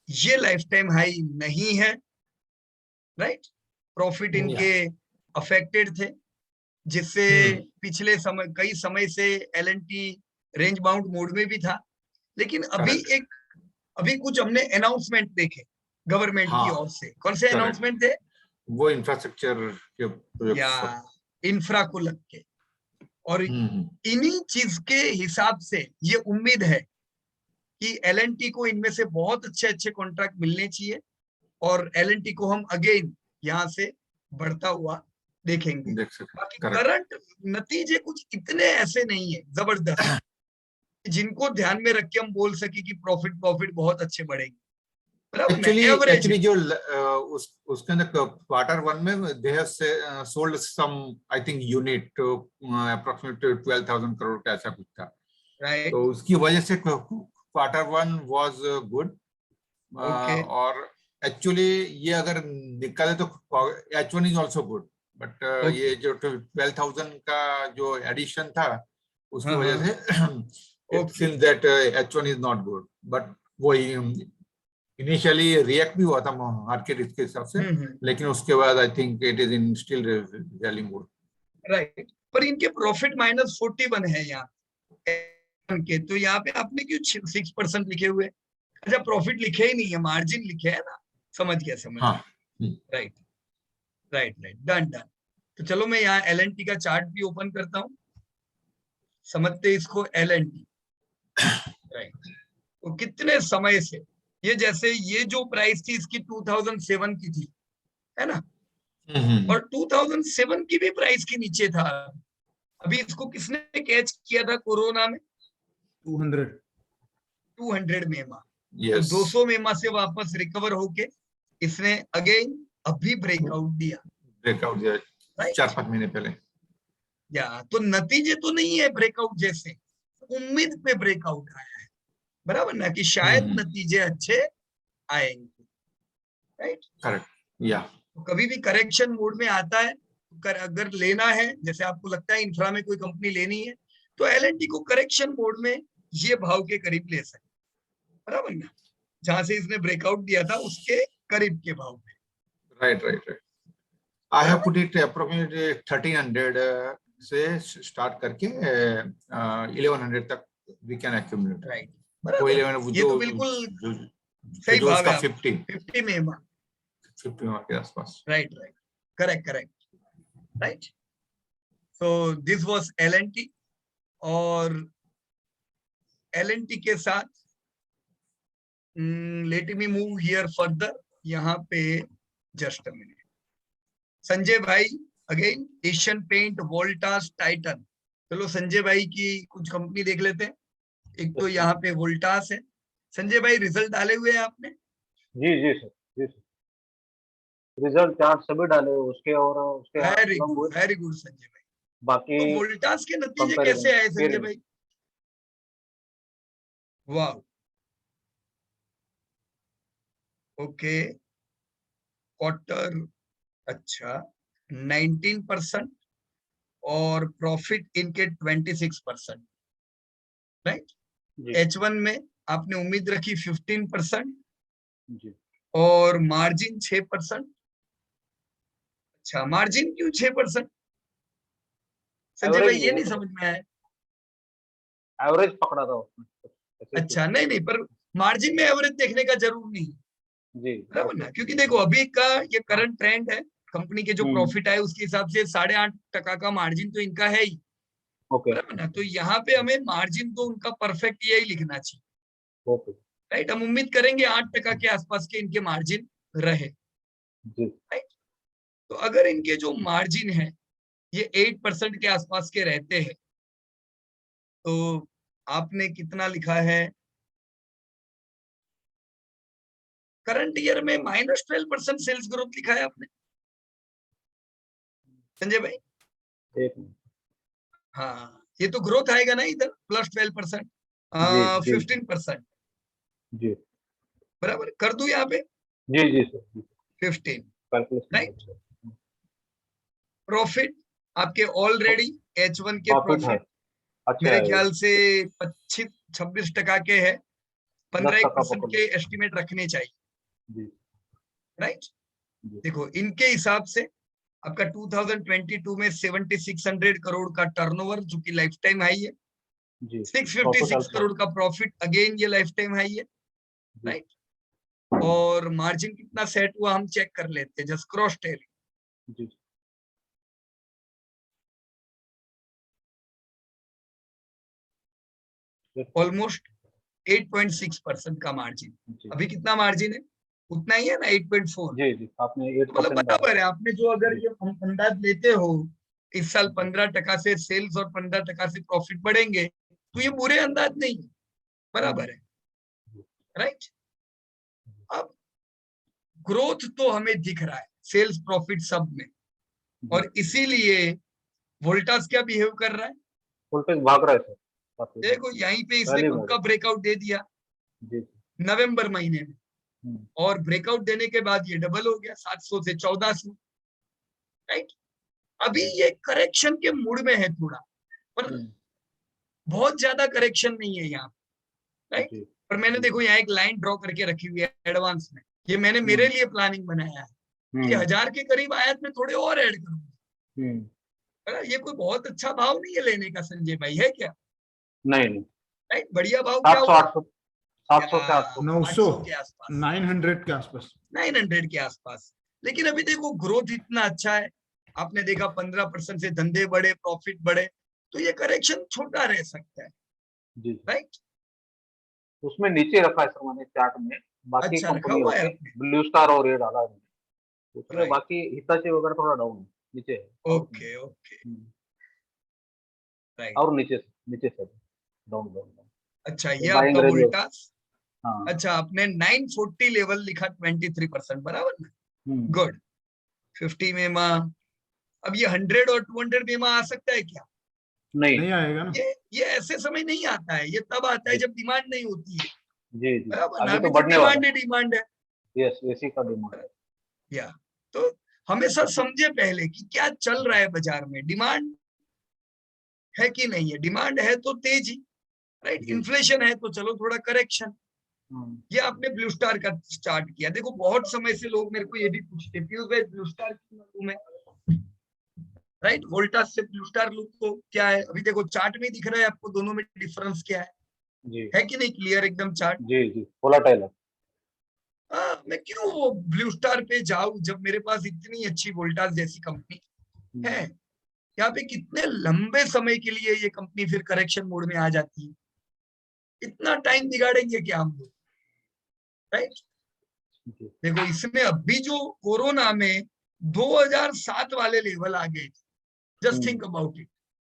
ये लाइफ टाइम हाई नहीं है, राइट। प्रॉफिट इनके अफेक्टेड थे, जिससे पिछले समय कई समय से LNT रेंज बाउंड मोड में भी था। लेकिन अभी कुछ हमने अनाउंसमेंट देखे गवर्नमेंट की ओर से। कौन से अनाउंसमेंट थे? वो इंफ्रास्ट्रक्चर के या इंफ्रा को लग के, और इन्हीं चीज के हिसाब से ये उम्मीद है कि LNT को इनमें से बहुत अच्छे कॉन्ट्रैक्ट मिलने चाहिए, और LNT को हम अगेन यहाँ से बढ़ता हुआ देखेंगे। बाकी करंट नतीजे कुछ इतने ऐसे नहीं है जबरदस्त जिनको ध्यान में रख के हम बोल सके कि प्रॉफिट बहुत अच्छे बढ़ेंगे। एक्चुअली जो उसके अंदर Q1 में they have sold some I think unit approximately 12,000 crore का ऐसा कुछ था, राइट। तो उसकी वजह से Q1 वाज गुड। और एक्चुअली ये अगर निकाले तो H1 is also good, but ये जो 12,000 का जो एडिशन था उसकी वजह से it seems that H1 is not good, but वो इनिशियली रिएक्ट भी हुआ था मार्केट इसके हिसाब से, लेकिन उसके बाद I think it is in still rally mode, right. पर इनके प्रॉफिट -41 है यहाँ के, तो यहाँ पे आपने क्यों 6% लिखे हुए? अच्छा, प्रॉफिट लिखे ही नहीं है, मार्जिन लिखे है ना। समझ गया। हाँ, राइट, डन। तो चलो मैं यहाँ LNT का चार्ट भी ओपन करता हूँ, समझते इसको। LNT, right. तो कितने समय से ये, जैसे ये जो प्राइस थी इसकी 2007 की थी, है ना, और 2007 की भी प्राइस के नीचे था। अभी इसको किसने कैच किया था कोरोना में? 200 मेमा। yes. तो 200 मेमा से वापस रिकवर होके इसने अगेन अभी ब्रेकआउट दिया, 4-5 महीने पहले। या तो नतीजे तो नहीं है ब्रेकआउट जैसे, उम्मीद पे ब्रेकआउट आया है, बराबर ना, कि शायद नतीजे अच्छे आएंगे, राइट। करेक्ट, या तो कभी भी करेक्शन मोड में आता है, अगर लेना है, जैसे आपको लगता है इंफ्रा में कोई कंपनी लेनी है, तो LNT को करेक्शन मोड में ये भाव के करीब ले सकते, बराबर ना, जहां से इसने ब्रेकआउट दिया था उसके करीब के भाव पे। Right. I have put it approximately 1300 से स्टार्ट करके 1100 तक वी कैन एक्यूमुलेट, राइट। ये तो बिल्कुल सही भाव है, 50 में 50 के आसपास। Right, correct, right. So this was LNT, और LNT के साथ let me move here further, यहाँ पे जस्ट अ मिनट। संजय भाई again, Asian paint, Voltas, Titan. चलो संजय भाई की कुछ कंपनी देख लेते हैं। एक तो यहाँ पे वोल्टास है। संजय भाई रिजल्ट डाले हुए हैं आपने? जी सर। रिजल्ट चार्ट सभी डाले उसके, और उसके वेरी गुड संजय भाई। बाकी तो वोल्टास के नतीजे कैसे आए संजय भाई? वाह, ओके, क्वार्टर अच्छा 19% और प्रॉफिट इनके 26%, राइट। H1 में आपने उम्मीद रखी 15%, जी। और मार्जिन 6%। अच्छा, मार्जिन क्यों 6%? संजय भाई एवरेज ये नहीं समझ में आया। एवरेज पकड़ा था उसने, ऐसे ही अच्छा, नहीं नहीं, पर मार्जिन में एवरेज देखने का जरूर नहीं, कुछ। जी, बराबर ओके। ना, क्योंकि देखो अभी का ये करंट ट्रेंड है, कंपनी के जो प्रॉफिट आए उसके हिसाब से 8.5% का मार्जिन तो इनका है ही, ओके, बराबर ना। तो यहाँ पे हमें मार्जिन तो उनका परफेक्ट यही लिखना चाहिए, ओके। राइट। हम उम्मीद करेंगे 8% के आसपास के इनके मार्जिन रहे, जी, राइट। तो अगर इनके जो मार्जिन है ये 8% के आसपास के रहते हैं, तो आपने कितना लिखा है, करंट ईयर में -12% सेल्स ग्रोथ लिखा है आपने, संजय भाई। एक मिनट। हाँ, ये तो ग्रोथ आएगा ना इधर, +12%, जी, जी, 15%, जी, बराबर कर दूं यहाँ पे जी, जी सर, जी, 15, कैलकुलेशन राइट। कर दो। प्रॉफिट आपके ऑलरेडी H1 के प्रॉफिट है, प्रॉफिट अच्छा मेरे है, ख्याल से 25-26% के है, 10% 15% पकड़ लो। के एस्टिमेट रखने चाहिए, जी, राइट। जी, देखो इनके हिसाब से आपका 2022 में 7600 करोड़ का टर्नओवर, जो कि लाइफ टाइम हाई है, जी, प्रॉफिट 656 ऑल्सो, करोड़ का प्रॉफिट, अगेन ये लाइफ टाइम हाई है, जी, राइट। और मार्जिन कितना सेट हुआ हम चेक कर लेते हैं, जस्ट क्रॉस टेलिंग। जी, ऑलमोस्ट 8.6% का मार्जिन। जी, अभी कितना मार्जिन है, उतना ही है ना, 8.4। जी, जी, आपने मतलब 8% डाला। बराबर है। आपने जो अगर जी, ये अंदाज लेते हो इस साल जी, 15% से सेल्स और 15% से प्रॉफिट बढ़ेंगे, तो ये बुरे अंदाज नहीं है, बराबर है, राइट। अब ग्रोथ तो हमें दिख रहा है सेल्स प्रॉफिट सब में, जी, और इसीलिए वोल्टास क्या बिहेव कर रहा है, वोल्टेज भाग रहा है सर, काफी देखो यहीं पे इसने रैली खुद मोड का है। ब्रेकआउट दे दिया जी, नवंबर महीने में, हम्म, और ब्रेकआउट देने के बाद ये डबल हो गया 700 से 1400, राइट। अभी ये करेक्शन के मूड में है थोड़ा, पर हम्म, बहुत ज्यादा करेक्शन नहीं है यहाँ, राइट। जी, पर मैंने जी, देखो यहाँ एक लाइन ड्रॉ करके रखी हुई है एडवांस में, ये मैंने मेरे हम्म, लिए प्लानिंग बनाया है कि हम्म, 1000 के करीब आयत में थोड़े और ऐड करूंगा, हम्म, है ना। ये कोई बहुत अच्छा भाव नहीं है लेने का संजय भाई, है क्या, नहीं, नहीं, राइट। बढ़िया भाव क्या 700, हुआ, 800, या 700 से 800। 900, 800 के आसपास, 900 के आसपास, 900 के आसपास। लेकिन अभी देखो ग्रोथ इतना अच्छा है, आपने देखा 15% से धंधे बढ़े, प्रॉफिट बढ़े, तो ये करेक्शन छोटा रह सकता है, जी, राइट। उसमें नीचे रखा है सर मैंने चार्ट में, बाकी अच्छा, रखा कंपनियों हुआ है के आपने, ब्लू स्टार और ये डाला है मैंने, उसमें राइट। बाकी हिताची वगैरह थोड़ा डाउन है, नीचे है और ओके ओके, हम्म, राइट। और नीचे से डाउन डाउन डाउन, अच्छा, ये ये बाइंग आपका रेंज है। वोल्टास। हाँ, अच्छा, आपने 940 लेवल लिखा, 23%, बराबर ना, हम्म, गुड। 50 में माँ, अब ये 100 और 200 में माँ आ सकता है क्या, नहीं, नहीं आएगा ना। ये ऐसे समय नहीं आता है, ये तब आता है जी, जब डिमांड नहीं होती है, जी, जी, बराबर ना। अभी तो अभी तो बढ़ने वाला डिमांड ही डिमांड है, है, यस, एसी का डिमांड है। या तो हमेशा समझे पहले कि क्या चल रहा है बाजार में, डिमांड है कि नहीं है। डिमांड है तो तेजी, राइट। जी, इन्फ्लेशन है तो चलो थोड़ा करेक्शन। हम्म, ये आपने ब्लू स्टार का स्टार्ट किया। देखो बहुत समय से लोग मेरे को ये भी पूछते, पीयूष भाई ब्लू स्टार क्यों ना लूं मैं, राइट। वोल्टास से ब्लू स्टार लूं तो क्या है, अभी देखो चार्ट में दिख रहा है आपको दोनों में डिफरेंस क्या जी, है कि नहीं, क्लियर एकदम चार्ट। जी, जी, वोलाटाइल है। मैं क्यों वो ब्लू स्टार पे जाऊं जब मेरे पास इतनी अच्छी वोल्टास जैसी कंपनी है। यहाँ पे कितने लंबे समय के लिए ये कंपनी फिर करेक्शन मोड में आ जाती है, इतना टाइम बिगाड़ेंगे क्या हम लोग, राइट। जी, देखो इसमें अभी जो कोरोना में 2007 वाले लेवल आ गए, जस्ट थिंक अबाउट इट।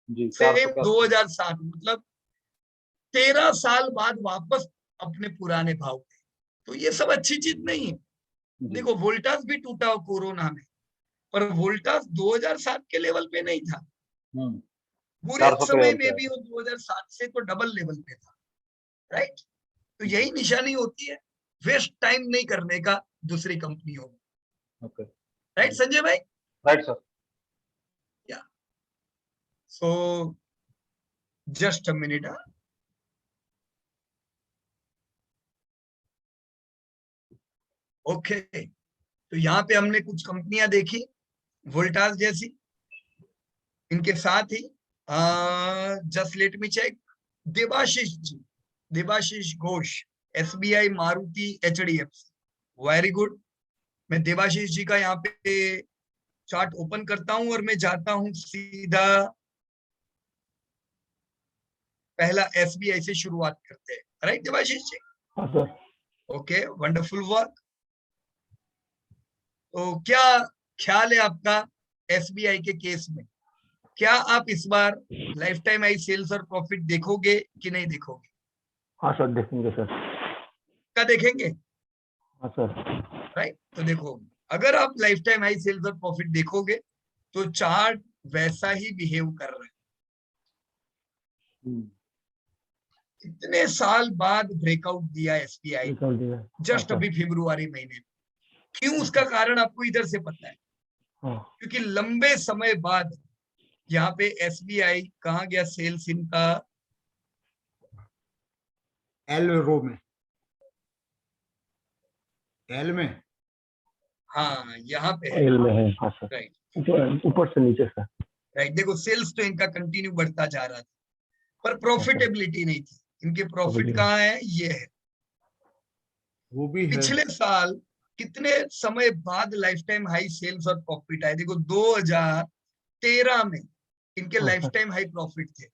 जी, 400 सेम के आसपास। 2007, मतलब 13 साल बाद वापस अपने पुराने भाव पे, तो ये सब अच्छी चीज नहीं है। जी, देखो वोल्टास भी टूटा कोरोना में, पर वोल्टास 2007 के लेवल पे नहीं था, हम्म, बुरे 400 के समय लेवल पे में भी है। वो 2007 से तो डबल लेवल पे था, राइट। तो जी, यही निशानी होती है वेस्ट टाइम नहीं करने का दूसरी कंपनियों में, ओके, राइट संजय भाई। Right sir. या so just a minute. Okay, तो यहाँ पे हमने कुछ कंपनियां देखी वोल्टास जैसी, इनके साथ ही just let me check, Debashish ji, Debashish Ghosh, SBI, Maruti, HDFC, very good. मैं देवाशीष जी का यहाँ पे चार्ट ओपन करता हूं और मैं जाता हूं सीधा, पहला SBI से शुरुआत करते हैं, राइट देवाशीष जी? हाँ सर। Okay, wonderful work. तो क्या ख्याल है आपका SBI के केस में? क्या आप इस बार लाइफ टाइम हाई सेल्स और प्रॉफिट देखोगे कि नहीं देखोगे? हाँ सर, देखेंगे सर। क्या देखेंगे? हाँ सर। राइट, तो देखो, अगर आप लाइफ टाइम हाई सेल्स और प्रॉफिट देखोगे तो चार्ट वैसा ही बिहेव कर रहा है। इतने साल बाद ब्रेकआउट दिया SBI, जस्ट अभी फरवरी महीने में। क्यों? उसका कारण आपको इधर से पता है, क्योंकि लंबे समय बाद यहाँ पे SBI कहाँ गया? सेल्स इनका एल रो में, एल में, हाँ यहाँ पे है, एल में है। हाँ सर, राइट, ऊपर से नीचे सर। राइट, देखो सेल्स तो इनका कंटिन्यू बढ़ता जा रहा था, पर प्रॉफिटेबिलिटी नहीं थी। इनके प्रॉफिट कहाँ है? ये है, वो भी है। पिछले साल कितने समय बाद लाइफ टाइम हाई सेल्स और प्रॉफिट आए? देखो 2013 में इनके लाइफ टाइम हाई प्रॉफिट थे,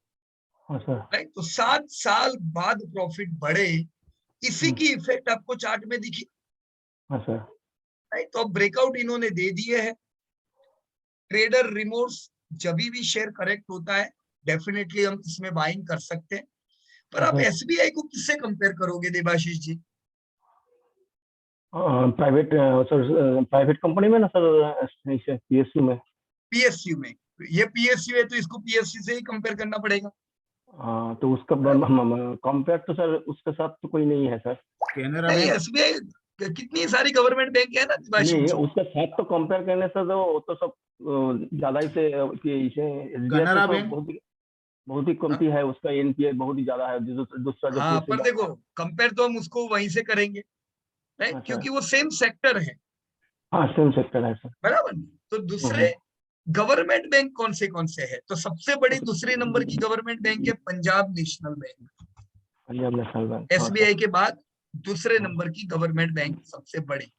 राइट? तो 7 साल बाद प्रॉफिट बढ़े, इसी की इफेक्ट आपको चार्ट में दिखी, राइट? तो अब ब्रेकआउट इन्होंने दे दिए है। ट्रेडर रिमोर्स, जब भी शेयर करेक्ट होता है डेफिनेटली हम इसमें बाइंग कर सकते हैं, पर आप SBI को किससे कंपेयर करोगे देवाशीष जी? प्राइवेट सर, प्राइवेट कंपनी में ना सर, PSU में। PSU में, ये PSU है तो इसको PSU से ही कंपेयर करना पड़ेगा। तो उसका कंपेयर तो सर उसके साथ तो कोई नहीं है सर। नहीं, SBI कितनी सारी गवर्नमेंट बैंक है ना, नहीं उसके साथ तो कंपेयर करने से तो सब ज्यादा ही से कैनरा बैंक बहुत ही कमती है, उसका NPA बहुत ही ज्यादा है। दूसरा जो हाँ, पर देखो कंपेयर तो हम उसको वहीं से करेंगे, राइट? क्योंकि वो सेम सेक्टर है। हाँ, सेम सेक्टर है सर, बराबर। तो दूसरे गवर्नमेंट बैंक कौन से है? तो सबसे बड़ी दूसरे नंबर की गवर्नमेंट बैंक है Punjab national bank. Punjab national bank SBI के बाद दूसरे नंबर की गवर्नमेंट बैंक सबसे बड़ी।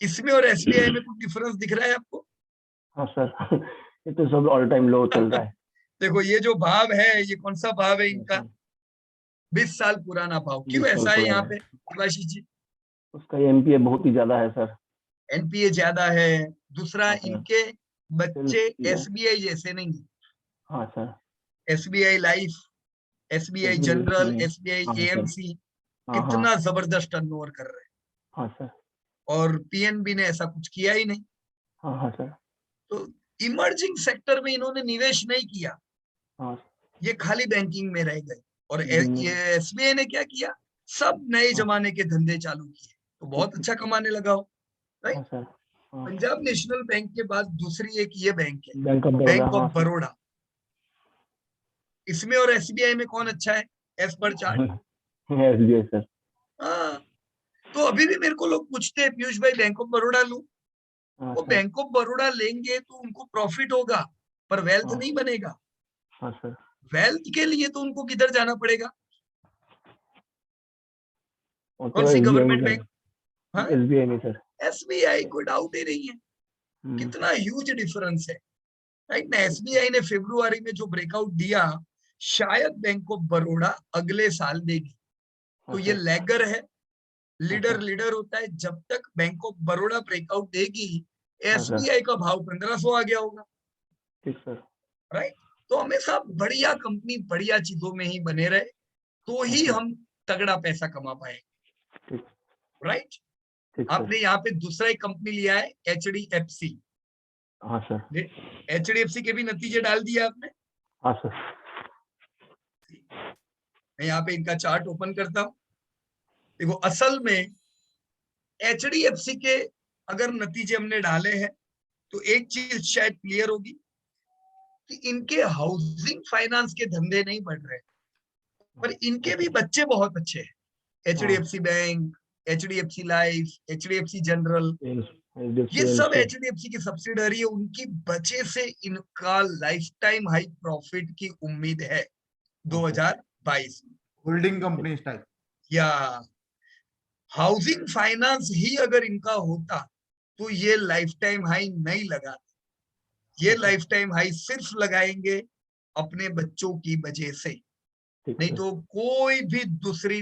इसमें और SBI में कुछ डिफरेंस दिख रहा है आपको? हाँ सर, ये तो सब ऑल टाइम लो चल रहा है। देखो ये जो भाव है, ये कौन सा भाव है इनका? 20 साल पुराना भाव। क्यों ऐसा है यहाँ पे शिवाशी जी? उसका NPA बहुत ही ज्यादा है सर। NPA ज्यादा है। दूसरा, इनके बच्चे SBI जैसे नहीं है। हाँ sir, SBI life, SBI general, SBI AMC कितना जबरदस्त टर्नओवर कर रहे हैं। हाँ सर, और PNB ने ऐसा कुछ किया ही नहीं। हाँ सर। तो इमर्जिंग सेक्टर में इन्होंने निवेश नहीं किया, ये खाली बैंकिंग में रह गए। और ये SBI ने क्या किया? सब नए जमाने के धंधे चालू किए, तो बहुत अच्छा कमाने लगा हो, राइट? पंजाब नेशनल बैंक के बाद दूसरी एक ये बैंक है, बैंक ऑफ बड़ौदा। इसमें और SBI में कौन अच्छा है as per chart? SBI sir. हाँ, तो अभी भी मेरे को लोग पूछते हैं, पीयूष भाई बैंक ऑफ बड़ौदा लूं? वो बैंक ऑफ बड़ौदा लेंगे तो उनको प्रॉफिट होगा, पर वेल्थ नहीं बनेगा। वेल्थ के लिए तो उनको किधर जाना पड़ेगा? कौन सी गवर्नमेंट बैंक? हाँ, SBI में सर। SBI कोई डाउट ही नहीं है। कितना ह्यूज डिफरेंस है, राइट ना? SBI ने फरवरी में जो ब्रेकआउट दिया, शायद बैंक ऑफ बड़ौदा अगले साल देगी। तो ये लैगर है, लीडर होता है। जब तक बैंक ऑफ बड़ौदा ब्रेकआउट देगी, SBI का भाव 1500 आ गया होगा, राइट? तो हमेशा बढ़िया कंपनी बढ़िया चीजों में ही बने रहे, तो ही हम तगड़ा पैसा कमा पाएंगे, राइट? आपने यहाँ पे दूसरा एक कंपनी लिया है HDFC। हाँ सर। HDFC के भी नतीजे डाल दिए आपने? हाँ सर। मैं यहाँ पे इनका चार्ट ओपन करता हूँ। देखो असल में HDFC के अगर नतीजे हमने डाले हैं तो एक चीज शायद क्लियर होगी कि इनके हाउसिंग फाइनेंस के धंधे नहीं बढ़ रहे, पर इनके भी बच्चे बहुत अच्छे हैं। HDFC bank, HDFC life, HDFC general, ये सब HDFC की सब्सिडरी है, उनकी वजह से इनका लाइफ टाइम हाई प्रॉफिट की उम्मीद है 2022 में। Holding company type. या हाउसिंग फाइनेंस ही अगर इनका होता तो ये लाइफ टाइम हाई नहीं लगा, ये लाइफ टाइम हाई सिर्फ लगाएंगे अपने बच्चों की वजह से, नहीं तो कोई भी दूसरी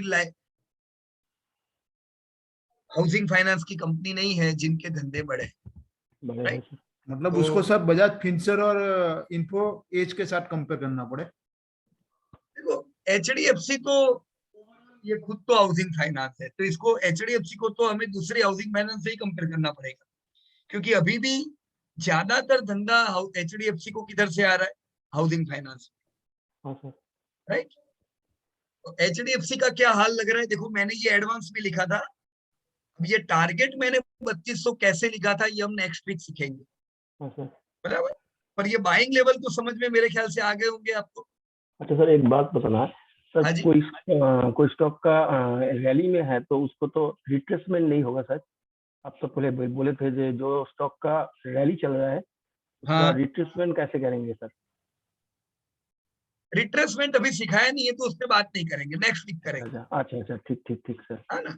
हाउसिंग फाइनेंस की कंपनी नहीं है जिनके धंधे बढ़े। राइट, मतलब तो उसको सब बजाज फिंसर और इन्फो एज के साथ कंपेयर करना पड़े। देखो HDFC तो ये खुद तो हाउसिंग फाइनेंस है, तो इसको HDFC को तो हमें दूसरी हाउसिंग फाइनेंस से ही कंपेयर करना पड़ेगा, क्योंकि अभी भी ज्यादातर धंधा HDFC को किधर से आ रहा है, हाउसिंग फाइनेंस। राइट, तो HDFC का क्या हाल लग रहा है, देखो मैंने ये एडवांस में लिखा था, अब ये टारगेट मैंने 3200 कैसे लिखा था ये हम नेक्स्ट वीक सीखेंगे, बराबर। पर ये बाइंग लेवल तो समझ में मेरे ख्याल से आ गए होंगे आपको। अच्छा सर, एक बात बताना है सर, हाँ जी। कोई स्टॉक का रैली में है तो उसको तो रिट्रेसमेंट नहीं होगा सर? आप तो पहले बोले थे जो स्टॉक का रैली चल रहा है उसका हाँ, रिट्रेसमेंट कैसे करेंगे सर? रिट्रेसमेंट अभी सिखाया नहीं है तो उस पर बात नहीं करेंगे, नेक्स्ट वीक करेंगे। अच्छा, ठीक सर। है ना?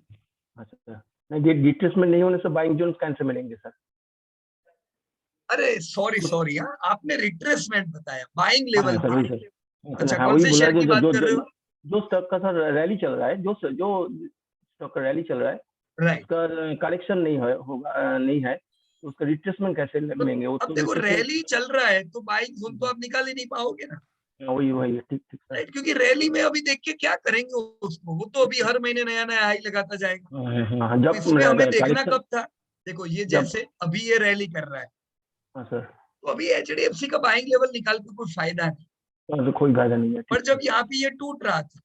अच्छा, नहीं रिट्रेसमेंट नहीं होने से बाइंग जोन्स कैसे मिलेंगे सर? अरे सॉरी, हाँ आपने रिट्रेसमेंट बताया, बाइंग लेवल। अच्छा, हाँ कौन वही से बोला शेयर की बात कर रहे हो? जो स्टॉक का सर रैली चल रहा है, जो स्टॉक का रैली चल रहा है राइट, उसका कलेक्शन नहीं है तो उसका रिट्रेसमेंट कैसे लेंगे? अब देखो रैली चल रहा है तो बाइंग जोन तो आप निकाल ही नहीं पाओगे ना। वही ठीक सर। राइट, क्योंकि रैली में अभी देख के क्या करेंगे उसको, वो तो अभी हर महीने नया नया हाई लगाता जाएगा। हाँ, तो जब इसमें हमें देखना कलेक्शन। कब था, देखो ये जैसे अभी ये रैली कर रहा है, हाँ सर, तो अभी HDFC का बाइंग लेवल निकाल के कोई फायदा नहीं, तो कोई फायदा नहीं है। पर जब यहाँ पे ये टूट रहा था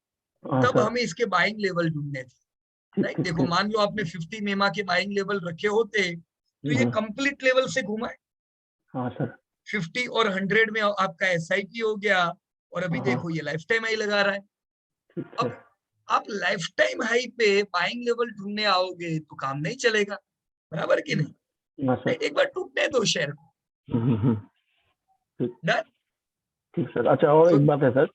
हाँ तब सर, हमें इसके बाइंग लेवल ढूंढने थे। राइट, देखो मान लो आपने 50 मेमा के बाइंग लेवल रखे होते तो ये कंप्लीट लेवल से घुमा है। हाँ सर, 50 और 100 में आपका SIP हो गया, और अभी देखो ये लाइफ टाइम हाई लगा रहा है। अब आप लाइफ टाइम हाई पे बाइंग लेवल ढूंढने आओगे तो काम नहीं चलेगा, बराबर कि नहीं? हाँ सर, एक बार टूटने दो शेयर को। डन? ठीक सर। अच्छा, और एक बात है सर,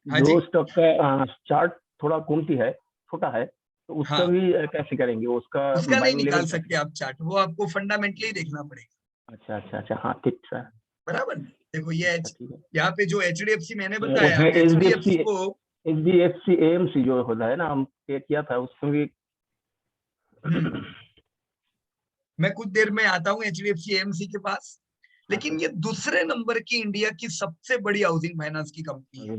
हाँ जी। जो स्टॉक का चार्ट थोड़ा कीमती है, छोटा है, तो उसका हाँ, भी कैसे करेंगे? उसका नहीं बाइंग निकाल लेवल सकते आप चार्ट, वो आपको फंडामेंटली देखना पड़ेगा। अच्छा, हाँ ठीक सर। बराबर, देखो ये ठीक है। यहाँ पे जो HDFC मैंने बताया, HDFC HDFC को AMC जो होता है ना, हम पे किया था उसमें भी। मैं कुछ देर में आता हूँ HDFC AMC के पास, लेकिन ये दूसरे नंबर की इंडिया की सबसे बड़ी हाउसिंग फाइनेंस की कंपनी है।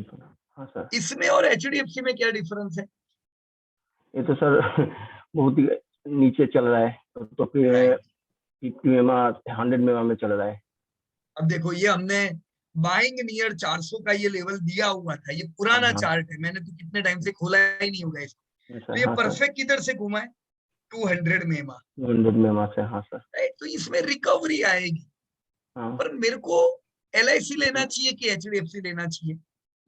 हाँ सर, इसमें और HDFC में क्या डिफरेंस है? ये तो सर बहुत ही नीचे चल रहा है, तो फिर 100 मेगा में चल रहा है। अब देखो ये हमने बाइंग नियर 400 का ये लेवल दिया हुआ था, ये पुराना चार्ट है, मैंने तो कितने टाइम से खोला ही नहीं होगा इसको। तो ये परफेक्ट किधर से घुमा है? 200 मेमा। 200 मेमा से, हाँ सर। राइट, तो इसमें रिकवरी आएगी। पर मेरे को LIC लेना चाहिए कि HDFC लेना चाहिए?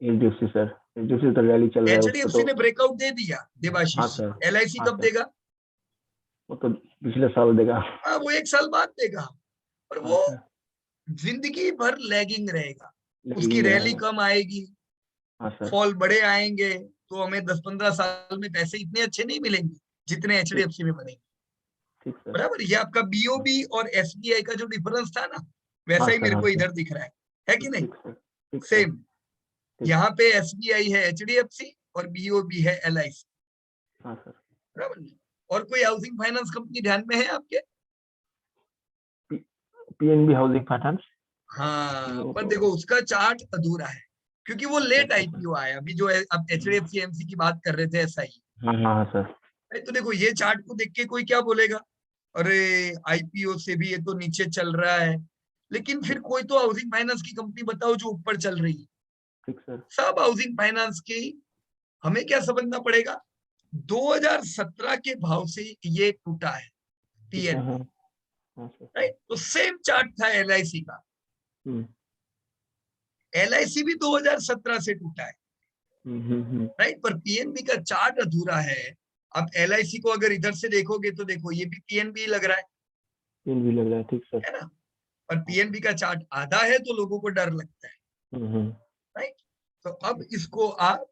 HDFC सर, HDFC तो रैली चल रहा है। HDFC ने ब्रेकआउट दे दिया देवाशीष। हाँ सर। LIC कब देगा? वो तो पिछले साल देगा। हाँ, वो 1 साल बाद देगा, और वो जिंदगी भर लैगिंग रहेगा, उसकी रैली कम आएगी, फॉल बड़े आएंगे, तो हमें 10-15 साल में पैसे इतने अच्छे नहीं मिलेंगे जितने HDFC में बनेंगे। बराबर, ये आपका BOB और SBI का जो डिफरेंस था ना, वैसा ही मेरे को इधर दिख रहा है कि नहीं? सेम, यहाँ पे SBI है HDFC और BOB है LIC। बराबर, और कोई हाउसिंग फाइनेंस कंपनी ध्यान में है आपके? PNB housing finance. हाँ, पर देखो उसका चार्ट अधूरा है, क्योंकि वो लेट IPO आया। अभी जो अब HDFC AMC की बात कर रहे थे SI। हाँ सर। तो देखो ये चार्ट को देख के कोई क्या बोलेगा, अरे IPO से भी ये तो नीचे चल रहा है, लेकिन फिर कोई तो हाउसिंग फाइनेंस की कंपनी बताओ जो ऊपर चल रही है। ठीक सर। सब हाउसिंग फाइनेंस की हमें क्या समझना पड़ेगा, 2017 के भाव से ये टूटा है PN। राइट, तो सेम चार्ट था LIC का। LIC भी 2017 से टूटा है। राइट, पर PNB का चार्ट अधूरा है, आप LIC को अगर इधर से देखोगे तो देखो ये भी PNB लग रहा है, PNB लग रहा है, ठीक सर। है ना, और PNB का चार्ट आधा है तो लोगों को डर लगता है, राइट। तो अब इसको आप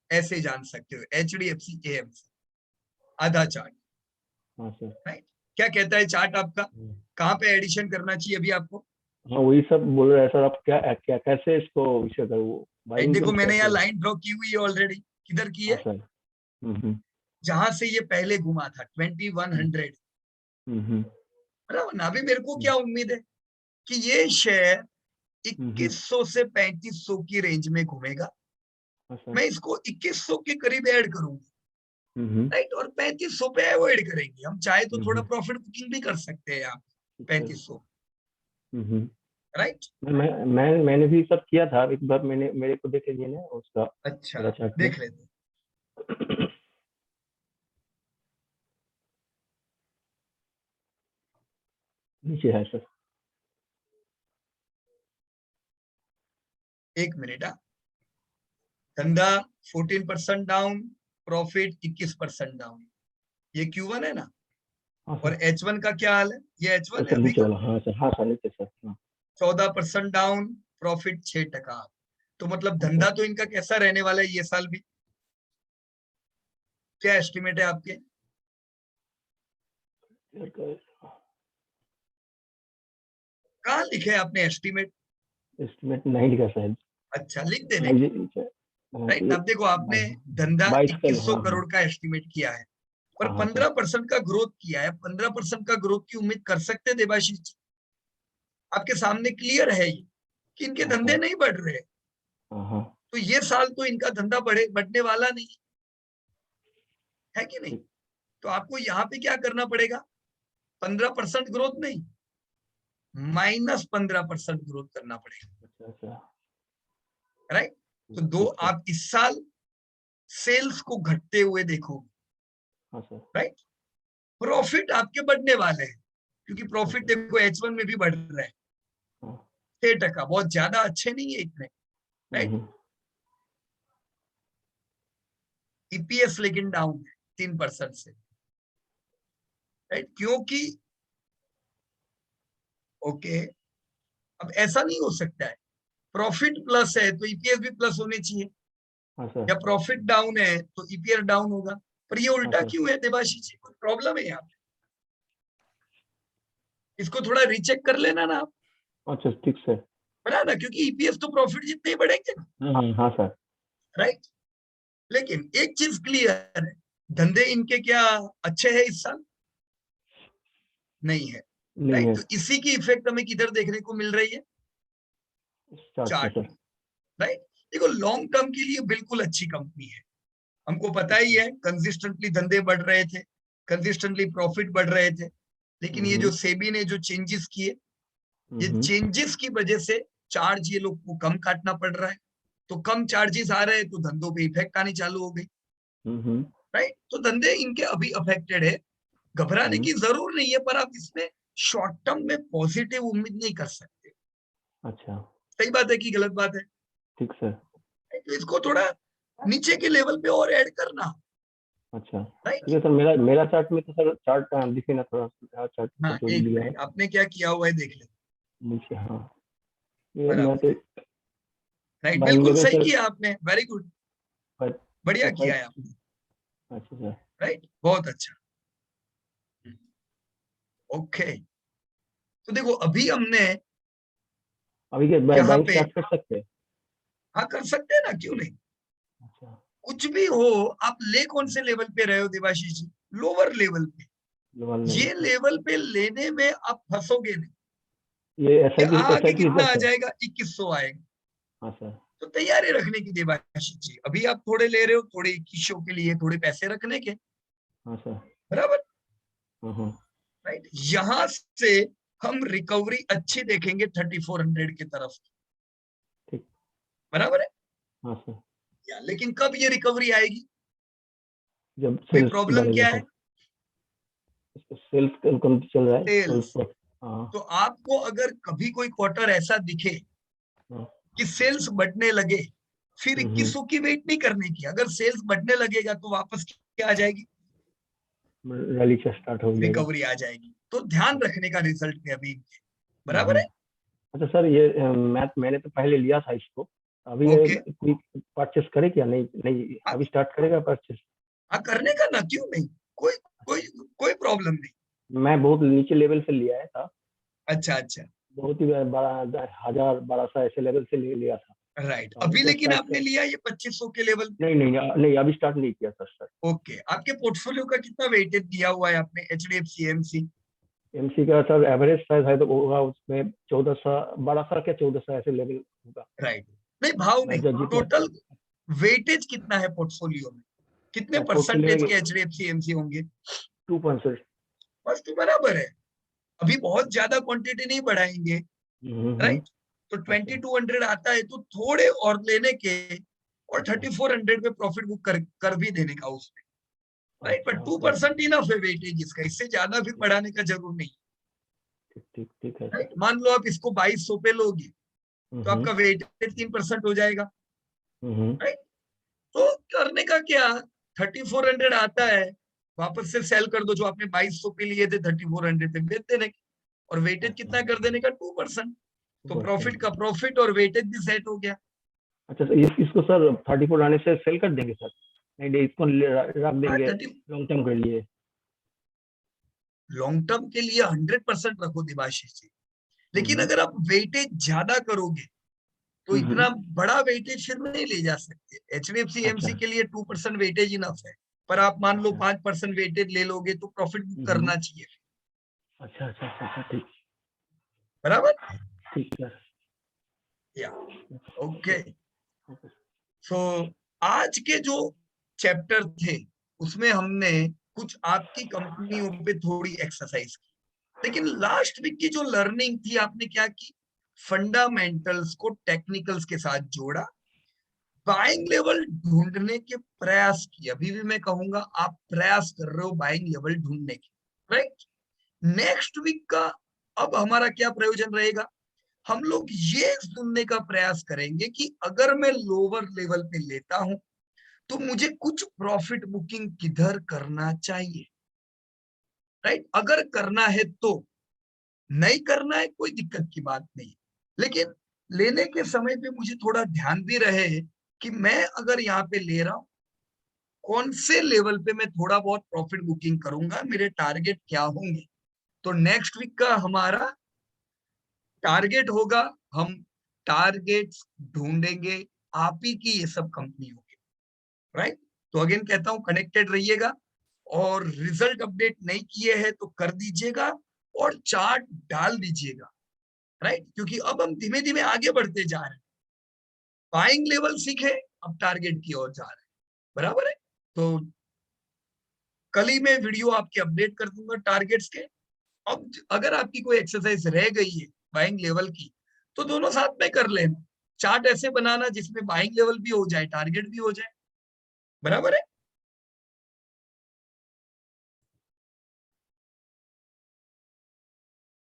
ऐसे जान सकते हो, HDFC AMC आधा चार्ट, हाँ सर। राइट। क्या कहता है चार्ट आपका, कहाँ पे एडिशन करना चाहिए अभी आपको? हाँ वही सब बोल रहे हैं सर, आप क्या कैसे इसको विषय करो? देखो मैंने यहाँ लाइन ड्रॉ की हुई है ऑलरेडी, किधर की है? सर जहां से ये पहले घुमा था 2100, बराबर ना। अभी मेरे को क्या उम्मीद है कि ये शेयर 2100 से 3500 की रेंज में घूमेगा, मैं इसको 2100 के करीब ऐड करूंगा, राइट, और 3500 पे अवॉइड करेंगे। हम चाहे तो थोड़ा प्रॉफिट बुकिंग भी कर सकते हैं यहाँ 3500, राइट। मैंने भी सब किया था, एक बार मेरे को देख लीजिए ना उसका। अच्छा देख लेते। नीचे है सर, एक मिनट। धंधा 14% डाउन, प्रॉफिट 21% डाउन, ये Q1 है ना। और H1 का क्या हाल है? ये H1 है अभी का। हाँ सर नीचे सर। 14% down, profit 6%। तो मतलब धंधा तो इनका कैसा रहने वाला है ये साल भी? क्या एस्टिमेट है आपके? कहाँ लिखे आपने एस्टिमेट? एस्टिमेट नहीं लिखा सर। अच्छा लिख देने, राइट। अब देखो आपने धंधा 2100 करोड़ का एस्टिमेट किया है, पर 15% का ग्रोथ किया है। 15% का ग्रोथ की उम्मीद कर सकते देवाशीष जी? आपके सामने क्लियर है ये कि इनके धंधे नहीं बढ़ रहे, तो ये साल तो इनका धंधा बढ़ने वाला नहीं है कि नहीं? तो आपको यहाँ पे क्या करना पड़ेगा? 15% ग्रोथ नहीं, -15% ग्रोथ करना पड़ेगा, राइट। तो दो आप इस साल सेल्स को घटते हुए देखोगे, राइट। प्रॉफिट आपके बढ़ने वाले हैं, क्योंकि प्रॉफिट देखो H1 में भी बढ़ रहा है 6%, बहुत ज्यादा अच्छे नहीं है इतने, राइट। EPS लेकिन डाउन है 3% से, राइट, क्योंकि ओके अब ऐसा नहीं हो सकता है, प्रॉफिट प्लस है तो EPS भी प्लस होने चाहिए, या प्रॉफिट डाउन है तो EPS डाउन होगा। पर ये उल्टा क्यों है देवाशीष जी? कोई प्रॉब्लम है यहाँ पे? इसको थोड़ा रीचेक कर लेना ना आप। अच्छा ठीक सर, बना ना, क्योंकि EPS तो प्रॉफिट जितने ही बढ़ेंगे ना। हाँ सर, राइट। लेकिन एक चीज क्लियर है, धंधे इनके क्या अच्छे हैं इस साल? नहीं है, राइट। तो इसी की इफेक्ट हमें किधर देखने को मिल रही है? Chart, right. देखो लॉन्ग टर्म के लिए बिल्कुल अच्छी कंपनी है, हमको पता ही है। कंसिस्टेंटली धंधे बढ़ रहे थे, कंसिस्टेंटली प्रॉफिट बढ़ रहे थे, लेकिन ये जो सेबी ने जो चेंजेस किए, ये चेंजेस की वजह से चार्ज ये लोग को कम काटना पड़ रहा है। तो कम चार्जेस आ रहे हैं तो धंधों पे इफेक्ट आनी चालू हो गई, राइट। तो धंधे इनके अभी अफेक्टेड है, घबराने की जरूर नहीं है, पर आप इसमें शॉर्ट टर्म में पॉजिटिव उम्मीद नहीं कर सकते। अच्छा, सही बात है कि गलत बात है? ठीक सर। तो इसको थोड़ा नीचे के लेवल पे और ऐड करना। अच्छा, राइट। ठीक है सर। मेरा चार्ट में तो सर चार्ट दिखे ना थोड़ा चार्ट। हाँ, एक मिनट, आपने क्या किया हुआ है देख ले नीचे। हाँ ये मैं तो राइट, बिल्कुल सही किया आपने, वेरी गुड, बढ़िया किया है आपने। अच्छा सर, राइट, बहुत अच्छा। ओके, तो देखो अभी हमने अभी के यहाँ बाइंग पे स्टार्ट कर सकते हैं? हाँ कर सकते हैं ना, क्यों नहीं। अच्छा, कुछ भी हो, आप ले कौन से लेवल पे रहे हो देवाशीष जी? लोअर लेवल पे। ये लेवल पे लेने में आप फंसोगे नहीं, ये आगे कितना आ जाएगा? 2100 आएगा। हाँ सर, तो तैयारी रखने की देवाशीष जी, अभी आप थोड़े ले रहे हो, थोड़े 2100 के लिए थोड़े पैसे रखने के, हाँ सर, बराबर, राइट। यहां से हम रिकवरी अच्छी देखेंगे 3400 की तरफ, ठीक, बराबर है। हाँ सर। या लेकिन कब ये रिकवरी आएगी? जब प्रॉब्लम क्या है? सेल्स कम चल रहा है, सेल्स। तो आपको अगर कभी कोई क्वार्टर ऐसा दिखे कि सेल्स बढ़ने लगे, फिर 2100 की वेट नहीं करने की। अगर सेल्स बढ़ने लगेगा तो वापस आ जाएगी, रैली स्टार्ट हो जाएगा, रिकवरी आ जाएगी। तो ध्यान रखने का रिजल्ट में अभी, बराबर है। अच्छा सर, ये मैंने तो पहले लिया था इसको, अभी ओके। कोई परचेस करे क्या? नहीं अभी स्टार्ट करेगा परचेस? हाँ, करने का ना, क्यों नहीं, कोई कोई कोई प्रॉब्लम नहीं। मैं बहुत नीचे लेवल से लिया था। अच्छा अच्छा, बहुत ही बड़ा 1000-1200 ऐसे लेवल से लिया था। राइट। अभी लेकिन आपने लिया ये 2500 के लेवल? नहीं अभी स्टार्ट नहीं किया सर। ओके, आपके पोर्टफोलियो का कितना वेटेज दिया हुआ है आपने HDFC एमसी का सर एवरेज साइज है तो होगा उसमें 1400-1200 क्या 1400 ऐसे लेवल होगा। राइट, नहीं भाव नहीं, टोटल वेटेज कितना है पोर्टफोलियो में, कितने परसेंटेज के HDFC होंगे? 2%। बस तो बराबर है, अभी बहुत ज्यादा क्वांटिटी नहीं बढ़ाएंगे, राइट। तो 2200 आता है तो थोड़े और लेने के और 3400 पे प्रॉफिट बुक कर भी देने का उसमें, राइट। बट 2% इनफ है वेटेज इसका, इससे ज्यादा भी बढ़ाने का जरूर नहीं। ठीक है। राइट, मान लो आप इसको 2200 पे लोगे तो आपका वेटेज 3% हो जाएगा, राइट। तो करने का क्या, 3400 आता है, वापस से सेल कर दो, जो आपने 2200 पे लिए थे 3400 पे बेच देने के, और वेटेज कितना कर देने का, 2%। तो प्रॉफिट का प्रॉफिट और वेटेज भी सेट हो गया। अच्छा इसको सर 34 आने से सेल कर देंगे सर? नहीं इसको रख देंगे लॉन्ग टर्म के लिए? लॉन्ग टर्म के लिए 100% रखो दिवाशीष जी, लेकिन अगर आप वेटेज ज्यादा करोगे तो इतना बड़ा वेटेज फिर नहीं ले जा सकते। HDFC के लिए 2% वेटेज इनफ है, पर आप मान लो 5% वेटेज ले लोगे तो प्रॉफिट बुक करना चाहिए। अच्छा ठीक, बराबर, ठीक है। या ओके। सो आज के जो चैप्टर थे उसमें हमने कुछ आपकी कंपनियों पे थोड़ी एक्सरसाइज की, लेकिन लास्ट वीक की जो लर्निंग थी आपने क्या की, फंडामेंटल्स को टेक्निकल्स के साथ जोड़ा, बाइंग लेवल ढूंढने के प्रयास किए। अभी भी मैं कहूंगा आप प्रयास कर रहे हो बाइंग लेवल ढूंढने के, राइट। नेक्स्ट वीक का अब हमारा क्या प्रयोजन रहेगा, हम लोग ये सुनने का प्रयास करेंगे कि अगर मैं लोअर लेवल पे लेता हूं तो मुझे कुछ प्रॉफिट बुकिंग किधर करना चाहिए, राइट। अगर करना है तो, नहीं करना है कोई दिक्कत की बात नहीं, लेकिन लेने के समय पे मुझे थोड़ा ध्यान भी रहे कि मैं अगर यहाँ पे ले रहा हूं कौन से लेवल पे मैं थोड़ा बहुत प्रॉफिट बुकिंग करूंगा, मेरे टारगेट क्या होंगे। तो नेक्स्ट वीक का हमारा टारगेट होगा, हम टारगेट्स ढूंढेंगे आप ही की ये सब कंपनियों के, राइट। तो अगेन कहता हूं कनेक्टेड रहिएगा, और रिजल्ट अपडेट नहीं किए हैं तो कर दीजिएगा और चार्ट डाल दीजिएगा, राइट। क्योंकि अब हम धीमे धीमे आगे बढ़ते जा रहे हैं, बाइंग लेवल सीखे, अब टारगेट की ओर जा रहे हैं, बराबर है। तो कल ही मैं वीडियो आपके अपडेट कर दूंगा टारगेट्स के। अब अगर आपकी कोई एक्सरसाइज रह गई है बाइंग लेवल की तो दोनों साथ में कर लेना, चार्ट ऐसे बनाना जिसमें बाइंग लेवल भी हो जाए टारगेट भी हो जाए, बराबर है।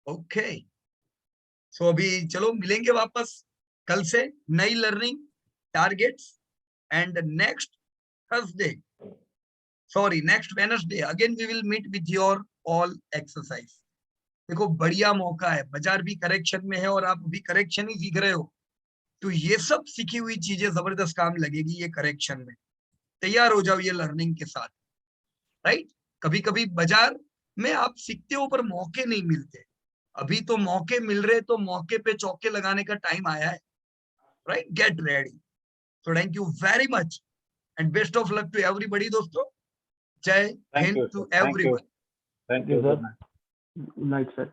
ओके, सो अभी चलो मिलेंगे वापस कल से नई learning, targets, and next Thursday, sorry next Wednesday again we will meet with your all exercise. देखो बढ़िया मौका है, बाजार भी करेक्शन में है और आप अभी करेक्शन ही सीख रहे हो, तो ये सब सीखी हुई चीजें जबरदस्त काम लगेगी ये करेक्शन में। तैयार हो जाओ ये लर्निंग के साथ, राइट। कभी कभी बाजार में आप सीखते हो पर मौके नहीं मिलते, अभी तो मौके मिल रहे, तो मौके पे चौके लगाने का टाइम आया है, right. Get ready. So thank you very much and best of luck to everybody दोस्तों। Jai Hind to everyone. Thank you sir. Good night sir.